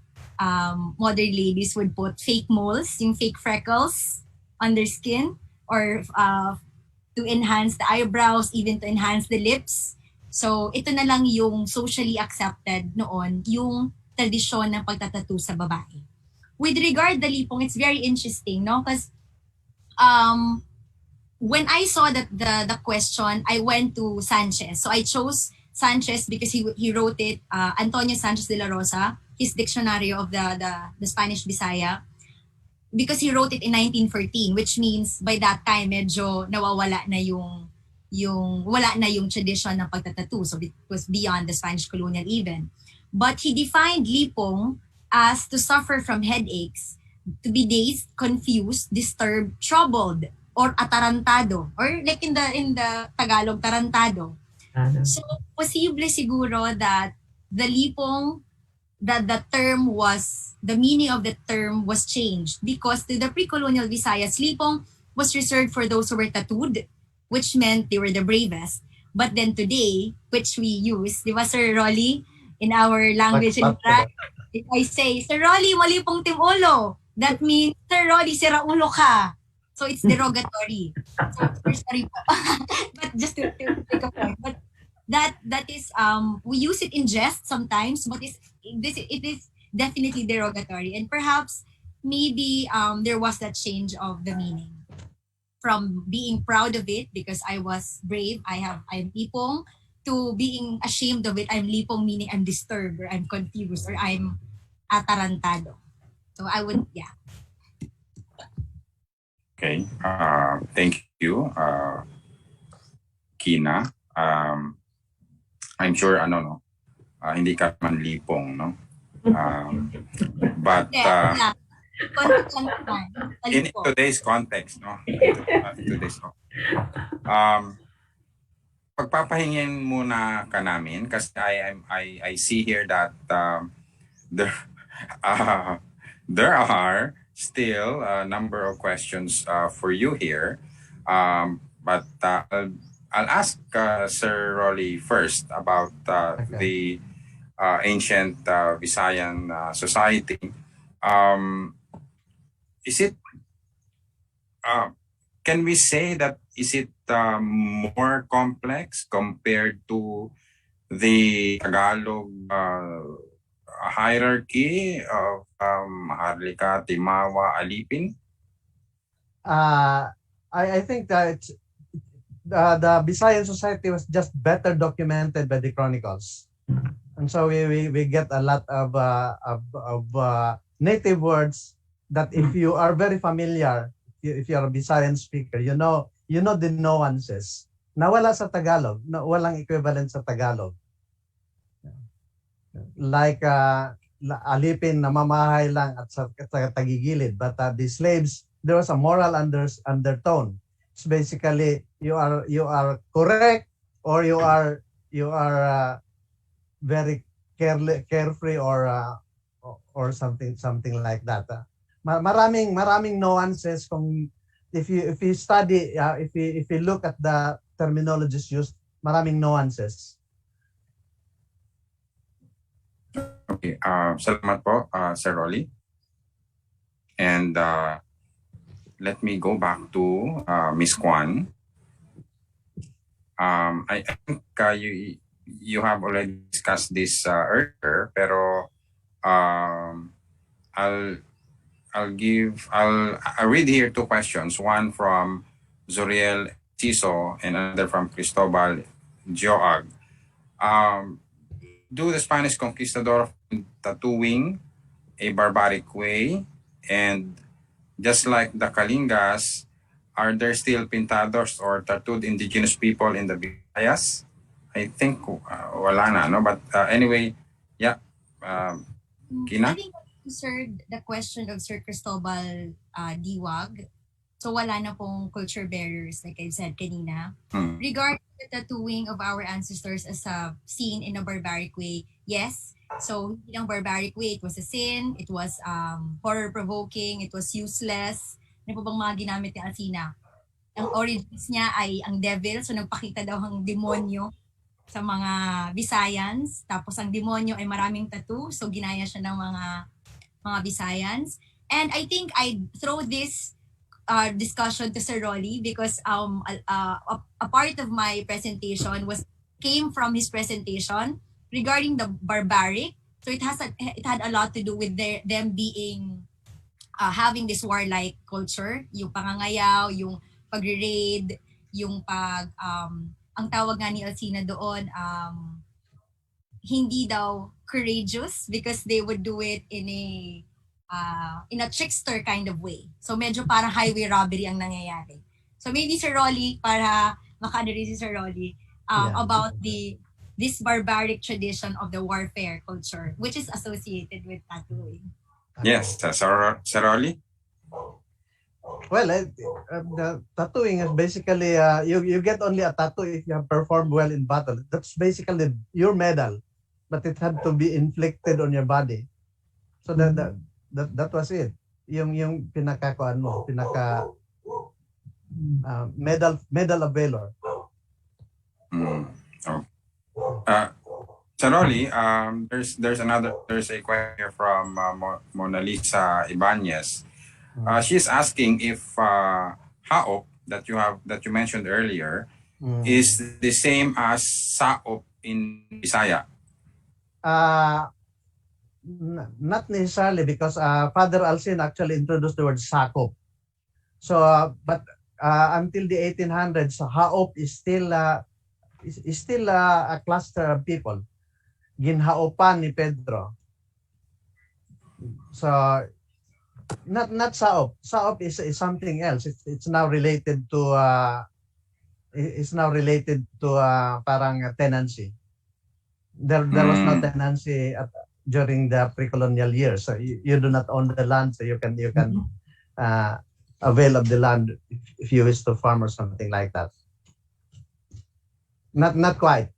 modern ladies would put fake moles, yung fake freckles on their skin, or to enhance the eyebrows, even to enhance the lips. So ito na lang yung socially accepted noon, yung tradisyon ng pagtatattoo sa babae. With regard the lipong, it's very interesting, no? Because when I saw that the question, I went to Sanchez. So I chose Sanchez because he wrote it, Antonio Sanchez de la Rosa, his Dictionary of the Spanish Bisaya, because he wrote it in 1914, which means by that time medyo nawawala na yung tradition ng pagtatattoo. So it was beyond the Spanish colonial even. But he defined lipong as to suffer from headaches, to be dazed, confused, disturbed, troubled, or atarantado, or like in the Tagalog, tarantado. So posible siguro that the lipong, that the meaning of the term was changed because to the pre-colonial Visayas, lipong was reserved for those who were tattooed, which meant they were the bravest. But then today, which we use, di ba, Sir Rolly, in our language in tribe, if I say, Sir Rolly, mali pong timulo, that means, Sir Rolly, sira ulo ka. So it's derogatory. So, sorry po. But just to take a point. But that is, we use it in jest sometimes, but it is definitely derogatory. And perhaps, maybe there was that change of the meaning. From being proud of it because I was brave, I'm lipong, to being ashamed of it, I'm lipong, meaning I'm disturbed or I'm confused or I'm atarantado. So I would, yeah. Okay. Thank you, Kina. I'm sure, hindi ka man lipong, no? But in today's context, no? Pagpapahingin muna ka namin kasi I see here that there are still a number of questions for you here. But I'll ask Sir Rolly first about the ancient Visayan society. Is it can we say that is it more complex compared to the Tagalog hierarchy of Maharlika, Timawa, Alipin? I think that the Visayan society was just better documented by the chronicles, and so we get a lot of native words that if you are very familiar, if you are a Visayan speaker, you know the nuances. Nawala sa Tagalog, walang equivalent sa Tagalog. Like alipin na mamahay lang at sa tagigilid, but the slaves, there was a moral undertone. It's basically you are correct or you are very carefree or something like that. Maraming nuances kung if you study if you look at the terminologies used, maraming nuances. Okay, salamat po, Sir Rolly. And let me go back to Ms. Kwan. I think you have already discussed this earlier, pero I'll I'll read here two questions. One from Zuriel Tiso and another from Cristobal Joag. Do the Spanish conquistador find tattooing a barbaric way? And just like the Kalingas, are there still pintados or tattooed indigenous people in the Visayas? I think wala na, no? But anyway, yeah. Kina? I think I answered the question of Sir Cristobal Diwag. So wala na pong culture barriers, like I said kanina. Regarding the tattooing of our ancestors as seen in a barbaric way, yes. So hindi lang barbaric way, it was a sin, it was horror-provoking, it was useless. Ano po bang mga ginamit ni Alcina? Ang origins niya ay ang devil, so nagpakita daw ang demonyo sa mga Visayans. Tapos ang demonyo ay maraming tattoo, so ginaya siya ng mga Visayans. And I think I'd throw this discussion to Sir Rolly because a part of my presentation came from his presentation regarding the barbaric. So it had a lot to do with them being having this warlike culture, yung pangangayaw, yung pagre-raid, yung ang tawag nga ni Alcina doon, hindi daw courageous because they would do it in a trickster kind of way. So medyo parang highway robbery ang nangyayari. So maybe Sir Rolly, para maka-address si Sir Rolly, about this barbaric tradition of the warfare culture, which is associated with tattooing. Yes, Sir Rolly? Well, the tattooing is basically, you get only a tattoo if you have performed well in battle. That's basically your medal, but it had to be inflicted on your body. So that was it. Yung pinakakuan mo, medal of valor. Sir Rolly, there's a question here from Mona Lisa Ibanez. She's asking if haop that you mentioned earlier is the same as saop in Bisaya. Not necessarily, because Father Alcin actually introduced the word sakop. So, but until the 1800s, haop is still a cluster of people. Ginhaopan ni Pedro. So, not saop. Saop is something else. It's now related to parang tenancy. There was no tenancy during the pre-colonial years. So you do not own the land, so you can avail of the land if you wish to farm or something like that. Not quite.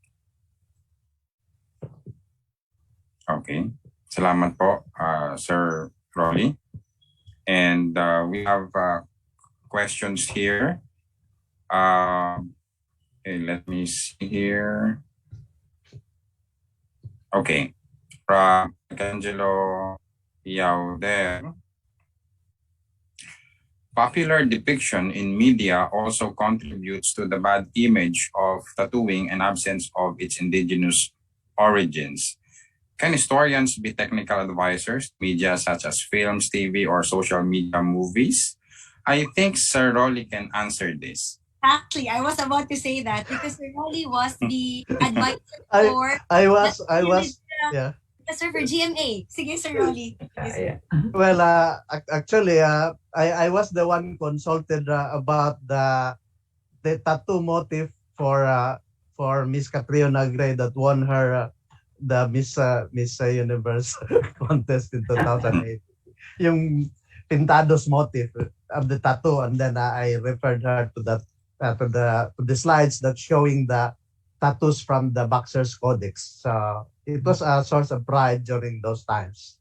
Okay. Salamat po, Sir Rolly. And we have questions here. Okay, let me see here. Okay. From Angelo Yauder. Popular depiction in media also contributes to the bad image of tattooing and absence of its indigenous origins. Can historians be technical advisors to media such as films, TV, or social media movies? I think Sir Rolly can answer this. Exactly, I was about to say that because Sir Rolly was the advisor for... I was, yeah. Sir, for GMA. Sige, Sir Rolly. Well, actually, I was the one consulted about the tattoo motif for Miss Catriona Gray that won her the Miss Universe contest in 2008. Yung pintados motif of the tattoo, and then I referred her to that to the slides that showing the tattoos from the Boxer's Codex. So it was a source of pride during those times,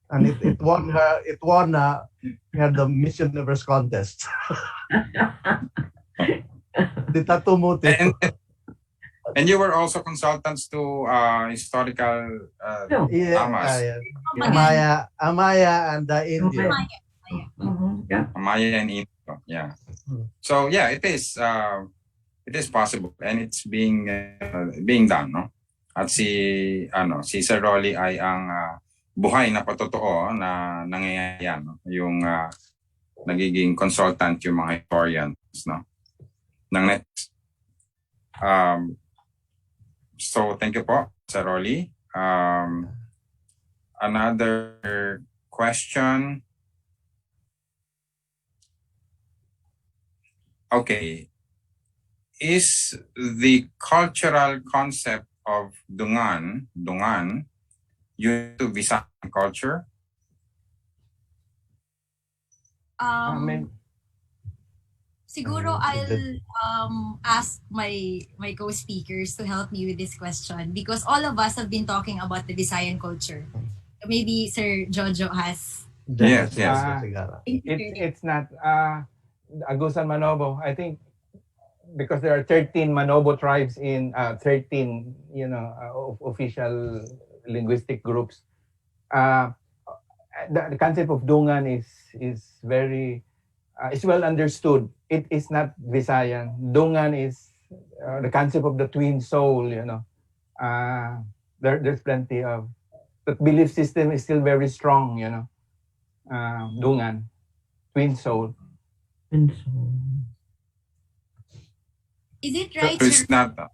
and it won her the Miss Universe contest. The tattoo motif. And you were also consultants to historical amas. Amaya and Indio. Amaya and Indio, yeah. So yeah, it is it is possible and it's being done, no? At si Sir Rolly ay ang buhay na patotoo na nangyayari yan, no? Yung nagiging consultant yung mga historians, no? Ng next. So thank you po, Sir Rolly. Another question. Okay. Is the cultural concept of dungan unique to Visayan culture? Siguro I'll ask my co-speakers to help me with this question because all of us have been talking about the Visayan culture. Maybe Sir Jojo has. Yes. It's not Agusan Manobo. I think because there are 13 Manobo tribes in 13 official linguistic groups. The concept of dungan is very is well understood. It is not Visayan. Dungan is the concept of the twin soul. There's plenty of that belief system is still very strong. Dungan, twin soul. Is it right, So it's sir? not.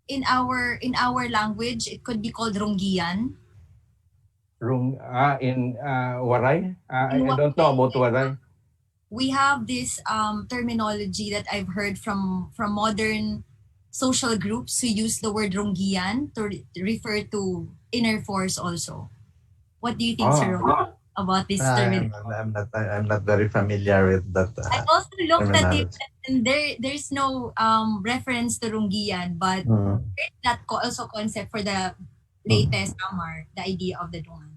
In our language, it could be called Rongian. In Waray? I don't know about Waray. We have this terminology that I've heard from modern social groups who use the word Rongian to refer to inner force also. What do you think, sir, about this terminology? I'm not very familiar with that. I also looked at it and there's no reference to Rongian, but there's that also concept for the latest Amar, the idea of the Dungan.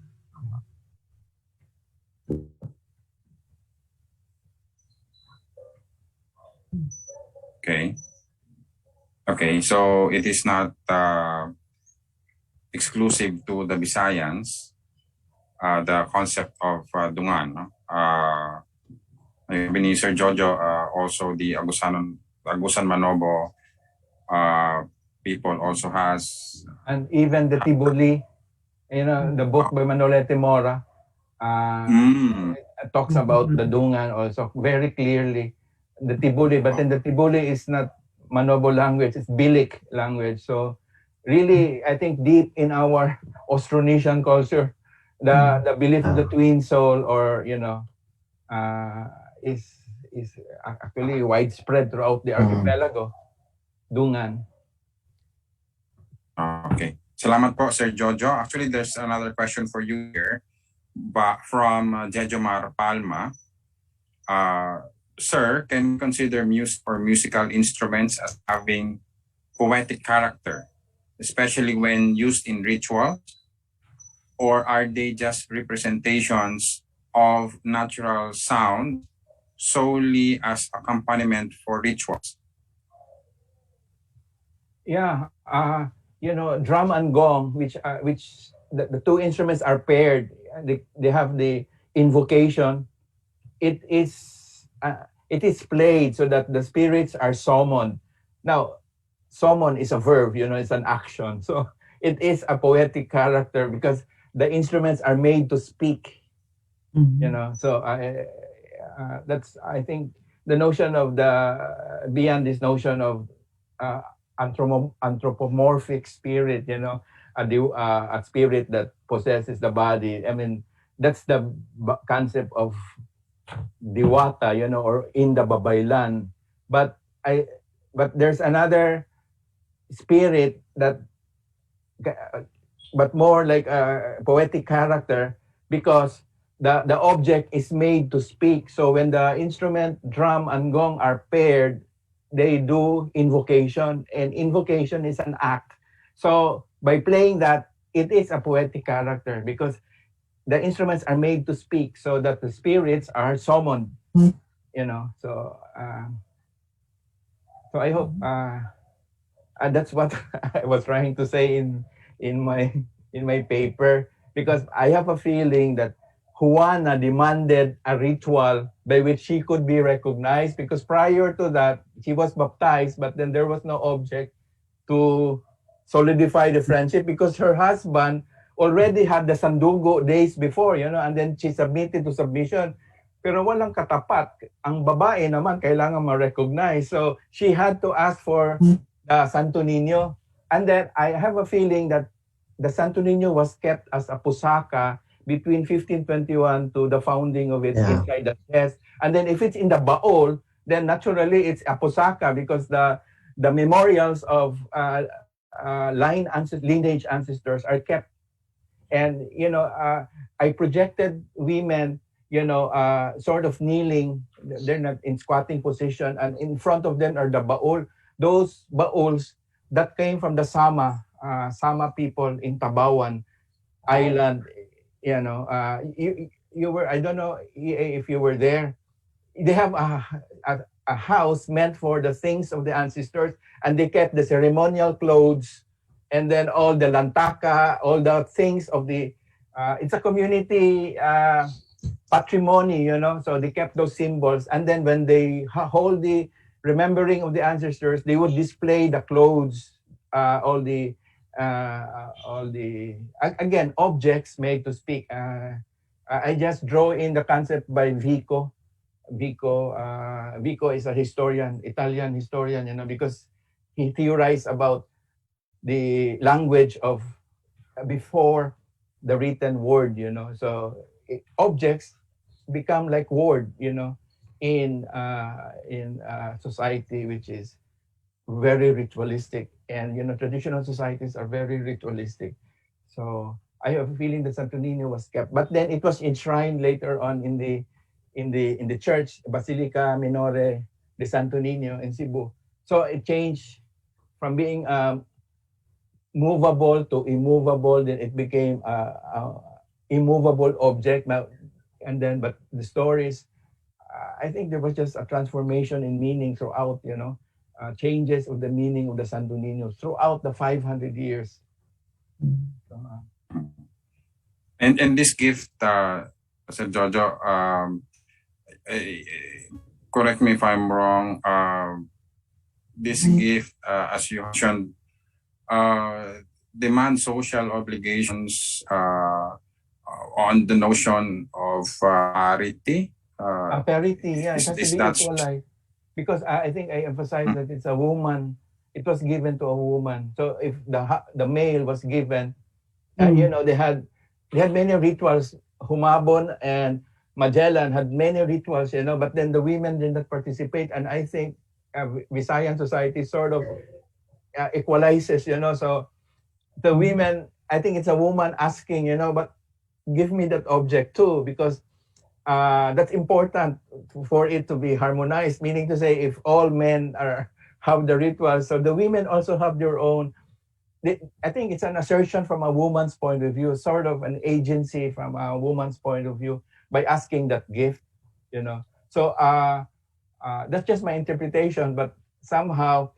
Okay, so it is not exclusive to the Visayans, the concept of dungan. No? Ni Sir Jojo, also the Agusan Manobo people also has. And even the Tibuli, the book by Manolete Mora talks about the dungan also very clearly. The Tibuli, but then the Tibuli is not Manobo language, it's Bilik language. So really, I think deep in our Austronesian culture, the belief of the twin soul or, is actually widespread throughout the archipelago. Dungan. Okay. Salamat po, Sir Jojo. Actually, there's another question for you here from Jejomar Palma. Sir, can you consider music or musical instruments as having poetic character, especially when used in rituals? Or are they just representations of natural sound solely as accompaniment for rituals? Yeah, drum and gong, which the two instruments are paired. They have the invocation. It is played so that the spirits are summoned. Now, summon is a verb, it's an action. So it is a poetic character because the instruments are made to speak. So that's, I think, the notion of beyond this notion of anthropomorphic spirit, a spirit that possesses the body. I mean, that's the concept of Diwata, or in the Babaylan. But there's another spirit but more like a poetic character because the object is made to speak. So when the instrument, drum and gong are paired, they do invocation, and invocation is an act. So by playing that, it is a poetic character because the instruments are made to speak so that the spirits are summoned, So I hope that's what I was trying to say in my paper, because I have a feeling that Juana demanded a ritual by which she could be recognized, because prior to that, she was baptized, but then there was no object to solidify the friendship because her husband already had the sandugo days before, and then she submitted to submission. Pero walang katapat. Ang babae naman kailangan ma-recognize. So she had to ask for the Santo Niño. And then I have a feeling that the Santo Niño was kept as a pusaka between 1521 to the founding of it inside the chest. And then if it's in the baol, then naturally it's a pusaka because the memorials of lineage ancestors are kept. And I projected women sort of kneeling. They're not in squatting position, and in front of them are the baol. Those baols that came from the Sama people in Tabawan Island. You were, I don't know if you were there. They have a house meant for the things of the ancestors, and they kept the ceremonial clothes, and then all the lantaka, all the things of the. It's a community patrimony, so they kept those symbols. And then when they hold the remembering of the ancestors, they would display the clothes, all the again, objects made to speak. I just draw in the concept by Vico. Vico is a historian, Italian historian, because he theorized about the language of before the written word, so objects become like word, in society which is very ritualistic, and traditional societies are very ritualistic. So I have a feeling that Santo Niño was kept, but then it was enshrined later on in the church, Basilica Minore de Santo Niño in Cebu. So it changed from being movable to immovable. Then it became a immovable object. Now, and then, but the stories, I think there was just a transformation in meaning throughout, changes of the meaning of the Santo Niño throughout the 500 years. And this gift, Sir Jojo, correct me if I'm wrong, this gift, as you mentioned, demands social obligations on the notion of parity. Parity, yeah, it has to be that equalized. Because I think I emphasized that it's a woman, it was given to a woman. So if the male was given, they had many rituals. Humabon and Magellan had many rituals, but then the women did not participate. And I think Visayan society sort of equalizes, so the women, I think it's a woman asking, but give me that object too, because that's important for it to be harmonized, meaning to say if all men have the rituals, so the women also have their own. I think it's an assertion from a woman's point of view, sort of an agency from a woman's point of view by asking that gift, So that's just my interpretation, but somehow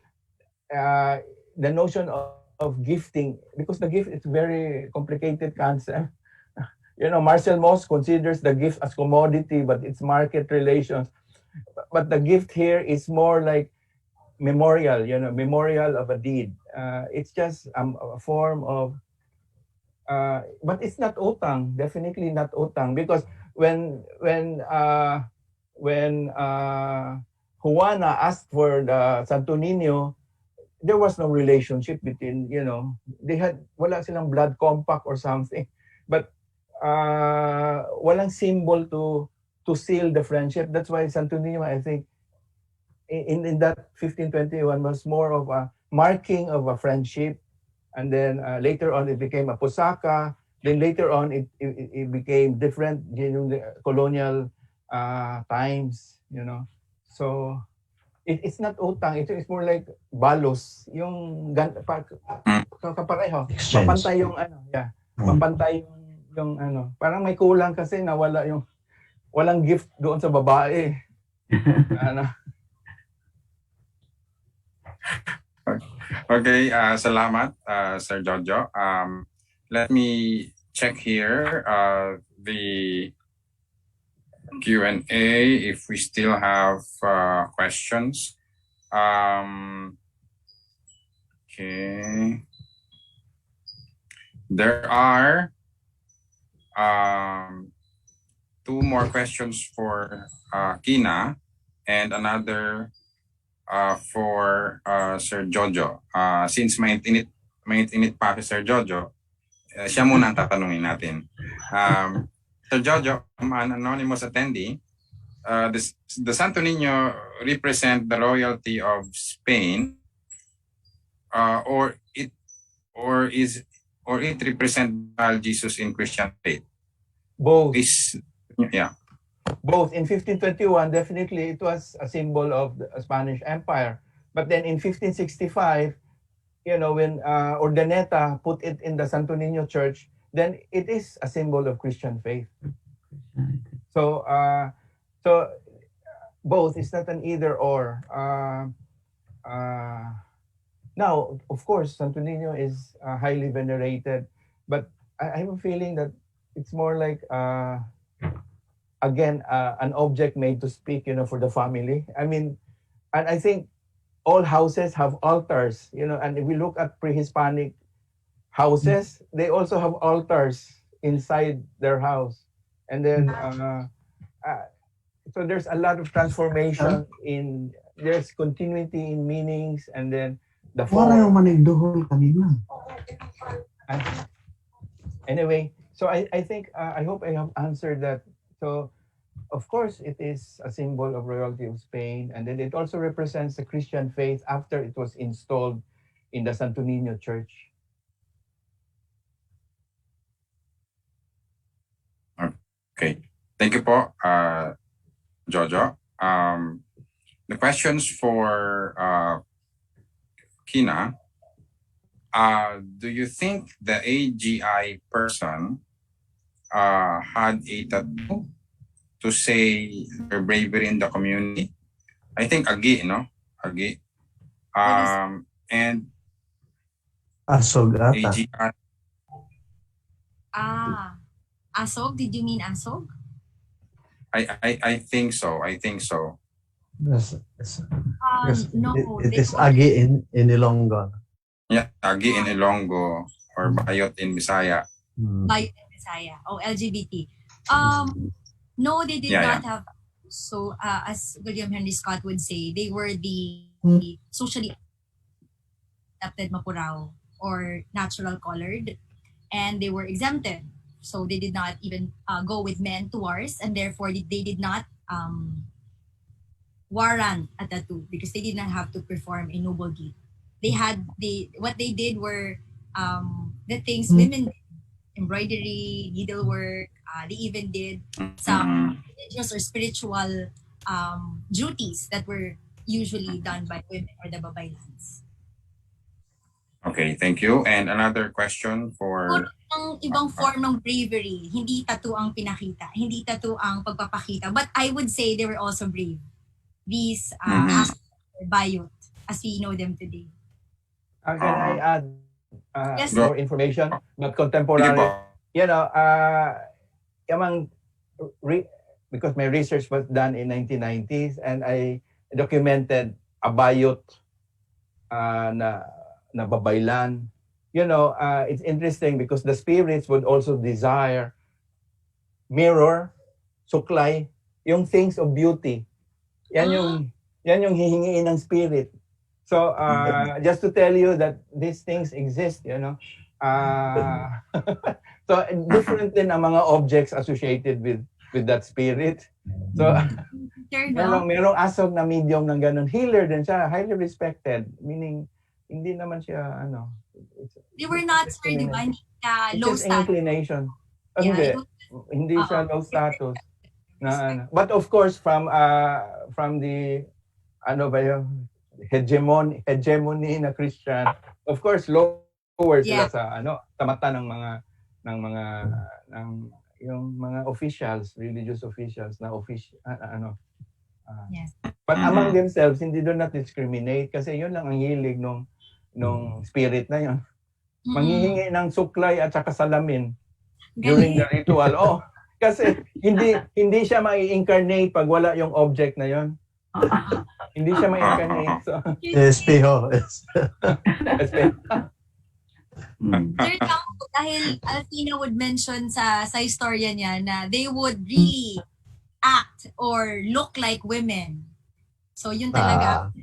the notion of gifting, because the gift is very complicated concept. Marcel Mauss considers the gift as commodity, but it's market relations. But the gift here is more like memorial, memorial of a deed. It's just a form of, but it's not utang, definitely not utang, because when Juana asked for the Santo Niño, there was no relationship between, they had, wala silang blood compact or something, but walang symbol to seal the friendship. That's why Santo Niño, I think, in that 1521 was more of a marking of a friendship, and then later on it became a pusaka. Then later on it became different during the colonial times, So it's not utang, it's more like balos, yung kapareho, mapantay yung mapantay yung parang may kulang kasi nawala yung walang gift doon sa babae. Okay, salamat, Sir Jojo. Let me check here the Q&A if we still have questions. Okay. There are two more questions for Kina and another for Sir Jojo. Since mainit pa si Sir Jojo, siya muna ang tatanungin natin. Sir Jojo, an anonymous attendee, the Santo Niño represent the royalty of Spain, or it represent Jesus in Christian faith? Both. Yeah. Both. In 1521, definitely it was a symbol of the Spanish Empire. But then in 1565, you know, when Urdaneta put it in the Santo Niño Church, then it is a symbol of Christian faith. So, both. It's not an either or. Now, of course, Santo Niño is highly venerated, but I have a feeling that it's more like, again, an object made to speak, you know, for the family. I mean, and I think all houses have altars, you know, and if we look at pre-Hispanic houses, they also have altars inside their house. And then, so there's a lot of transformation there's continuity in meanings, and then the Wala yung manigduhol kanina. Anyway, so I think, I hope I have answered that. So, of course, it is a symbol of royalty of Spain, and then it also represents the Christian faith after it was installed in the Santo Niño Church. Okay. Thank you po, Jojo. The questions for Kina. Do you think the AGI person had a tattoo to say their bravery in the community? I think Agi, no? Agi. And Asog ata. AGI. Asog? Did you mean Asog? I think so. I think so. Yes. No. It is Agi in Ilonggo. Yeah, Agi in Ilonggo or Bayot in Bisaya. Bayot in Bisaya. Oh, LGBT. No, they did not have. So, as William Henry Scott would say, they were the socially adapted Mapurao or natural colored, and they were exempted. So they did not even go with men to wars, and therefore they did not warrant a tattoo because they did not have to perform a noble deed. What they did were the things women did: embroidery, needlework. They even did some religious or spiritual duties that were usually done by women or the babaylans. Okay, thank you. And another question for... Ang ibang form ng bravery, hindi tattoo ang pinakita, hindi tattoo ang pagpapakita. But I would say they were also brave. These bayot, as we know them today. Can I add more information? But contemporary, you know, because my research was done in 1990s, and I documented a bayot na babaylan. You know, it's interesting because the spirits would also desire mirror, suklay, yung things of beauty. Yan yung hihingiin ng spirit. So, just to tell you that these things exist, you know. So, different din ang mga objects associated with that spirit. So, merong asog na medium ng ganun. Healer din siya, highly respected. Meaning, hindi naman siya, ano. They were not, sir, di ba? Low status. inclination. Hindi siya low status. But of course, from the, ano ba yung, hegemony na Christian, of course, lower sila sa, sa mata ng yung mga officials, religious officials na but among themselves, hindi doon na discriminate kasi yun lang ang hilig nung spirit na yun. Manghihingi ng suklay at saka salamin during the ritual. Kasi hindi siya mai-incarnate pag wala yung object na yon. Hindi siya mai-incarnate. So, Espejo. Sir Tang, dahil Alfina would mention sa historia niya na they would really act or look like women. So yun talaga,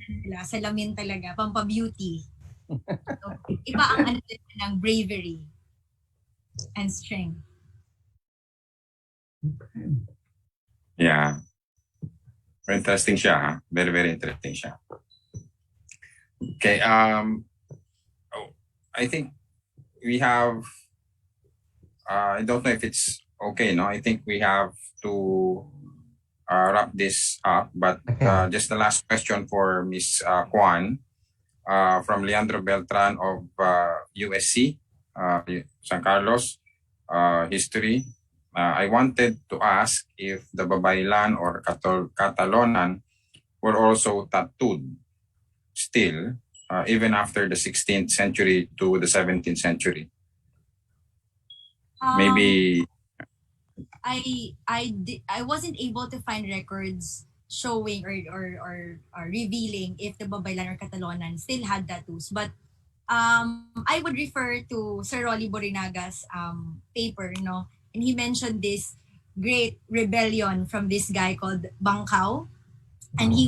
salamin talaga, pampa-beauty. So, iba ang ng bravery and strength. Yeah. Interesting siya, ha? Very, very interesting siya. Okay, I think we have, I don't know if it's okay, no? I think we have to wrap this up, but just the last question for Ms. Kwan from Leandro Beltran of USC, San Carlos, history. I wanted to ask if the Babaylan or Catalonan were also tattooed still, even after the 16th century to the 17th century. Maybe I wasn't able to find records showing or revealing if the Babaylan or Catalonan still had tattoos, but I would refer to Sir Rolly Borinaga's paper, and he mentioned this great rebellion from this guy called Bangkao, and he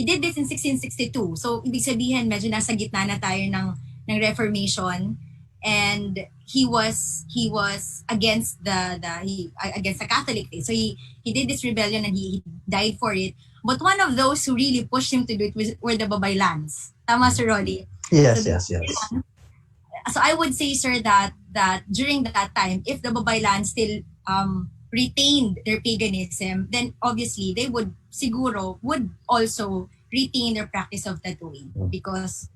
did this in 1662. So ibig sabihin medyo nasa gitna na tayo ng Reformation, and he was against against the Catholic faith. So he did this rebellion and he died for it. But one of those who really pushed him to do it were the Babaylans. Tama, Sir Rolly? Yes, So yes. So I would say, sir, that during that time, if the Babaylan still retained their paganism, then obviously they would also retain their practice of tattooing, because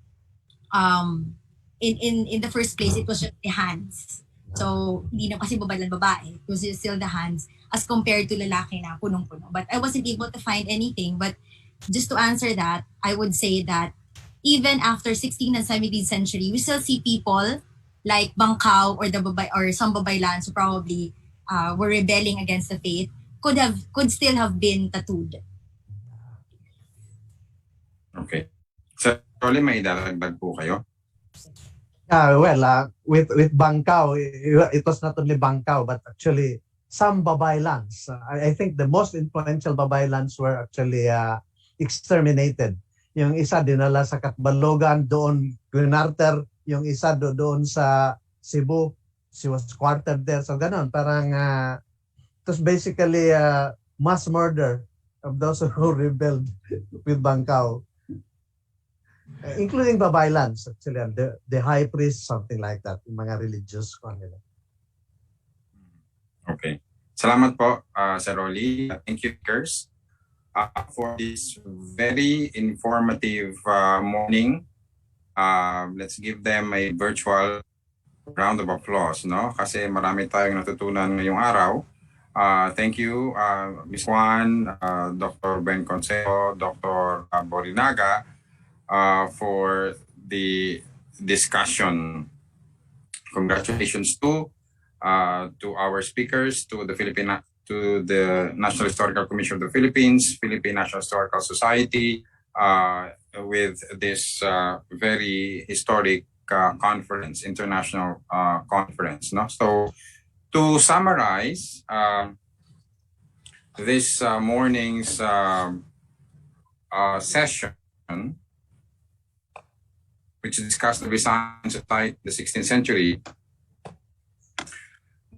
in the first place it was just the hands. So hindi na kasi Babaylan babae, it was still the hands as compared to lalaki na punong-puno. But I wasn't able to find anything. But just to answer that, I would say that even after 16th and 17th century, we still see people like Bangkao or some Babaylans who probably were rebelling against the faith could still have been tattooed. okay. So, Rolly, may idadagdag po kayo? With Bangkao, it was not only Bangkao, but actually some Babaylans. I think the most influential Babaylans were actually exterminated. Yung isa dinala sa Katbalogan, doon Quinarter, yung isa doon sa Cebu, she was quartered there. So ganun, parang it was basically mass murder of those who rebelled with Bangkao. Including Babaylans, actually, the high priest, something like that, yung mga religious kanila. Okay. Salamat po, Sir Rolly. Thank you, Kers, for this very informative morning. Let's give them a virtual round of applause, no? Kasi marami tayong natutunan ngayong araw. Thank you, Ms. Juan, Dr. Ben Consejo, Dr. Borinaga, for the discussion. Congratulations to our speakers, to the National Historical Commission of the Philippines, Philippine National Historical Society, with this very historic conference, international conference. No? So, to summarize this morning's session, which discussed the Visayan society, the 16th century,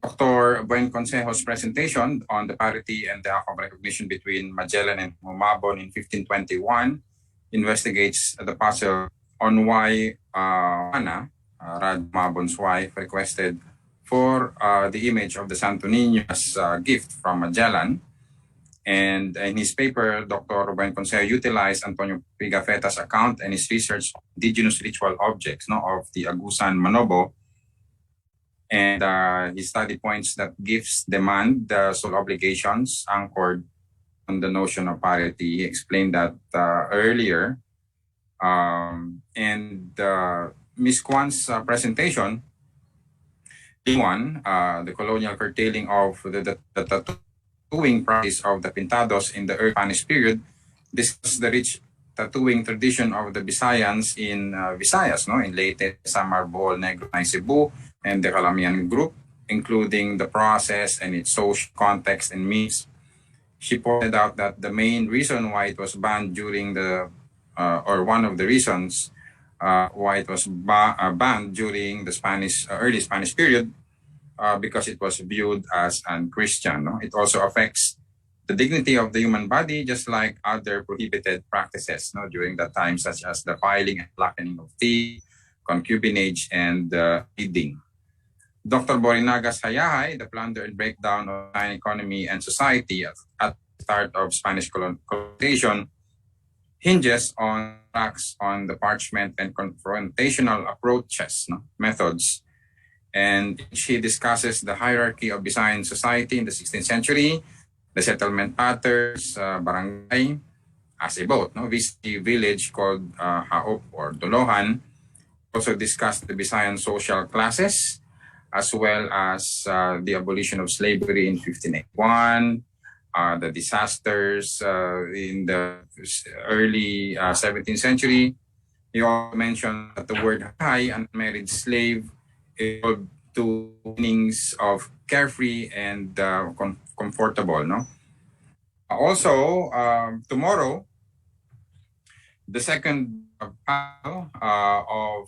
Dr. Buen Consejo's presentation on the parity and the act of recognition between Magellan and Humabon in 1521 investigates the puzzle on why Ana, Rad Humabon's wife, requested for the image of the Santo Niño as a gift from Magellan. And in his paper, Dr. Buen Consejo utilized Antonio Pigafetta's account and his research on indigenous ritual objects of the Agusan Manobo. And his study points that gifts demand the sole obligations anchored on the notion of parity. He explained that earlier. And Ms. Kwan's presentation the colonial curtailing of the tattooing practice of the Pintados in the early Spanish period, discussed the rich tattooing tradition of the Visayans in Visayas, no, in Leyte, Samar, Bohol, Negros, Cebu, and the Calamian group, including the process and its social context and means. She pointed out that the main reason why it was banned during the, or one of the reasons why it was banned during the early Spanish period, because it was viewed as unchristian. No? It also affects the dignity of the human body, just like other prohibited practices, no, during that time, such as the filing and blackening of teeth, concubinage, and feeding. Dr. Borinaga's Hayahay, The Plunder and Breakdown of Mayan Economy and Society at the start of Spanish colonization, hinges on tracks on the parchment and confrontational approaches, no, methods. And she discusses the hierarchy of Visayan society in the 16th century, the settlement patterns, barangay, as a boat, no? The village called Haop or Dolohan. Also discussed the Visayan social classes, as well as the abolition of slavery in 1581, the disasters in the early 17th century. He also mentioned that the word high, unmarried slave, evolved to meanings of carefree and comfortable. No. Also, tomorrow, the second panel of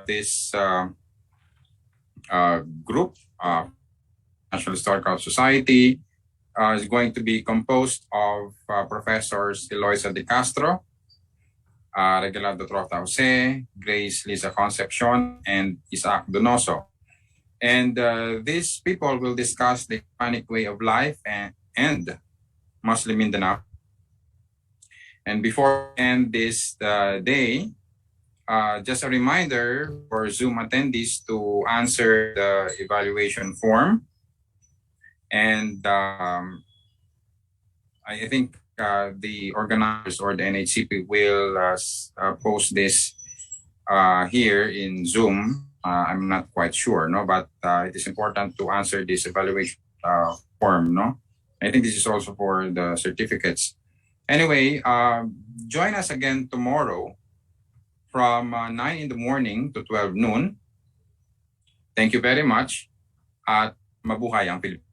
this group, National Historical Society, is going to be composed of Professors Eloisa de Castro, Regalado Trota Jose, Grace Lisa Concepcion, and Isaac Donoso. And these people will discuss the Hispanic way of life and Muslim Mindanao. And before we end this day, just a reminder for Zoom attendees to answer the evaluation form. And I think the organizers or the NHCP will post this here in Zoom. I'm not quite sure, no, but it is important to answer this evaluation form, no. I think this is also for the certificates. Anyway, join us again tomorrow from 9 in the morning to 12 noon. Thank you very much at mabuhay ang Pilipinas.